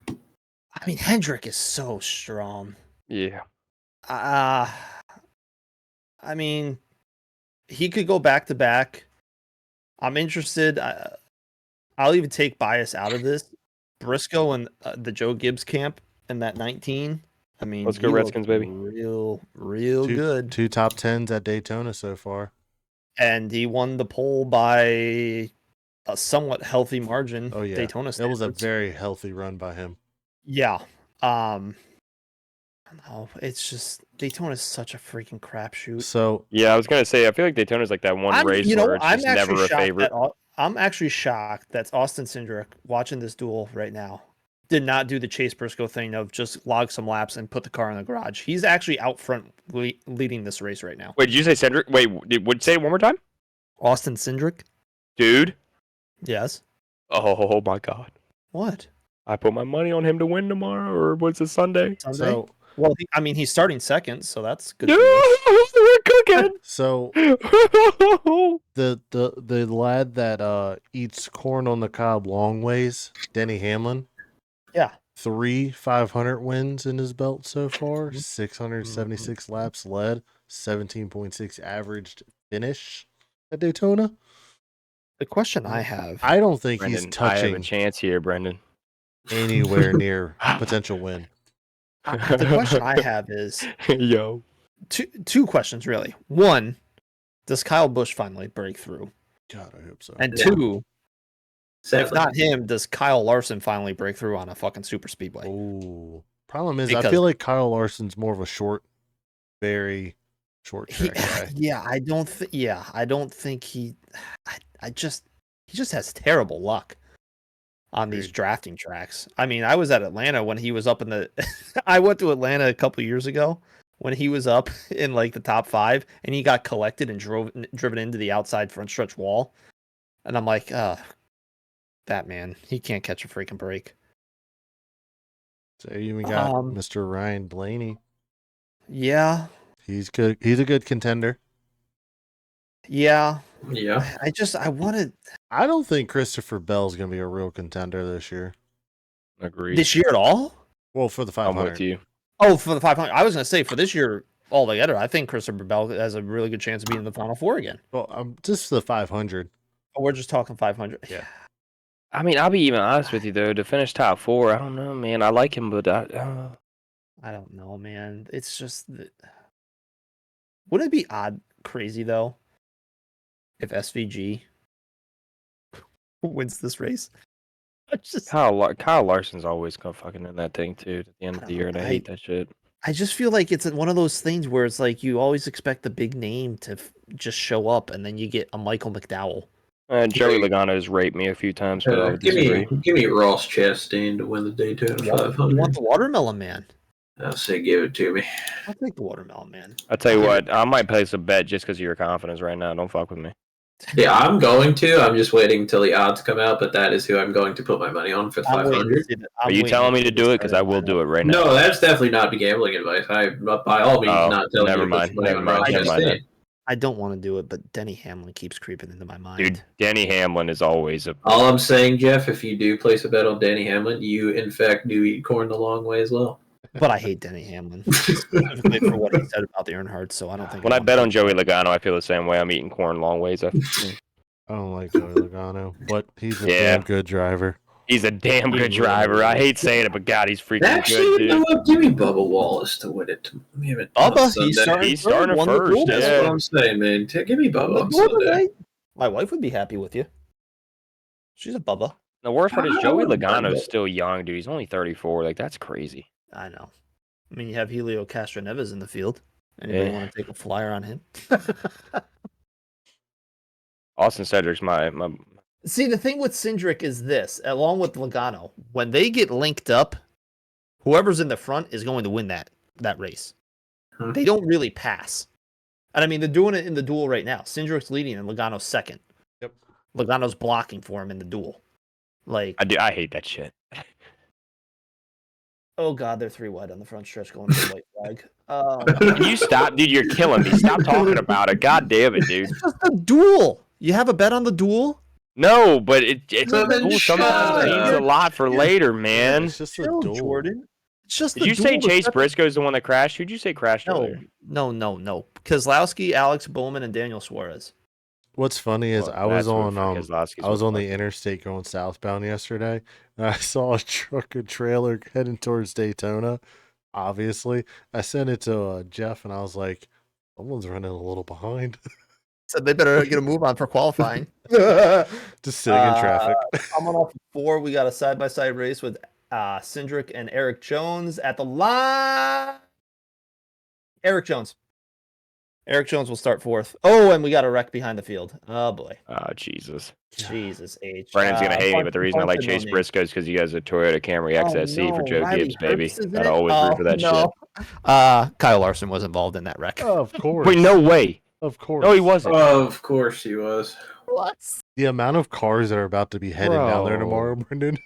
I mean, Hendrick is so strong. Yeah. I mean, he could go back to back. I'm interested. I'll even take bias out of this. Briscoe and the Joe Gibbs camp in that 19. I mean, let's go Redskins, baby. Real good. 2 top 10s at Daytona so far. And he won the pole by a somewhat healthy margin. Oh, yeah. Daytona standards. It was a very healthy run by him. Yeah. It's just Daytona is such a freaking crapshoot. So yeah, I was gonna say I feel like Daytona's like that one race where it's just never a favorite. I'm actually shocked that Austin Cindric, watching this duel right now, did not do the Chase Briscoe thing of just log some laps and put the car in the garage. He's actually out front leading this race right now. Wait, did you say Cindric? Wait, would you say it one more time? Austin Cindric? Dude? Yes. Oh my God. What? I put my money on him to win tomorrow, or what's it, Sunday? So, well, he's starting second, so that's good. We're cooking. So the lad that eats corn on the cob long ways, Denny Hamlin. Yeah. 3 500 wins in his belt so far. 676 laps led. 17.6 averaged finish at Daytona. The question I have, I don't think Brendan, he's touching I have a chance here, Brendan. Anywhere near potential win. The question I have is two questions really. One, does Kyle Busch finally break through? God, I hope so. And two, if not him, does Kyle Larson finally break through on a fucking super speedway? Oh, problem is, I feel like Kyle Larson's more of a very short track guy. I don't think he just has terrible luck on these drafting tracks. I mean, I was at Atlanta when he was up in the I went to Atlanta a couple years ago when he was up in like the top 5 and he got collected and driven into the outside front stretch wall. And I'm like, that man, he can't catch a freaking break. So you even got Mr. Ryan Blaney. Yeah. He's good. He's a good contender. Yeah. Yeah. I don't think Christopher Bell's going to be a real contender this year. Agreed. This year at all? Well, for the 500. I'm with you. Oh, for the 500. I was going to say for this year altogether, I think Christopher Bell has a really good chance of being in the Final Four again. Well, just for the 500. Oh, we're just talking 500. Yeah. I mean, I'll be even honest with you, though. To finish top 4, I don't know, man. I like him, but I don't know, man. It's just wouldn't it be crazy, though, if SVG wins this race? Kyle Larson's always gonna fucking in that thing, too, at the end of the year, and I hate that shit. I just feel like it's one of those things where it's like you always expect the big name to just show up, and then you get a Michael McDowell. Joey Logano has raped me a few times, but I would give disagree. me Ross Chastain to win the Daytona 500. You want the Watermelon Man? I'll say give it to me. I'll take the watermelon, man. I'll tell you what, I might place a bet just because of your confidence right now. Don't fuck with me. Yeah, I'm going to. I'm just waiting until the odds come out, but that is who I'm going to put my money on for the 500. Are you telling me to do it? Because I will do it right now. No, that's definitely not gambling advice. I, by all means, not telling never you to mind, put your money on never Ross mind Chastain. I don't want to do it, but Denny Hamlin keeps creeping into my mind. Dude, Denny Hamlin is always a. All I'm saying, Jeff, if you do place a bet on Danny Hamlin, you in fact do eat corn the long way as well. But I hate Denny Hamlin specifically for what he said about the Earnhardt. So I don't think. When I bet on Joey Logano, I feel the same way. I'm eating corn long ways. I don't like Joey Logano, but he's a damn good driver. He's a damn good driver. I hate saying it, but God, he's freaking Actually, good, dude. you know what? Give me Bubba Wallace to win it. Bubba, he's starting first. That's what I'm saying, man. Give me Bubba on Sunday. My wife would be happy with you. She's a Bubba. The worst part is Joey Logano's still young, dude. He's only 34. Like, that's crazy. I know. I mean, you have Helio Castroneves in the field. Anybody want to take a flyer on him? Austin Cedric's my. See, the thing with Cindric is this, along with Logano, when they get linked up, whoever's in the front is going to win that race. They don't really pass. And I mean, they're doing it in the duel right now. Cindric's leading and Logano's second. Yep. Logano's blocking for him in the duel. Like, I hate that shit. Oh God, they're 3 wide on the front stretch going to the white flag. Can you stop, dude? You're killing me. Stop talking about it. God damn it, dude. It's just a duel. You have a bet on the duel? No, but it sometimes shut means a lot for later, man. It's just a duel. Jordan. It's just Did you say Chase Briscoe's the one that crashed? Who'd you say crashed earlier? No. Kozlowski, Alex Bowman, and Daniel Suarez. What's funny is I was on the the interstate going southbound yesterday, and I saw a truck and trailer heading towards Daytona. Obviously, I sent it to Jeff, and I was like, "Someone's running a little behind." Said they better get a move on for qualifying. Just sitting in traffic. Coming off 4, we got a side-by-side race with Cindric and Eric Jones at the line. Eric Jones will start 4th. Oh, and we got a wreck behind the field. Oh, boy. Oh, Jesus. Jesus H. Brandon's going to hate me, but the reason I like Chase Briscoe is because he has a Toyota Camry XSC for Joe Riley Gibbs, baby. Herbst, Gotta always root for that shit. Kyle Larson was involved in that wreck. Of course. Wait, no way. Of course. No, he wasn't. Of course he was. What? The amount of cars that are about to be headed down there tomorrow, Brendan.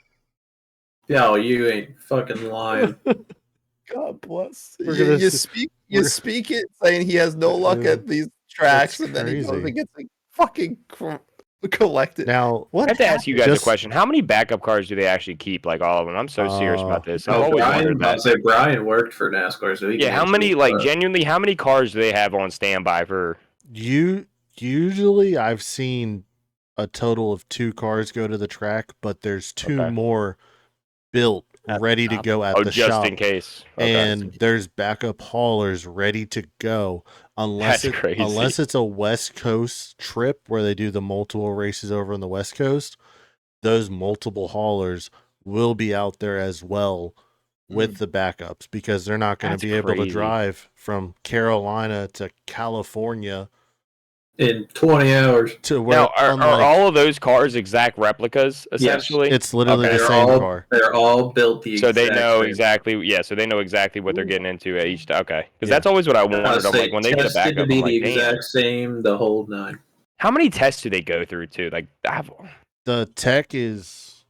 Yo, you ain't fucking lying. God bless. You speak it saying he has no luck at these tracks, and then he goes and gets fucking collected. Now, I have to ask you guys a question. How many backup cars do they actually keep? Like all of them? I'm so serious about this. I've always wondered that. Brian worked for NASCAR, so he how many? Genuinely, how many cars do they have on standby for? Usually I've seen a total of 2 cars go to the track, but there's 2 more built ready to go at the shop. Just in case. And there's backup haulers ready to go unless it's a West Coast trip where they do the multiple races over on the West Coast. Those multiple haulers will be out there as well with the backups because they're not going to be able to drive from Carolina to California in 20 hours. To where now, are all of those cars exact replicas, essentially? Yes, it's literally the same car. They're all built the so exact they know same. exactly, so they know exactly what they're getting into at each. Okay, because that's always what I wondered. I'm like, when they get a backup, to be I'm like, the exact same, the whole 9. How many tests do they go through, too? Like, the tech is...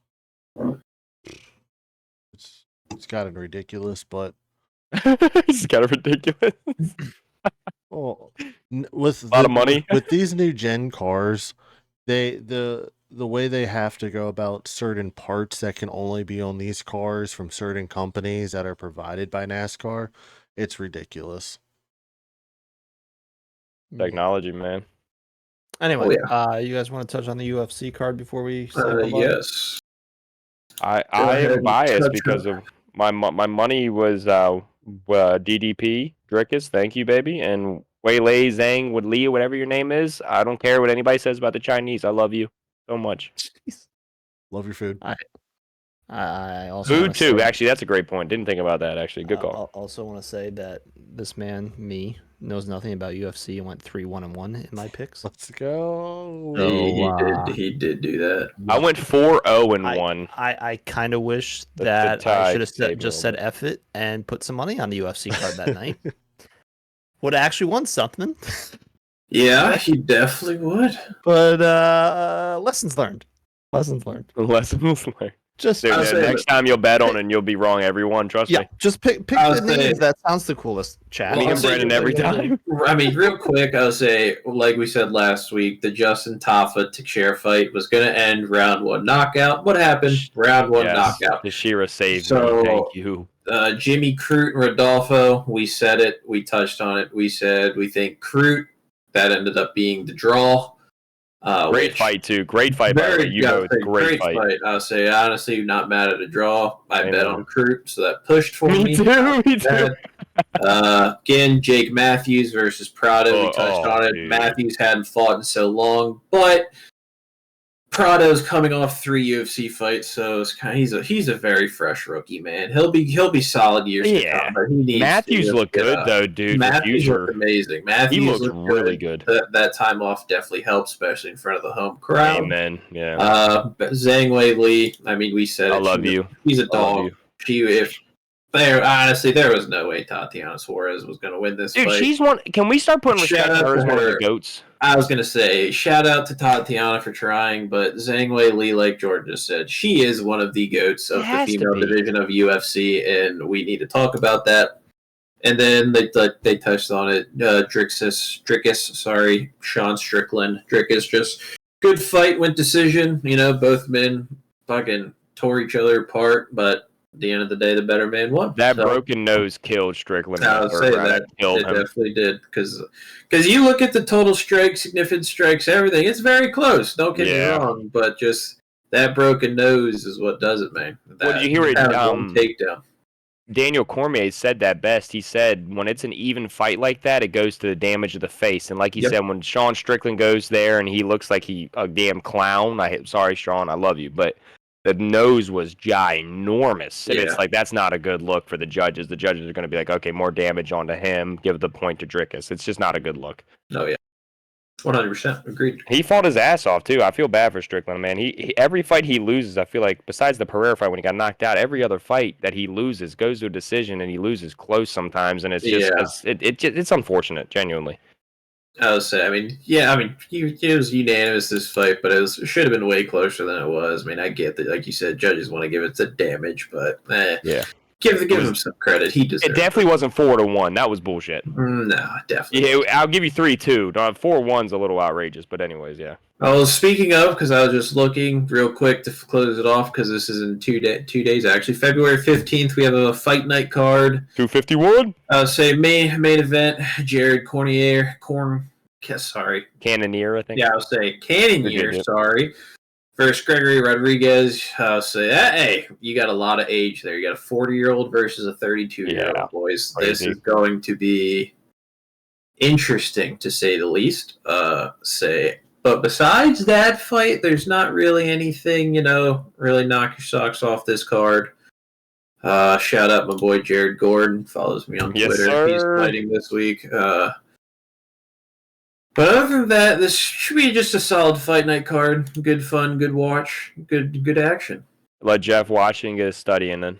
It's gotten ridiculous, but... It's kind of ridiculous. Well, with a lot of money with these new gen cars, the way they have to go about certain parts that can only be on these cars from certain companies that are provided by NASCAR, it's ridiculous. Technology, man. Anyway, you guys want to touch on the UFC card before we say yes. I am biased because of my money was DDP Drickus, thank you, baby, and Weilei Zhang Woodley, whatever your name is. I don't care what anybody says about the Chinese. I love you so much. Love your food. I also Food wanna too. say- Actually, that's a great point. Didn't think about that. Actually, good call. I also want to say that this man, me, knows nothing about UFC and went 3-1-1 in my picks. Let's go. He did do that. I went 4-0-1. I kind of wish The that I tie should have saved me a just little said F it and put some money on the UFC card that night. Would have actually won something. Yeah, he definitely would. But lessons learned. Lessons learned. Lessons learned. Just Dude, I'll say next time you'll bet on and you'll be wrong every one. Trust yeah, me. just pick I'll the say- names that sounds the coolest. Chat. Well, Me I'll and say- Brennan every time. I mean, real quick, I'll say, like we said last week, the Justin Tafa Teixeira fight was going to end round 1 knockout. What happened? Round 1 knockout. Teixeira saved So- me. Thank you. Jimmy Crute and Rodolfo, we said it. We touched on it. We said we think Crute. That ended up being the draw. Great which- fight too. Great fight by the way. You know, it's a great fight. I'll say honestly, not mad at a draw. I bet Amen. on Crute, so that pushed for me. Me too. Me too. Again, Jake Matthews versus Prado. We touched on it. Dude. Matthews hadn't fought in so long, but Prado's coming off 3 UFC fights, so it's kind of, he's a very fresh rookie, man. He'll be solid years to Yeah. come, but he needs Matthews to looked get good up. though, dude. For Matthews future, looked amazing. Matthews he looked looked really good. That time off definitely helped, especially in front of the home crowd. Amen. Yeah. But Zhang Wei Li, I mean, we said I it. love you. He's a I love dog. you. There was no way Tatiana Suarez was going to win this Dude, fight. she's one. Can we start putting respect Shout on her out as to one of her. the goats? I was going to say, shout out to Tatiana for trying, but Zhang Wei Li, like Jordan just said, she is one of the goats of It the has to female be. division of UFC, and we need to talk about that. And then they touched on it. Drickus, Sean Strickland. Drickus just good fight, went decision. You know, both men fucking tore each other apart, but at the end of the day, the better man won. That So- broken nose killed Strickland. in I the would third say round. that It killed it him. definitely did because you look at the total strikes, significant strikes, everything. It's very close. Don't get Yeah. me wrong, but just that broken nose is what does it, man. Well, did you hear it, That one takedown. Daniel Cormier said that best. He said when it's an even fight like that, it goes to the damage of the face. And like he Yep. said, when Sean Strickland goes there and he looks like a damn clown. Sorry, Sean, I love you, but the nose was ginormous. And Yeah. it's like that's not a good look for the judges. The judges are going to be like, okay, more damage onto him. Give the point to Drickus. It's just not a good look. Oh yeah, 100% agreed. He fought his ass off too. I feel bad for Strickland, man. He every fight he loses, I feel like besides the Pereira fight when he got knocked out, every other fight that he loses goes to a decision, and he loses close sometimes, and it's just it's unfortunate, genuinely. I would say, it was unanimous this fight, but it should have been way closer than it was. I mean, I get that, like you said, judges want to give it the damage, but Yeah. give him some credit. He deserves It definitely wasn't 4-1. That was bullshit. No, definitely. Yeah, I'll give you 3-2. 4-1's a little outrageous, but anyways, yeah. Oh, speaking of, because I was just looking real quick to close it off, because this is in 2 days actually. February 15th, we have a fight night card. 251. Main event, Jared Cannonier, Cannonier, I think. Yeah, I'll say Cannonier, Yep. sorry. Versus Gregory Rodriguez. I'll say, hey, you got a lot of age there. You got a 40-year-old versus a 32-year-old, Yeah, boys. crazy. This is going to be interesting, to say the least. But besides that fight, there's not really anything, really knock your socks off this card. Shout out my boy Jared Gordon. Follows me on Yes, Twitter. sir. He's fighting this week. But other than that, this should be just a solid fight night card. Good fun, good watch, good action. Let Jeff watch it and get his study in then.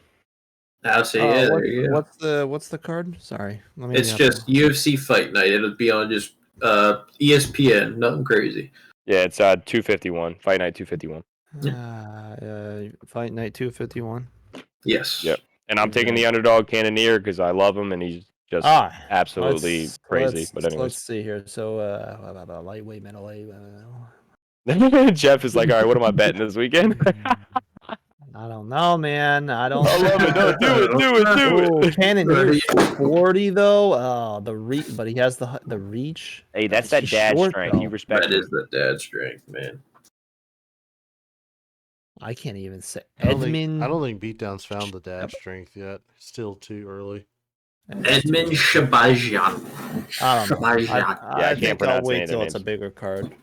I'll say, yeah, there you go. What's the card? Sorry, It's just UFC fight night. It'll be on just ESPN. Nothing crazy. Yeah, it's 251. Fight night 251. Fight night 251. Yes. Yep. And I'm taking the underdog Cannonier because I love him and he's just absolutely crazy. But anyways, let's see here. So, lightweight, middleweight. Jeff is like, all right, what am I betting this weekend? I don't know, man. I don't. I love it. No, do it. Cannonier's 40 though. But he has the reach. Hey, that's that He's dad short, strength. though. You respect That him. is the dad strength, man. I can't even say I don't Edmund. think Beatdown's found the dad strength yet. Still too early. Edmund Shabajian. I don't know. Shabajian. Yeah, I I can't think I'll pronounce any wait of till their it's a names. bigger card.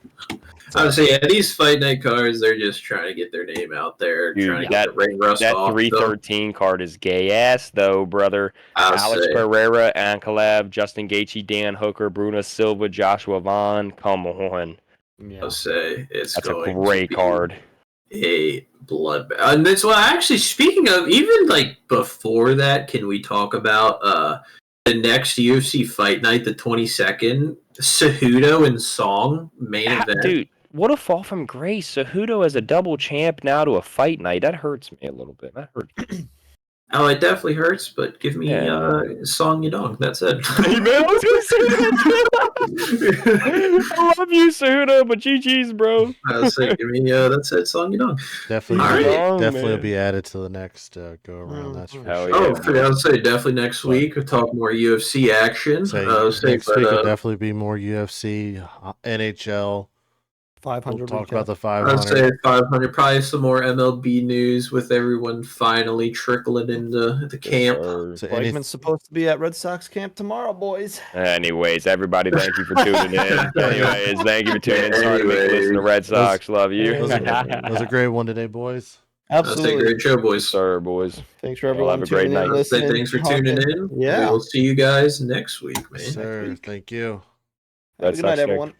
I would say, these fight night cards, they're just trying to get their name out there, Dude, trying to get the ring rust that off. 313 card is gay ass though, brother. Alex Pereira, Ankalaev, Justin Gaethje, Dan Hooker, Bruno Silva, Joshua Vaughn. Come on. Yeah. I'll say that's a great card. A bloodbath. And that's why, actually, speaking of, even like before that, can we talk about the next UFC fight night, the 22nd? Cejudo and Song main event. Dude, what a fall from grace. Cejudo as a double champ now to a fight night. That hurts me a little bit. That hurts me. Oh, it definitely hurts, but give me Song Yadong. That's it. Hey, man, I was going to say that. I love you, Cejudo, but GG's, bro. I was saying, give me that's it, Song Yadong. Definitely will be added to the next go around. That's for sure. I would say definitely next week we'll talk more UFC action. Next week will definitely be more UFC, NHL. 500. We'll talk about the 500. I'd say 500. Probably some more MLB news with everyone finally trickling into the camp. So Bregman's supposed to be at Red Sox camp tomorrow, boys. Anyways, everybody, thank you for tuning in. Anyways, thank you for tuning in. Sorry to make you listen to Red Sox. Love you. That was a great one today, boys. Absolutely. That's a great show, boys. Sir, boys. Thanks for everyone. Have a great night. Thanks for tuning in. Yeah. We'll see you guys next week, man. Sir, thank you. Have a good night, everyone.